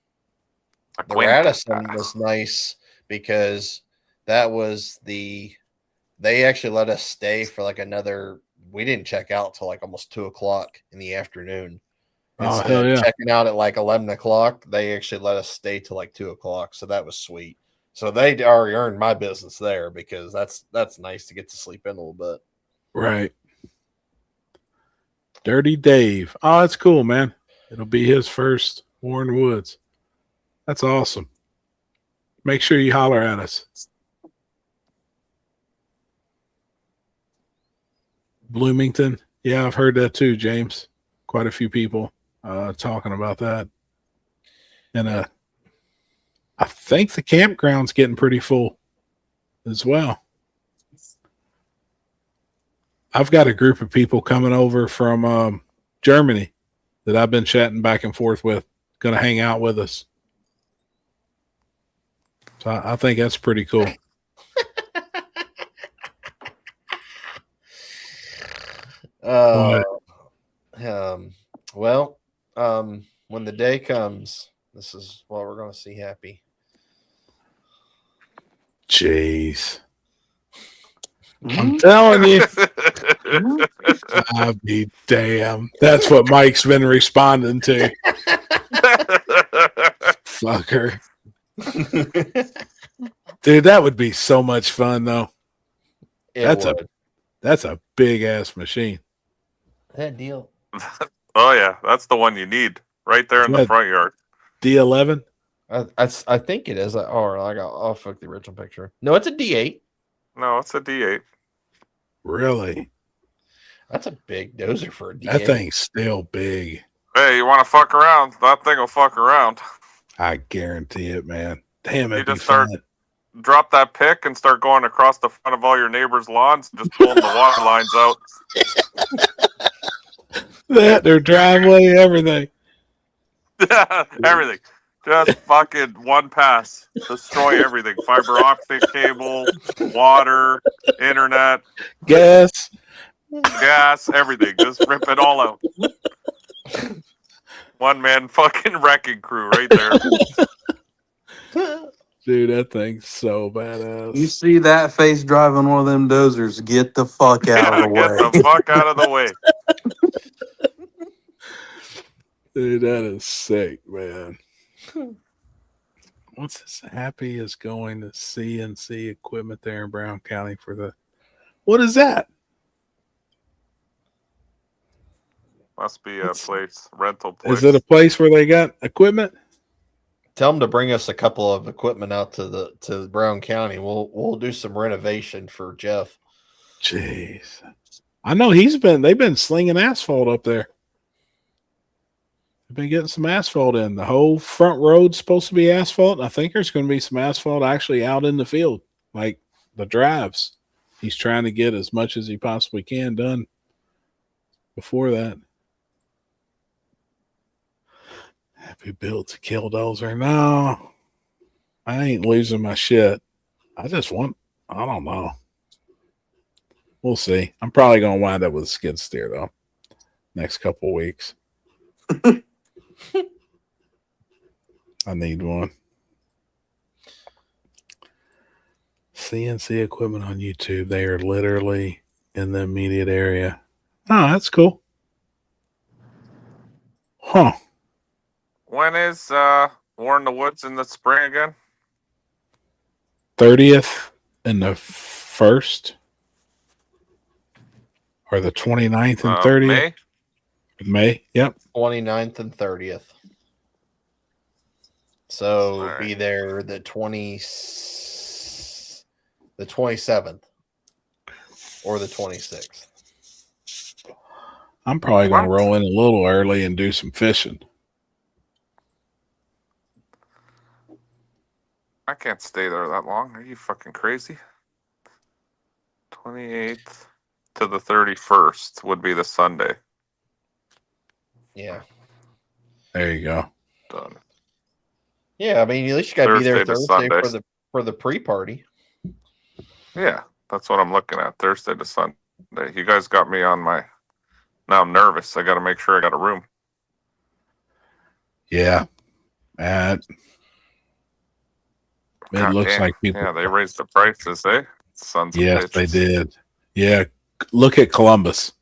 Radisson was nice because that was they actually let us stay for like we didn't check out till like almost 2:00 in the afternoon. Instead of checking out at like 11:00, they actually let us stay till like 2:00. So that was sweet. So they already earned my business there because that's nice to get to sleep in a little bit. Right. Dirty Dave. Oh, that's cool, man. It'll be his first Warren Woods. That's awesome. Make sure you holler at us. Bloomington. Yeah, I've heard that too, James. Quite a few people talking about that. And I think the campground's getting pretty full as well. I've got a group of people coming over from Germany that I've been chatting back and forth with, going to hang out with us. So I think that's pretty cool. When the day comes, this is what we're going to see. Happy. Jeez. I'm telling you. I'll be damn. That's what Mike's been responding to. Fucker. Dude, that would be so much fun though. That's a big ass machine. That deal. Oh yeah, that's the one you need right there in the front yard. D11. I think it is. I'll fuck the original picture. No, it's a D8. No, it's a D8. Really? That's a big dozer for a D8. That thing's still big. Hey, you want to fuck around? That thing will fuck around. I guarantee it, man. Damn, you it'd just be start fun. Drop that pick and start going across the front of all your neighbors' lawns and just pulling the water lines out. Their driveway, everything. Everything. Just fucking one pass. Destroy everything. Fiber optic cable, water, internet, gas, everything. Just rip it all out. One man fucking wrecking crew right there. Dude, that thing's so badass. You see that face driving one of them dozers, get the fuck out of the way. Get the fuck out of the way. Dude, that is sick, man. What's this? Happy is going to CNC equipment there in Brown County for the. What is that? Must be a place, rental place. Is it a place where they got equipment? Tell them to bring us a couple of equipment out to Brown County. We'll do some renovation for Jeff. Jeez, I know they've been slinging asphalt up there. They've been getting some asphalt in. The whole front road's supposed to be asphalt. I think there's going to be some asphalt actually out in the field, like the drives. He's trying to get as much as he possibly can done before that. Happy built to kill dozer. No, I ain't losing my shit. I don't know. We'll see. I'm probably going to wind up with a skid steer though. Next couple of weeks. I need one. CNC equipment on YouTube. They are literally in the immediate area. Oh, that's cool. Huh. When is War in the Woods in the spring again? 30th and the 1st, or the 29th and 30th? May? May, yep. 29th and 30th. So be there the 27th or the 26th. I'm probably going to roll in a little early and do some fishing. I can't stay there that long. Are you fucking crazy? 28th to the 31st would be the Sunday. Yeah. There you go. Done. Yeah, I mean, at least you got to be there Thursday to Thursday Sunday. for the pre-party. Yeah, that's what I'm looking at. Thursday to Sunday. You guys got me on my. Now I'm nervous. I got to make sure I got a room. Yeah. It looks like people. Yeah, they raised the prices, eh? Sons of Yes, bitches. they did. Yeah. Look at Columbus.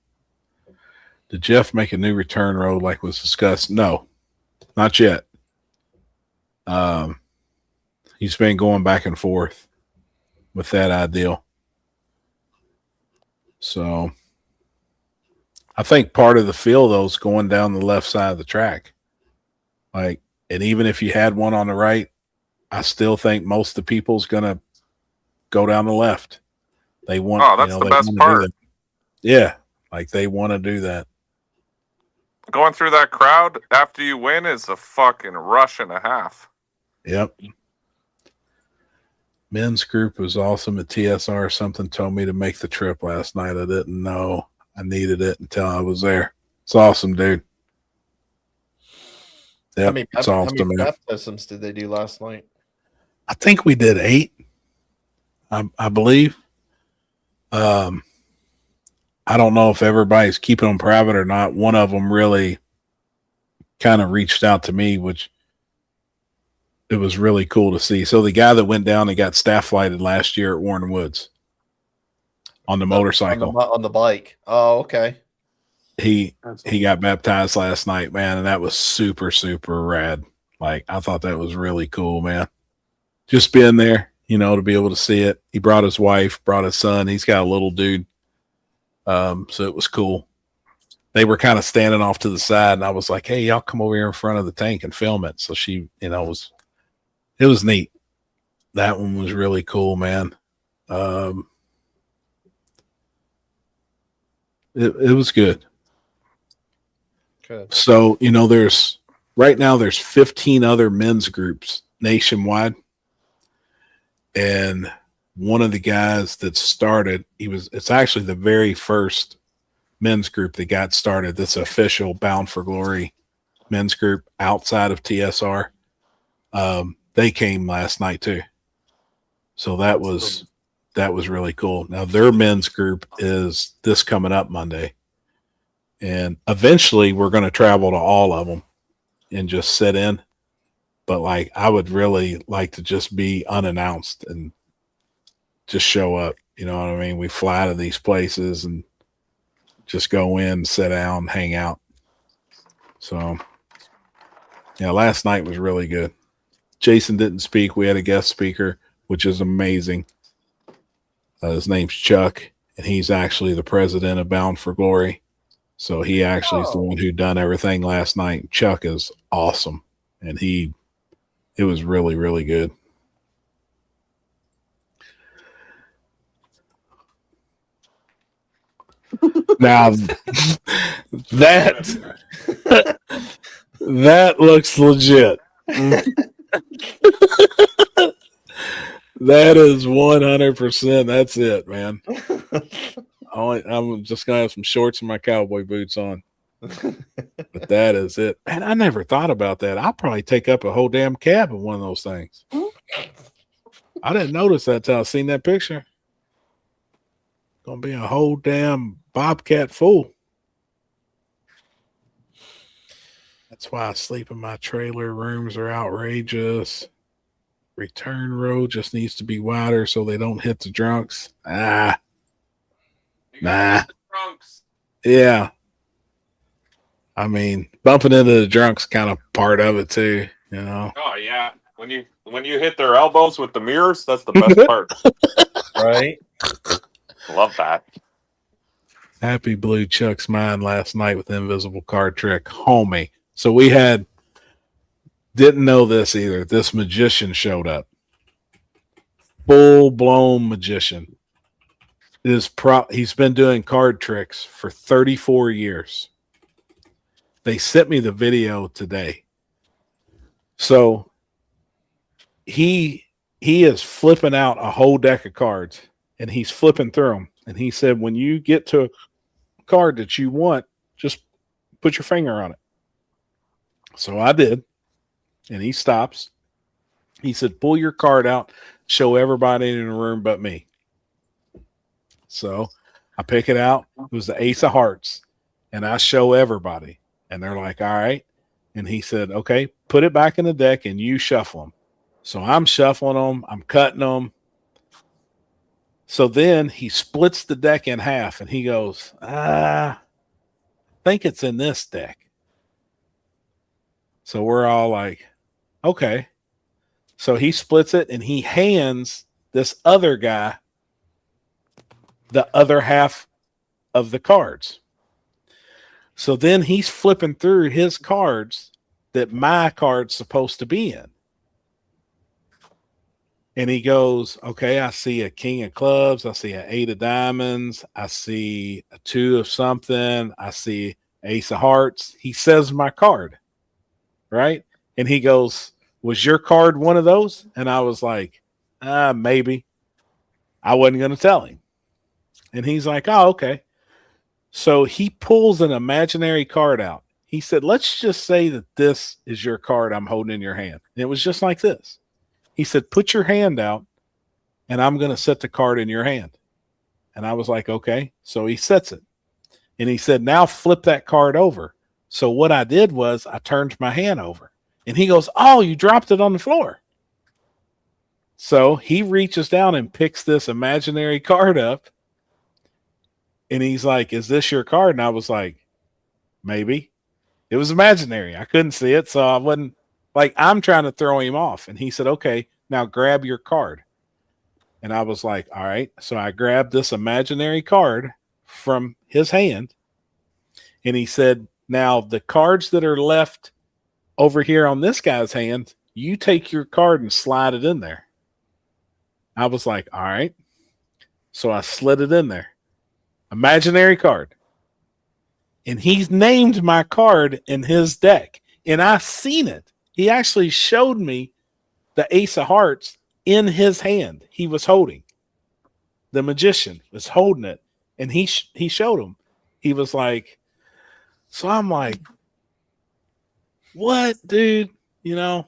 Did Jeff make a new return road like was discussed? No, not yet. He's been going back and forth with that ideal. So I think part of the feel, though, is going down the left side of the track. Like, and even if you had one on the right, I still think most of the people's going to go down the left. They want, that's the best part. Yeah, like they want to do that. Going through that crowd after you win is a fucking rush and a half. Yep. Men's group was awesome at TSR. Something told me to make the trip last night. I didn't know I needed it until I was there. It's awesome, dude. Yep, it's awesome. How many baptisms did they do last night? I think we did 8. I believe. I don't know if everybody's keeping them private or not. One of them really kind of reached out to me, which it was really cool to see. So the guy that went down and got staff flighted last year at Warren Woods on the motorcycle, on the bike. Oh, okay. He got baptized last night, man, and that was super, super rad. Like, I thought that was really cool, man. Just being there, to be able to see it. He brought his wife, brought his son. He's got a little dude. So it was cool. They were kind of standing off to the side, and I was like, hey, y'all come over here in front of the tank and film it. So she, it was neat. That one was really cool, man. It was good. Good. So, there's 15 other men's groups nationwide. And one of the guys that started, it's actually the very first men's group that got started. That's official Bound for Glory men's group outside of TSR. They came last night too. So that was really cool. Now their men's group is this coming up Monday. And eventually we're going to travel to all of them and just sit in. But like, I would really like to just be unannounced and just show up. You know what I mean? We fly to these places and just go in, sit down, hang out. So yeah, last night was really good. Jason didn't speak. We had a guest speaker, which is amazing. His name's Chuck, and he's actually the president of Bound for Glory. So he actually is the one who done everything last night. Chuck is awesome, and it was really, really good. Now that looks legit. That is 100%. That's it, man. I'm just gonna have some shorts and my cowboy boots on. But that is it. Man, I never thought about that. I'll probably take up a whole damn cab in one of those things. I didn't notice that till I seen that picture. Gonna be a whole damn Bobcat full. That's why I sleep in my trailer. Rooms are outrageous. return road just needs to be wider so they don't hit the drunks. Nah. Drunks. Yeah. I mean, bumping into the drunks kind of part of it too, you know. Oh yeah. When you hit their elbows with the mirrors, that's the best part. Right? Love that. Happy blew Chuck's mind last night with the invisible card trick. Homie. So we didn't know this either. This magician showed up. Full-blown magician. He's been doing card tricks for 34 years. They sent me the video today. So he is flipping out a whole deck of cards, and he's flipping through them. And he said, when you get to a card that you want, just put your finger on it. So I did, and he stops. He said, pull your card out, show everybody in the room but me. So I pick it out. It was the Ace of Hearts, and I show everybody, and they're like, all right. And he said, okay, put it back in the deck and you shuffle them. So I'm shuffling them. I'm cutting them. So then he splits the deck in half, and he goes, I think it's in this deck. So we're all like, okay. So he splits it, and he hands this other guy the other half of the cards. So then he's flipping through his cards that my card's supposed to be in. And he goes, okay, I see a king of clubs. I see an 8 of diamonds. I see a 2 of something. I see ace of hearts. He says my card, right? And he goes, was your card one of those? And I was like, maybe. I wasn't going to tell him. And he's like, oh, okay. So he pulls an imaginary card out. He said, let's just say that this is your card I'm holding in your hand. And it was just like this. He said, put your hand out, and I'm going to set the card in your hand. And I was like, okay. So he sets it. And he said, now flip that card over. So what I did was I turned my hand over. And he goes, oh, you dropped it on the floor. So he reaches down and picks this imaginary card up. And he's like, is this your card? And I was like, maybe. It was imaginary. I couldn't see it. So I wasn't like, I'm trying to throw him off. And he said, okay, now grab your card. And I was like, all right. So I grabbed this imaginary card from his hand. And he said, now the cards that are left over here on this guy's hand, you take your card and slide it in there. I was like, all right. So I slid it in there. Imaginary card. And he's named my card in his deck. And I seen it. He actually showed me the ace of hearts in his hand. He was holding. The magician was holding it. And he showed him. He was like, so I'm like, what, dude? You know?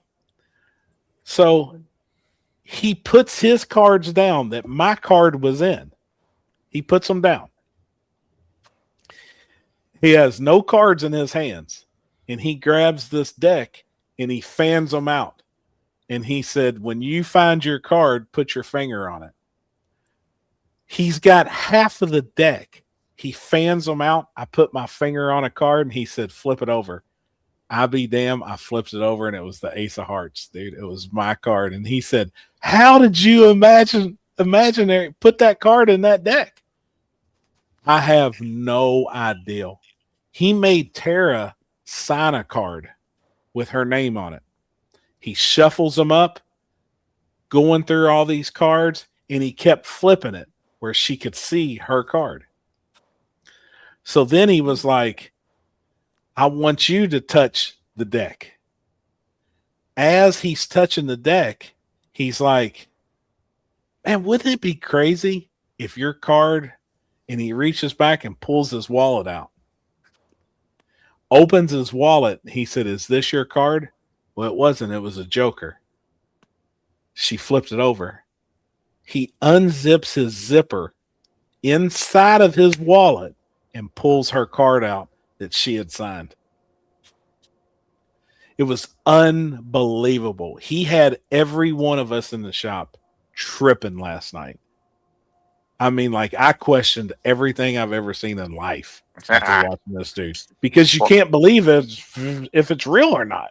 So he puts his cards down that my card was in. He puts them down. He has no cards in his hands, and he grabs this deck and he fans them out. And he said, when you find your card, put your finger on it. He's got half of the deck. He fans them out. I put my finger on a card, and he said, flip it over. I be damn, I flipped it over, and it was the ace of hearts, dude. It was my card. And he said, how did you imaginary put that card in that deck? I have no idea. He made Tara sign a card with her name on it. He shuffles them up, going through all these cards, and he kept flipping it where she could see her card. So then he was like, I want you to touch the deck. As he's touching the deck, he's like, man, wouldn't it be crazy if your card, and he reaches back and pulls his wallet out. Opens his wallet. He said, is this your card? Well, it wasn't. It was a joker. She flipped it over. He unzips his zipper inside of his wallet and pulls her card out that she had signed. It was unbelievable. He had every one of us in the shop tripping last night. I mean, like, I questioned everything I've ever seen in life after watching this dude, because you can't believe it if it's real or not.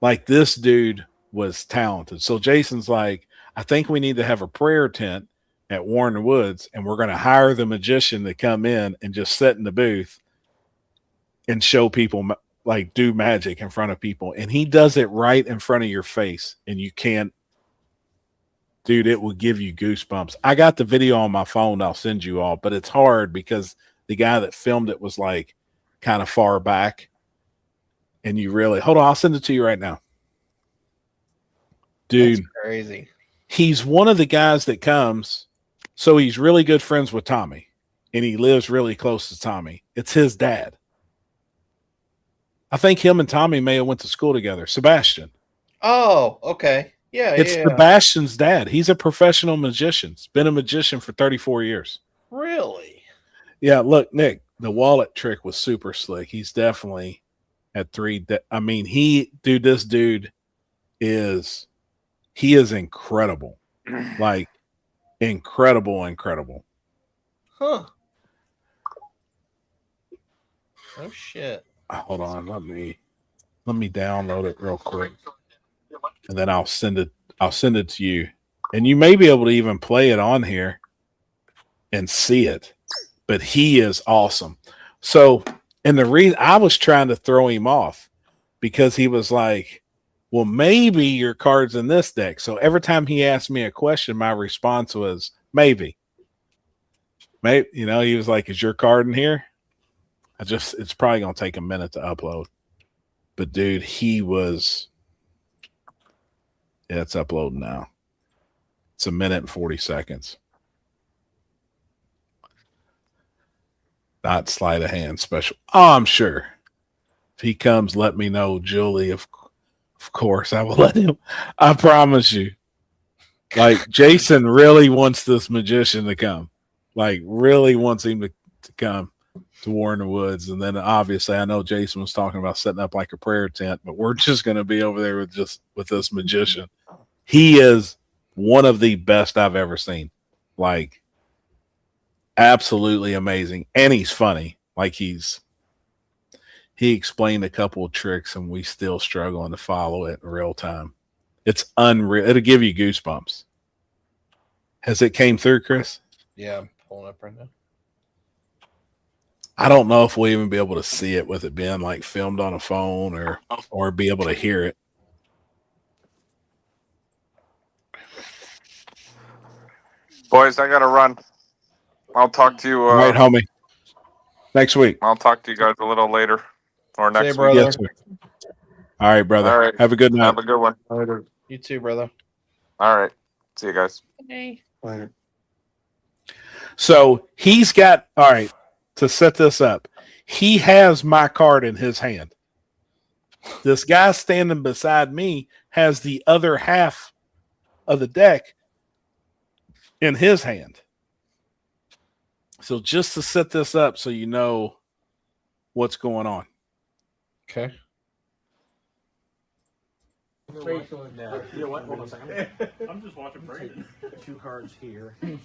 Like, this dude was talented. So Jason's like, I think we need to have a prayer tent at Warren Woods, and we're going to hire the magician to come in and just sit in the booth and show people, like, do magic in front of people. And he does it right in front of your face, and you can't. Dude, it will give you goosebumps. I got the video on my phone. I'll send you all, but it's hard because the guy that filmed it was like kind of far back. And you really, hold on, I'll send it to you right now. Dude, That's crazy. He's one of the guys that comes. So he's really good friends with Tommy, and he lives really close to Tommy. It's his dad. I think him and Tommy may have went to school together. Sebastian. Oh, okay. Yeah, It's Sebastian's dad. He's a professional magician. He's been a magician for 34 years. Really? Yeah, look, Nick, the wallet trick was super slick. He's definitely at 3. I mean, this dude is incredible. Like, incredible. Huh. Oh shit. Hold on, let me download it real quick. And then I'll send it to you. And you may be able to even play it on here and see it. But he is awesome. So, and the reason I was trying to throw him off, because he was like, well, maybe your card's in this deck. So every time he asked me a question, my response was maybe. Maybe, he was like, is your card in here? It's probably going to take a minute to upload. But dude, it's uploading now. It's 1 minute and 40 seconds. Not sleight of hand special. Oh, I'm sure. If he comes, let me know, Julie. Of course, I will let him. I promise you. Like, Jason really wants this magician to come. Like, really wants him to come to Warren Woods. And then obviously I know Jason was talking about setting up like a prayer tent, but we're just going to be over there with this magician. He is one of the best I've ever seen. Like, absolutely amazing. And he's funny. Like, he explained a couple of tricks and we still struggling to follow it in real time. It's unreal. It'll give you goosebumps. Has it came through, Chris? Yeah, I'm pulling up right now. I don't know if we'll even be able to see it with it being like filmed on a phone or be able to hear it. Boys, I gotta run. I'll talk to you. All right, homie. Next week. I'll talk to you guys a little later or next week. Yes, sir. All right, brother. All right. Have a good night. Have a good one. Later. You too, brother. All right. See you guys. Hey. Later. So he's got, all right, to set this up, he has my card in his hand. This guy standing beside me has the other half of the deck in his hand. So just to set this up so you know what's going on. Okay. You know what? Hold on a second. I'm just watching Brandon. 2 cards here. He's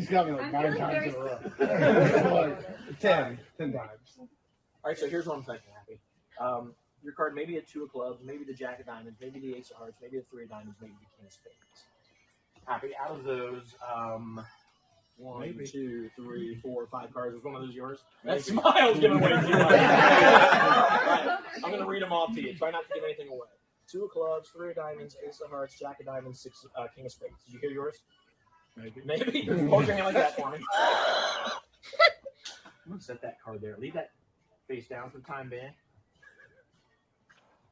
got me like 9 times in a row. Like 10 times. All right, so here's what I'm thinking, Happy. Your card maybe a 2 of clubs, maybe the Jack of diamonds, maybe the Ace of hearts, maybe the 3 of diamonds, maybe the King of spades. Happy, out of those, 1, 2, 3, 4, 5 cards. Is one of those yours? That smile's giving away too much. Right, I'm going to read them off to you. Try not to give anything away. 2 of clubs, 3 of diamonds, Ace of hearts, Jack of diamonds, 6 King of spades. Did you hear yours? Maybe. Hold your hand like that for me. I'm going to set that card there. Leave that face down for the time being.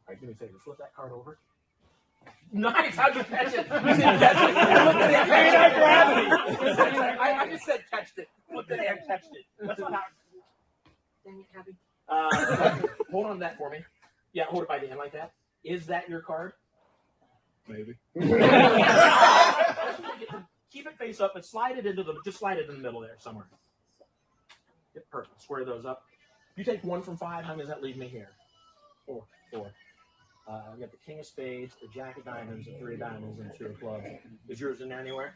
All right, do me a favor. Flip that card over. Nice! How'd you catch it? You said catch it. Look at the anti-gravity. I just said catched it. Look at it, catched it. That's what happened. Dang it, Happy. Hold on to that for me. Yeah, hold it by the end like that. Is that your card? Maybe. Keep it face up and slide it in the middle there somewhere. Yep, perfect. Square those up. You take 1 from 5. How many does that leave me here? 4. We got the king of spades, the jack of diamonds, the 3 of diamonds, and 2 of clubs. Is yours in there anywhere?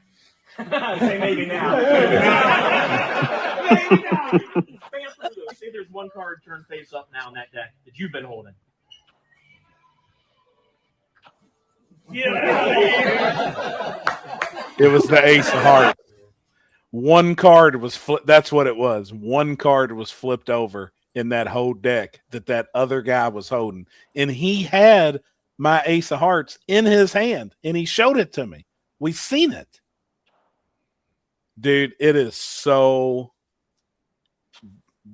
Say maybe now. Maybe now. Fan through those. See if there's one card turned face up now in that deck that you've been holding. It was the ace of hearts. One card was flipped. That's what it was. One card was flipped over in that whole deck that other guy was holding. And he had my ace of hearts in his hand, and he showed it to me. We seen it. Dude, it is so...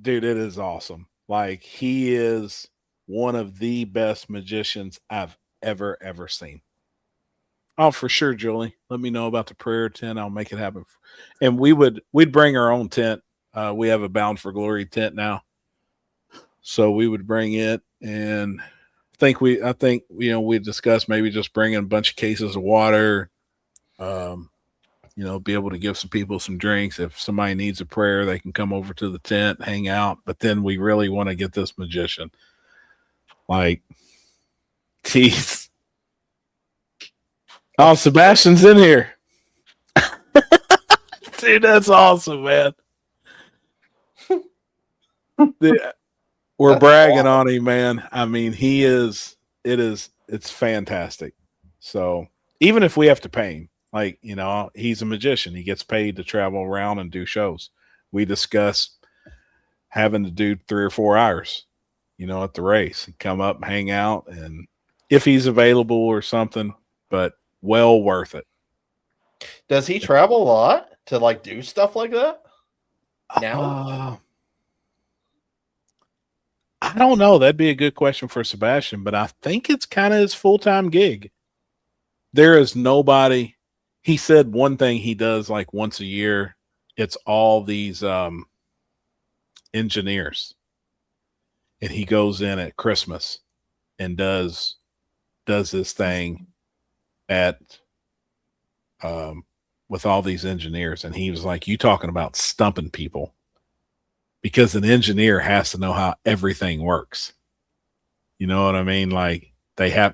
Dude, it is awesome. Like, he is one of the best magicians I've ever seen. Oh, for sure, Julie. Let me know about the prayer tent. I'll make it happen. And we'd bring our own tent. We have a Bound for Glory tent now, so we would bring it. And I think we discussed maybe just bringing a bunch of cases of water. Be able to give some people some drinks. If somebody needs a prayer, they can come over to the tent, hang out. But then we really want to get this magician. Like, geez. Oh, Sebastian's in here. Dude, that's awesome, man. We're bragging on him, man. I mean, it's fantastic. So even if we have to pay him, like, he's a magician. He gets paid to travel around and do shows. We discuss having to do 3 or 4 hours, at the race and come up and hang out. And if he's available or something, but well worth it. Does he travel a lot to like do stuff like that now? I don't know. That'd be a good question for Sebastian, but I think it's kind of his full-time gig. There is nobody. He said one thing he does like once a year. It's all these engineers, and he goes in at Christmas and does this thing at with all these engineers. And he was like, you talking about stumping people, because an engineer has to know how everything works. You know what I mean? Like,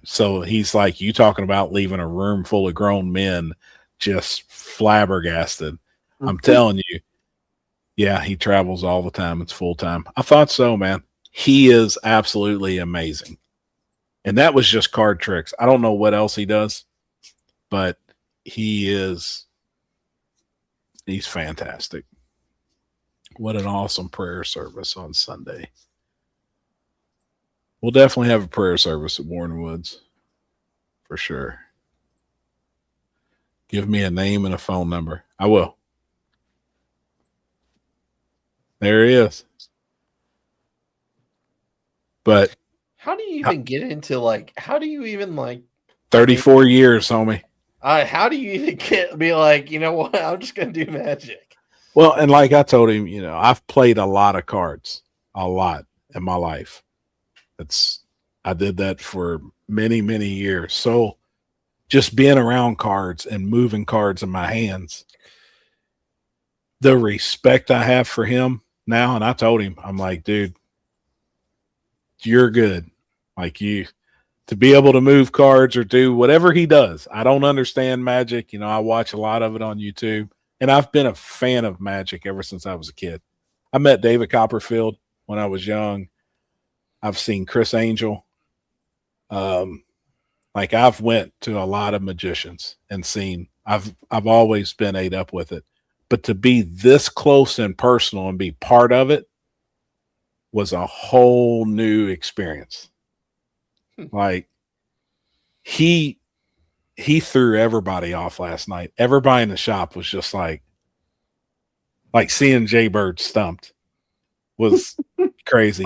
so he's like, you talking about leaving a room full of grown men just flabbergasted. I'm telling you. Yeah, he travels all the time. It's full time. I thought so, man. He is absolutely amazing. And that was just card tricks. I don't know what else he does, but he's fantastic. What an awesome prayer service on Sunday. We'll definitely have a prayer service at Warren Woods for sure. Give me a name and a phone number. I will. There he is. But how do you even get into how do you even 34 years, homie. How do you even be like, you know what? I'm just going to do magic. Well, and like I told him, I've played a lot of cards, a lot in my life. I did that for many, many years. So just being around cards and moving cards in my hands, the respect I have for him now. And I told him, I'm like, dude, you're good. Like, you to be able to move cards or do whatever he does. I don't understand magic. I watch a lot of it on YouTube, and I've been a fan of magic ever since I was a kid. I met David Copperfield when I was young. I've seen Chris Angel. I've went to a lot of magicians and seen, I've always been ate up with it, but to be this close and personal and be part of it was a whole new experience. Like, he threw everybody off last night. Everybody in the shop was just like seeing Jay Bird stumped was crazy.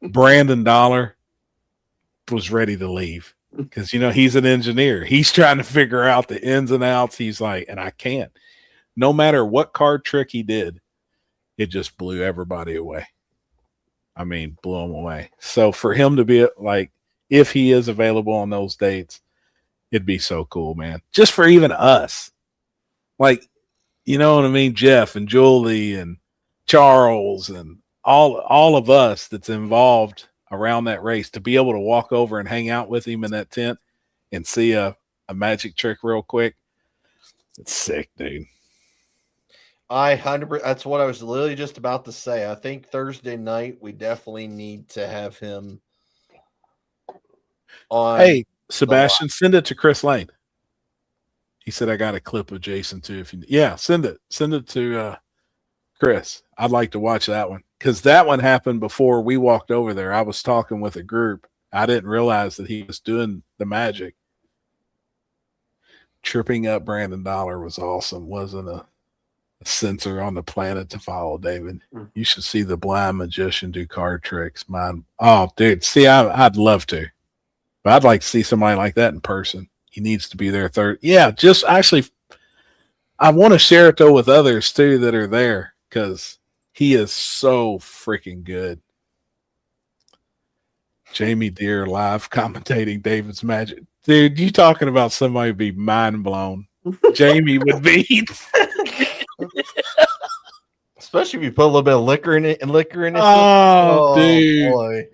Brandon Dollar was ready to leave because, he's an engineer. He's trying to figure out the ins and outs. He's like, and I can't. No matter what card trick he did, it just blew everybody away. I mean, blew him away. So for him to be if he is available on those dates, it'd be so cool, man. Just for even us. You know what I mean? Jeff and Julie and Charles and all of us that's involved around that race to be able to walk over and hang out with him in that tent and see a magic trick real quick. It's sick, dude. 100%. That's what I was literally just about to say. I think Thursday night we definitely need to have him on. Hey, Sebastian, send it to Chris Lane. He said I got a clip of Jason too. If you, yeah, send it to Chris. I'd like to watch that one because that one happened before we walked over there. I was talking with a group. I didn't realize that he was doing the magic. Tripping up Brandon Dollar was awesome. Wasn't a sensor on the planet to follow, David. You should see the blind magician do card tricks. Oh, dude. See, I'd love to. But I'd like to see somebody like that in person. He needs to be there third. Yeah, just actually, I want to share it though with others too that are there because he is so freaking good. Jamie Deere live commentating David's magic. Dude, you talking about somebody be mind blown. Jamie would be. Especially if you put a little bit of liquor in it and liquor in it. Oh, dude. Boy.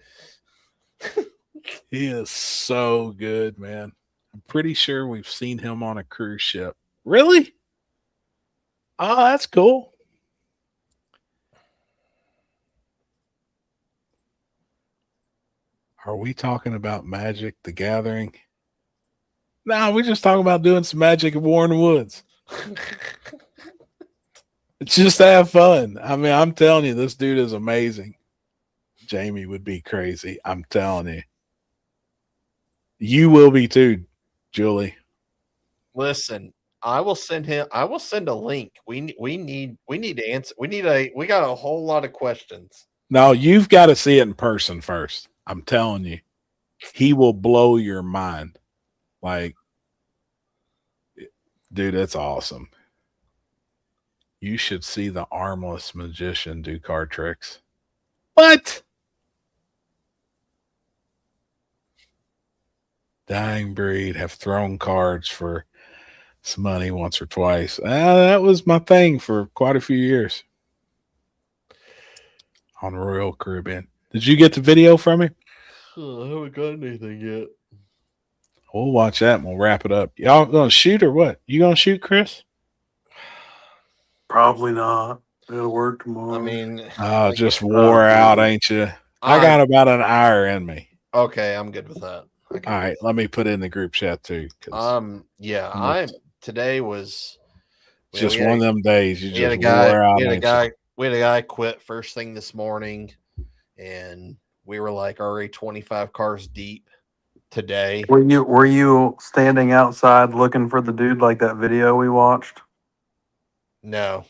He is so good, man. I'm pretty sure we've seen him on a cruise ship. Really? Oh, that's cool. Are we talking about Magic the Gathering? No, we're just talking about doing some magic at Warren Woods. Just have fun. I mean, I'm telling you, this dude is amazing. Jamie would be crazy. I'm telling you. You will be too, Julie. Listen, I will send a link. We need to answer. We got a whole lot of questions. No, you've got to see it in person first. I'm telling you. He will blow your mind. Like, dude, that's awesome. You should see the armless magician do card tricks. What? Dying breed have thrown cards for some money once or twice. That was my thing for quite a few years on Royal Caribbean. Did you get the video from me? Oh, I haven't got anything yet. We'll watch that and we'll wrap it up. Y'all gonna shoot or what? You gonna shoot, Chris? Probably not. It'll work tomorrow. I mean, just wore out, ain't you? I got about an hour in me. Okay, I'm good with that. All right, let me put it in the group chat too. Yeah, today was just one of them days. You just wore out. We had a guy quit first thing this morning, and we were like already 25 cars deep today. Were you standing outside looking for the dude like that video we watched? No.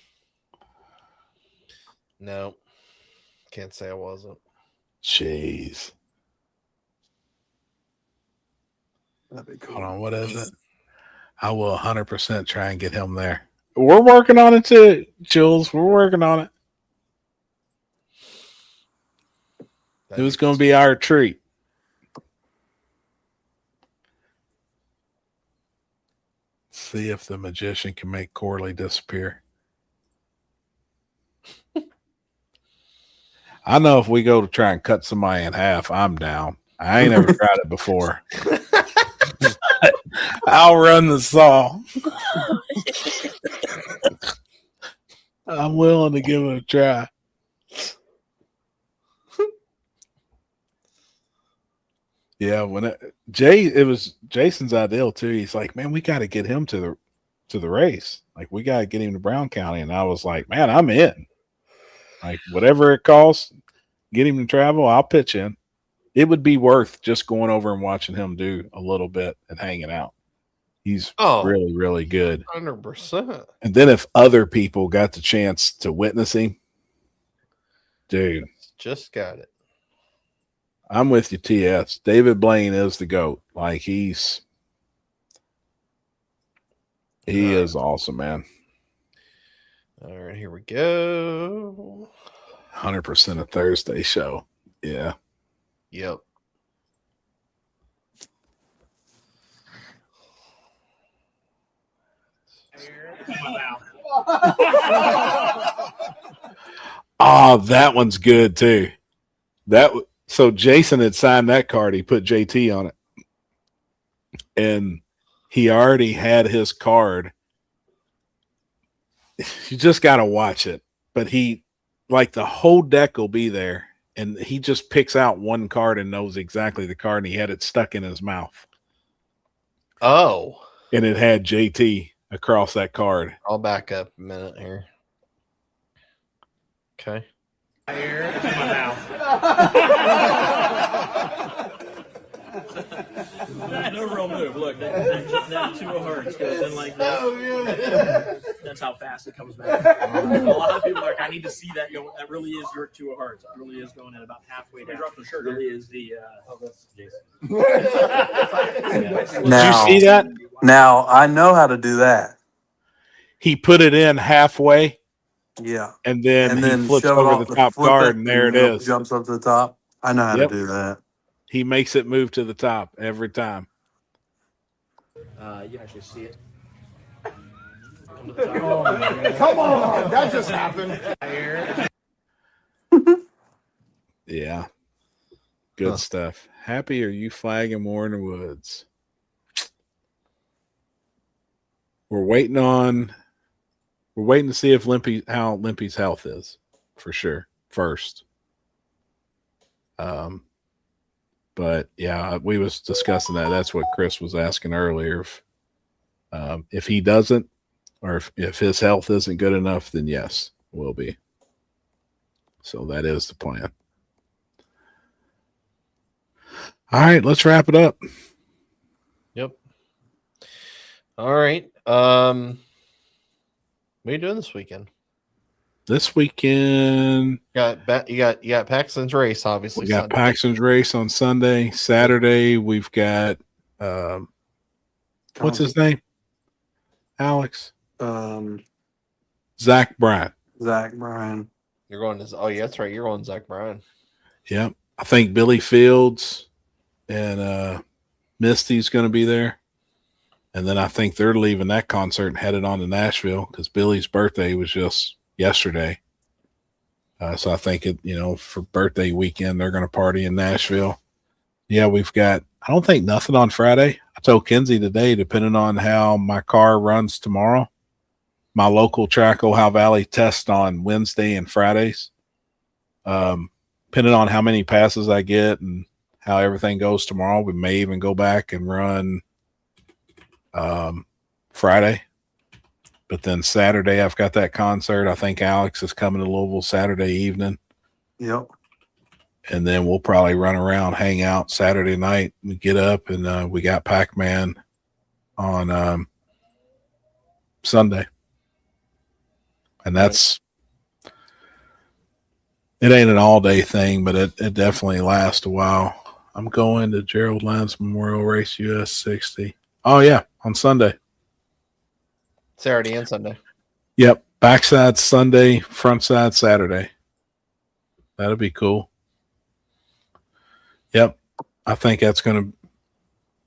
Can't say I wasn't. Jeez. Hold on, what is it? I will 100% try and get him there. We're working on it too, Jules. We're working on it. It was going to be our treat. See if the magician can make Corley disappear. I know if we go to try and cut somebody in half, I'm down. I ain't ever tried it before. I'll run the saw. I'm willing to give it a try. Yeah, it was Jason's ideal too. He's like, man, we got to get him to the race. Like, we got to get him to Brown County. And I was like, man, I'm in. Like, whatever it costs, get him to travel. I'll pitch in. It would be worth just going over and watching him do a little bit and hanging out. He's really, really good. 100%. And then if other people got the chance to witness him, dude. Just got it. I'm with you, TS. David Blaine is the GOAT. Like, he is awesome, man. All right, here we go. 100% a Thursday show. Yeah. Yep. Oh, that one's good too. So Jason had signed that card. He put JT on it, and he already had his card. You just got to watch it. But he, like, the whole deck will be there, and he just picks out one card and knows exactly the card, and he had it stuck in his mouth. Oh. And it had JT across that card. I'll back up a minute here. Okay. Here, it's in my mouth. No real move. Look, that 2 of hearts goes in like this. That's how fast it comes back. A lot of people are like, I need to see that go. That really is your 2 of hearts. It really is going in about halfway down. Drop the shirt. Really is the. That's Jason. Now, Did you see that? Now I know how to do that. He put it in halfway. Yeah. And then he flips shove it over off the top flip card, it, and there it it is. jumps up to the top. I know how to do that. He makes it move to the top every time. You can actually see it. Come on, that just happened. Yeah. Good stuff. Happy are you flagging more in the woods? We're waiting to see if how Limpy's health is, for sure, first. But yeah, we was discussing that. That's what Chris was asking earlier. If he doesn't, or if his health isn't good enough, then yes, will be. So that is the plan. All right, let's wrap it up. Yep. All right. What are you doing this weekend? This weekend, you got Paxton's race, obviously. We got Sunday. Paxton's race on Sunday. Saturday, we've got what's his name? Alex. Zach Bryan. Zach Bryan. You're going to yeah, that's right. You're going Zach Bryan. Yep. I think Billy Fields and Misty's going to be there. And then I think they're leaving that concert and headed on to Nashville because Billy's birthday was just yesterday. So I think for birthday weekend, they're going to party in Nashville. Yeah, we've got, I don't think nothing on Friday. I told Kenzie today, depending on how my car runs tomorrow, my local track, Ohio Valley, test on Wednesday and Fridays. Depending on how many passes I get and how everything goes tomorrow, we may even go back and run Friday. But then Saturday, I've got that concert. I think Alex is coming to Louisville Saturday evening. Yep. And then we'll probably run around, hang out Saturday night. We get up and we got Pac-Man on Sunday. And that's, it ain't an all-day thing, but it definitely lasts a while. I'm going to Gerald Lyons Memorial Race US 60. Oh, yeah, on Sunday. Saturday and Sunday. Yep. Backside Sunday, front side Saturday. That'll be cool. Yep. I think that's going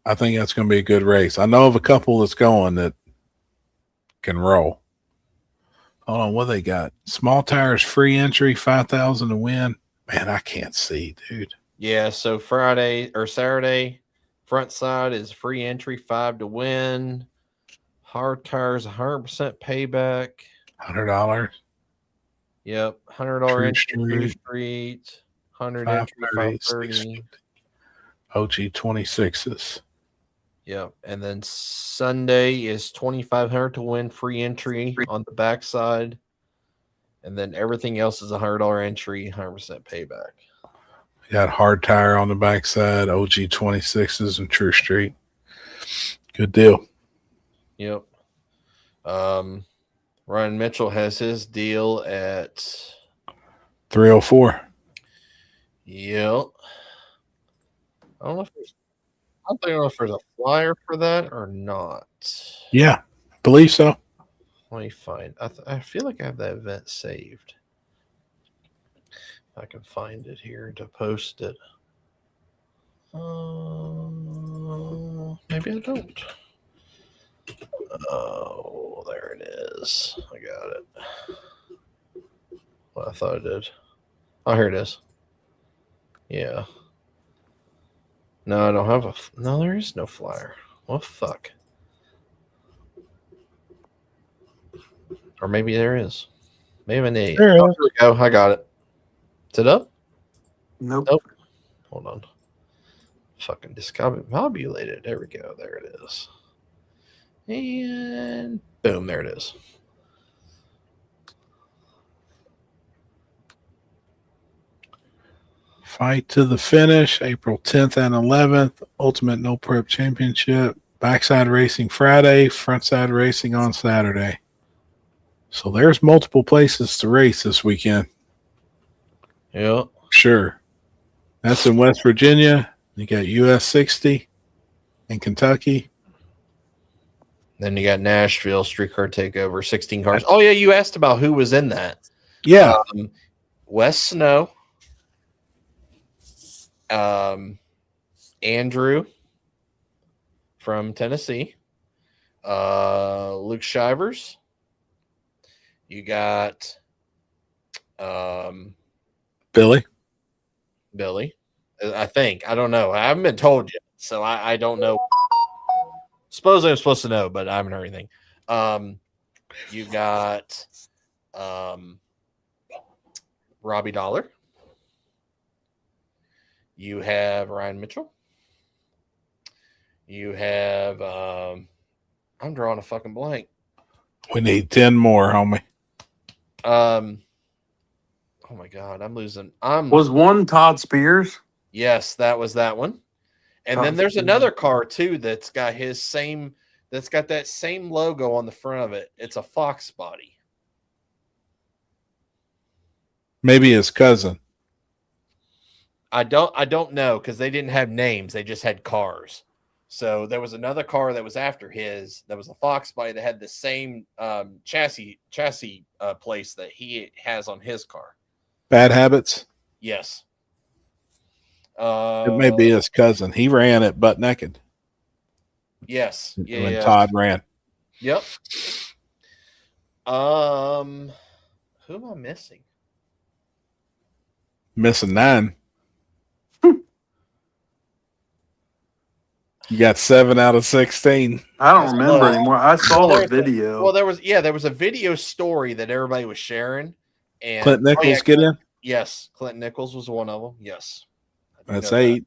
to be a good race. I know of a couple that's going that can roll. Hold on, what they got? Small tires, free entry, 5,000 to win. Man, I can't see, dude. Yeah, so Friday or Saturday, front side is free entry, 5 to win. Hard tires, 100% payback. $100. Yep, $100 entry, True Street, 100 entry, 530. OG 26s. Yep, and then Sunday is 2,500 to win, free entry on the backside, and then everything else is $100 entry, 100% payback. We got hard tire on the backside, OG 26s, and True Street. Good deal. Yep. Ryan Mitchell has his deal at 304. Yep. I don't know if there's a flyer for that or not. Yeah, believe so. Let me find. I feel like I have that event saved. I can find it here to post it. Maybe I don't. Oh, there it is. I got it. Well, I thought it did. Oh, here it is. Yeah. No, I don't have a. No, there is no flyer. What the fuck? Or maybe there is. Maybe an idiot. There Oh, is. here we go. I got it. Is it up? Nope. Nope. Hold on. Fucking discombobulated. There we go. There it is. And boom, there it is. Fight to the finish, April 10th and 11th. Ultimate No Prep Championship. Backside racing Friday, frontside racing on Saturday. So there's multiple places to race this weekend. Yeah. Sure. That's in West Virginia. You got US 60 in Kentucky. Then you got Nashville Streetcar Takeover, 16 cars. Oh, yeah, you asked about who was in that. Yeah. Wes Snow. Andrew from Tennessee. Luke Shivers. You got Billy. I think. I don't know. I haven't been told yet, so I don't know. Supposedly I'm supposed to know, but I haven't heard anything. You got Robbie Dollar. You have Ryan Mitchell. You have I'm drawing a fucking blank. We need 10 more, homie. Oh my god, I'm losing. Was one Todd Spears? Yes, that was that one. And then there's another car too that's got that same logo on the front of it. It's a Fox body. Maybe his cousin. I don't know because they didn't have names. They just had cars. So there was another car that was after his. That was a Fox body that had the same chassis place that he has on his car. Bad Habits. Yes. It may be his cousin. He ran it butt naked. Yes. When Yeah. Todd ran. Yep. Who am I missing? Missing 9. You got 7 out of 16. I don't remember anymore. I saw Well, a video. there was a video story that everybody was sharing. And Clint Nichols get in? Yes, Clint Nichols was one of them. Yes. That's 8.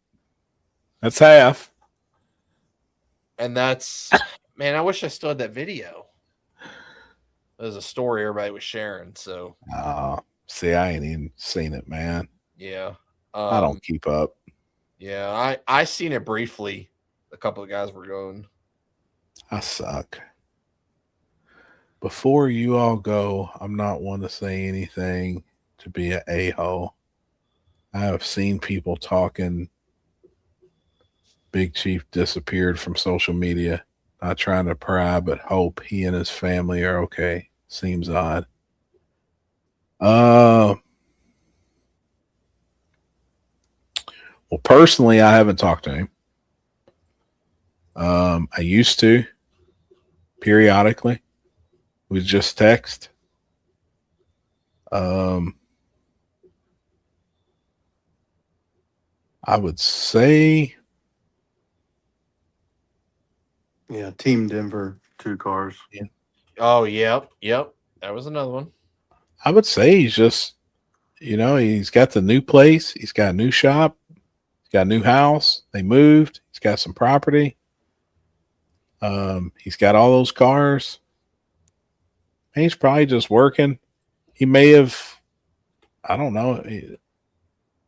That's half. And that's man, I wish I still had that video. There's a story everybody was sharing. So see, I ain't even seen it, man. yeah. I don't keep up. Yeah, I seen it briefly. A couple of guys were going. I suck. Before you all go, I'm not one to say anything to be an a-hole. I have seen people talking. Big Chief disappeared from social media. Not trying to pry, but hope he and his family are okay. Seems odd. Well, personally, I haven't talked to him. I used to periodically. We just text. I would say, Yeah, Team Denver, 2 cars. Yeah. Oh, yep. That was another one. I would say he's just, he's got the new place. He's got a new shop. He's got a new house. They moved. He's got some property. He's got all those cars. And he's probably just working. He may have, I don't know. It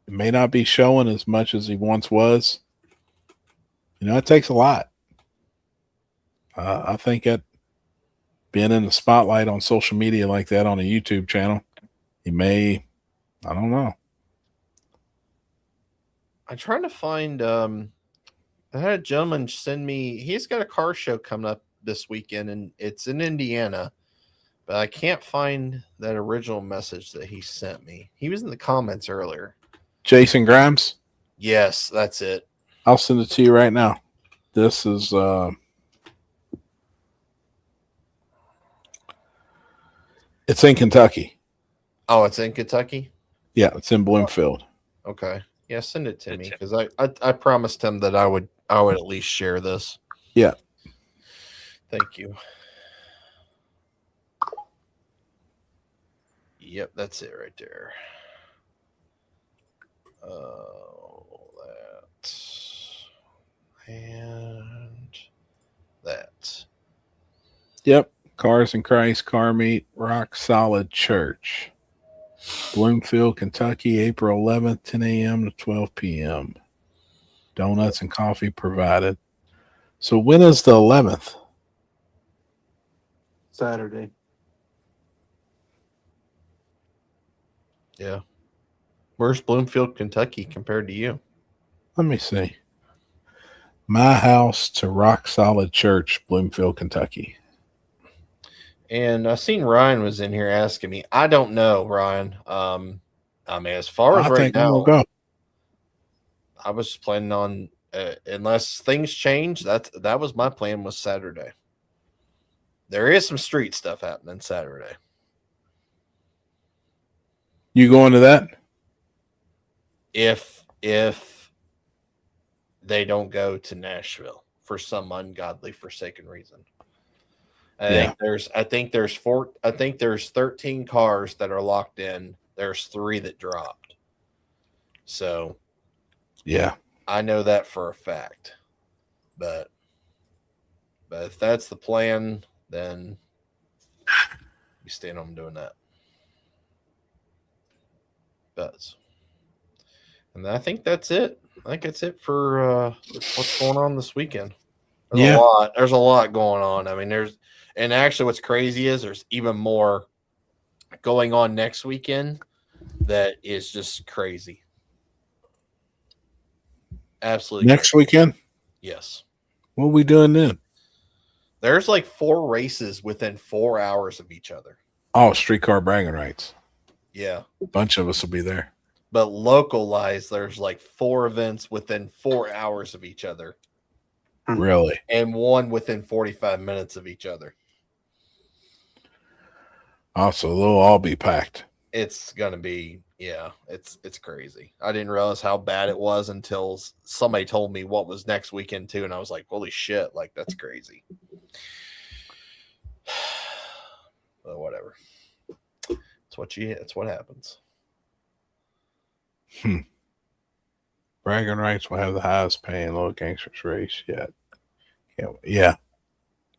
may not be showing as much as he once was. It takes a lot. I think that being in the spotlight on social media like that on a YouTube channel, he may, I don't know. I'm trying to find I had a gentleman send me, he's got a car show coming up this weekend and it's in Indiana, but I can't find that original message that he sent me. He was in the comments earlier. Jason Grimes? Yes, that's it. I'll send it to you right now. This is it's in Kentucky. Oh, it's in Kentucky? Yeah, it's in Bloomfield. Okay. Yeah, send it to me because I promised him that I would at least share this. Yeah. Thank you. Yep, that's it right there. That and that. Yep. Cars and Christ Car Meet Rock Solid Church. Bloomfield, Kentucky, April 11th, 10 a.m. to 12 p.m. Donuts and coffee provided. So when is the 11th? Saturday. Yeah. Where's Bloomfield, Kentucky compared to you? Let me see. My house to Rock Solid Church, Bloomfield, Kentucky. And I seen Ryan was in here asking me. I don't know, Ryan. I mean, as far as I right think I'm now, gonna go. I was planning on unless things change. That was my plan was Saturday. There is some street stuff happening Saturday. You going to that? If they don't go to Nashville for some ungodly forsaken reason. I think there's 13 cars that are locked in. There's 3 that dropped. So yeah, I know that for a fact. But if that's the plan, then we stand on doing that. And I think that's it. I think that's it for what's going on this weekend. There's a lot. There's a lot going on. I mean, and actually what's crazy is there's even more going on next weekend that is just crazy. Absolutely. Next weekend? Yes. What are we doing then? There's like 4 races within 4 hours of each other. Oh, streetcar bragging rights. Yeah. A bunch of us will be there. But localized, there's like 4 events within 4 hours of each other. Really? And 1 within 45 minutes of each other. Also, they'll all be packed. It's gonna be, yeah, it's crazy. I didn't realize how bad it was until somebody told me what was next weekend too, and I was like, holy shit, like that's crazy. But whatever. It's what happens. Bragging rights will have the highest paying little gangsters race yet. Yeah,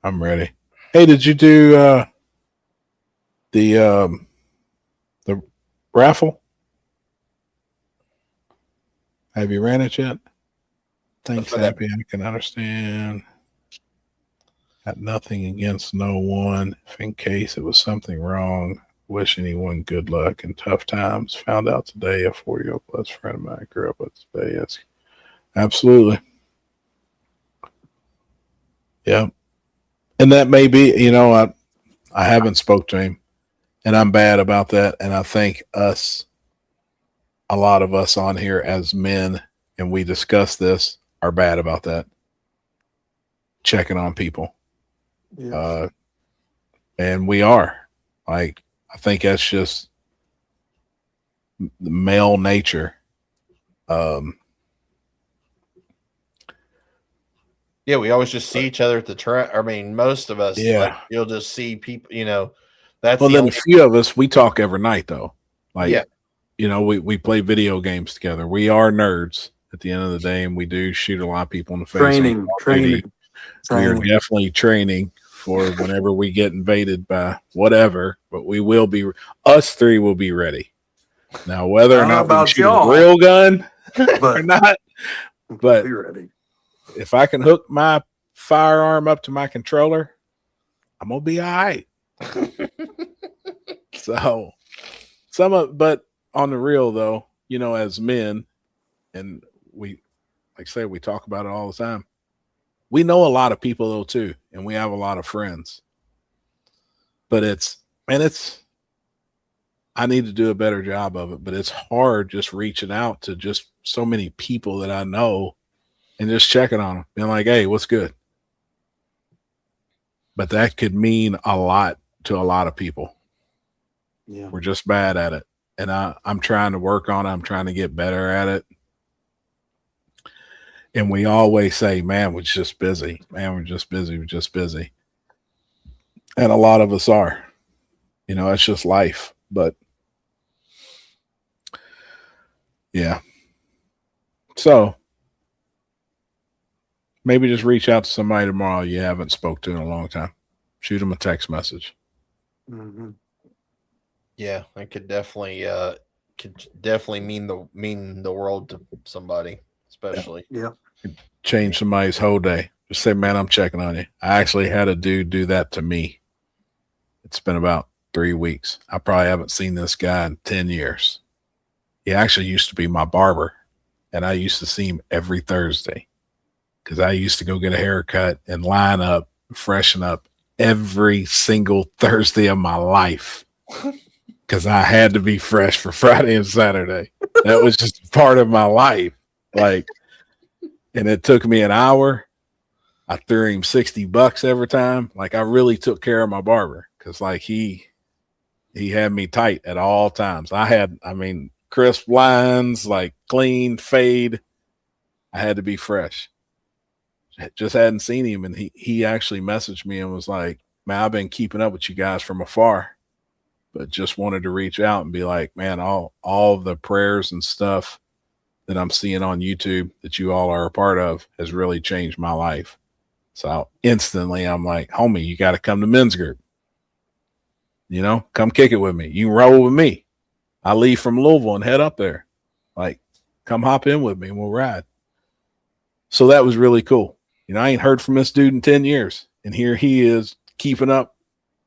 I'm ready. Hey, did you do the raffle? Have you ran it yet? Thanks, Happy. I can understand. Got nothing against no one. If in case it was something wrong, wish anyone good luck in tough times. Found out today a 40-year-old plus friend of mine grew up with today. Yes, absolutely. Yeah. And that may be, I haven't spoke to him, and I'm bad about that. And I think a lot of us on here as men, and we discuss this, are bad about that. Checking on people. Yes. And we are. Like, I think that's just the male nature. Yeah, we always just see each other at the track. I mean, most of us, yeah, like, you'll just see people, that's well, then a few of us, we talk every night though. Like, yeah. We play video games together. We are nerds at the end of the day, and we do shoot a lot of people in the face. Training. We are definitely training for whenever we get invaded by whatever, but we will be, us 3 will be ready. Now, whether or not we can shoot a real gun or not, but be ready. If I can hook my firearm up to my controller, I'm going to be all right. So, but on the real though, as men, and we, like I say, we talk about it all the time. We know a lot of people though too, and we have a lot of friends. But I need to do a better job of it, but it's hard just reaching out to just so many people that I know and just checking on them, being like, hey, what's good? But that could mean a lot to a lot of people. Yeah. We're just bad at it. And I'm trying to work on it. I'm trying to get better at it. And we always say, man, we're just busy. Man, we're just busy. We're just busy. And a lot of us are. You know, it's just life. But yeah. So maybe just reach out to somebody tomorrow you haven't spoke to in a long time. Shoot them a text message. Mm-hmm. Yeah, it could definitely mean the world to somebody, especially. Yeah. Change somebody's whole day. Just say, man, I'm checking on you. I actually had a dude do that to me. It's been about 3 weeks. I probably haven't seen this guy in 10 years. He actually used to be my barber, and I used to see him every Thursday because I used to go get a haircut and line up, freshen up every single Thursday of my life because I had to be fresh for Friday and Saturday. That was just part of my life. Like, and it took me an hour. I threw him $60 every time. Like, I really took care of my barber because, like, he had me tight at all times. I mean, crisp lines, like clean fade. I had to be fresh. Just hadn't seen him, and he actually messaged me and was like, man, I've been keeping up with you guys from afar, but just wanted to reach out and be like, man, all of the prayers and stuff that I'm seeing on YouTube that you all are a part of has really changed my life. So instantly I'm like, homie, you got to come to men's group. You know, come kick it with me. You can roll with me. I leave from Louisville and head up there. Like, come hop in with me and we'll ride. So that was really cool. You know, I ain't heard from this dude in 10 years. And here he is keeping up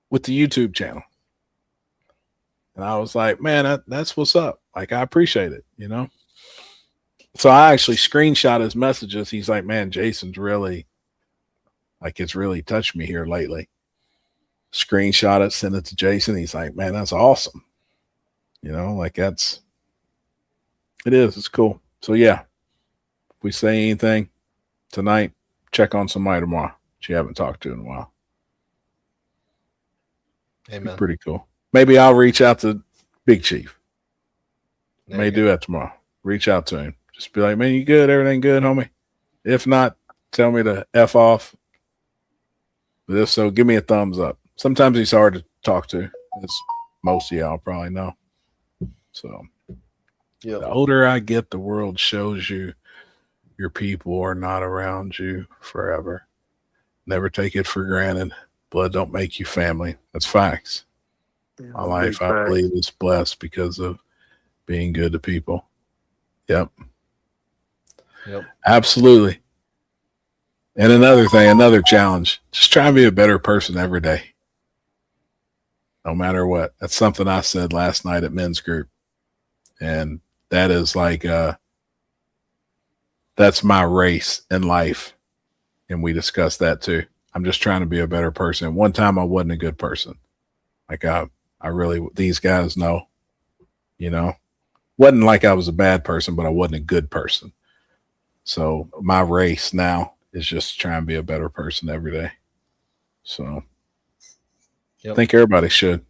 with the YouTube channel. And I was like, man, that's what's up. Like, I appreciate it, you know? So I actually screenshot his messages. He's like, man, Jason's really, like, it's really touched me here lately. Screenshot it, send it to Jason. He's like, man, that's awesome. You know, like it's cool. So yeah, if we say anything tonight, check on somebody tomorrow that you haven't talked to in a while. Amen. Pretty cool. Maybe I'll reach out to Big Chief. May do that tomorrow. Reach out to him. Just be like, man, you good? Everything good, homie? If not, tell me to F off. But if so, give me a thumbs up. Sometimes he's hard to talk to, as most of y'all probably know. So the older I get, the world shows you your people are not around you forever. Never take it for granted. Blood don't make you family. That's facts. Yeah, my life, I believe, is blessed because of being good to people. Yep. Absolutely. And another thing, another challenge, just try and be a better person every day. No matter what. That's something I said last night at men's group. And that is like, that's my race in life. And we discussed that too. I'm just trying to be a better person. One time I wasn't a good person. Like I really, these guys know, you know, wasn't like I was a bad person, but I wasn't a good person. So my race now is just trying to be a better person every day. So I think everybody should,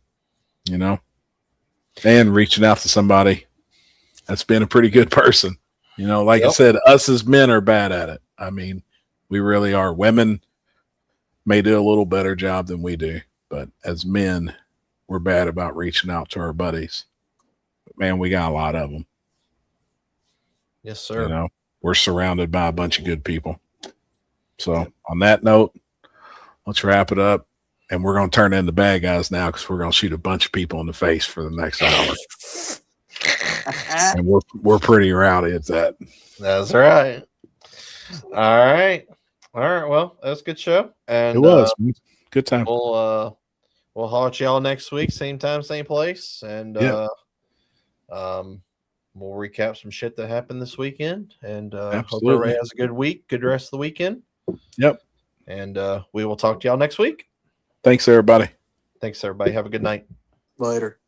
you know, and reaching out to somebody that's been a pretty good person. You know, like I said, us as men are bad at it. I mean, we really are. Women may do a little better job than we do, but as men, we're bad about reaching out to our buddies. But man, we got a lot of them. Yes, sir. You know, we're surrounded by a bunch of good people. So on that note, let's wrap it up. And we're going to turn into bad guys now because we're going to shoot a bunch of people in the face for the next hour. And we're pretty rowdy at that. That's right. All right. Well, that was a good show. And it was good time. We'll holler at y'all next week, same time, same place. And we'll recap some shit that happened this weekend. And hope everybody has a good week, good rest of the weekend. Yep. And we will talk to y'all next week. Thanks, everybody. Thanks, everybody. Have a good night. Later.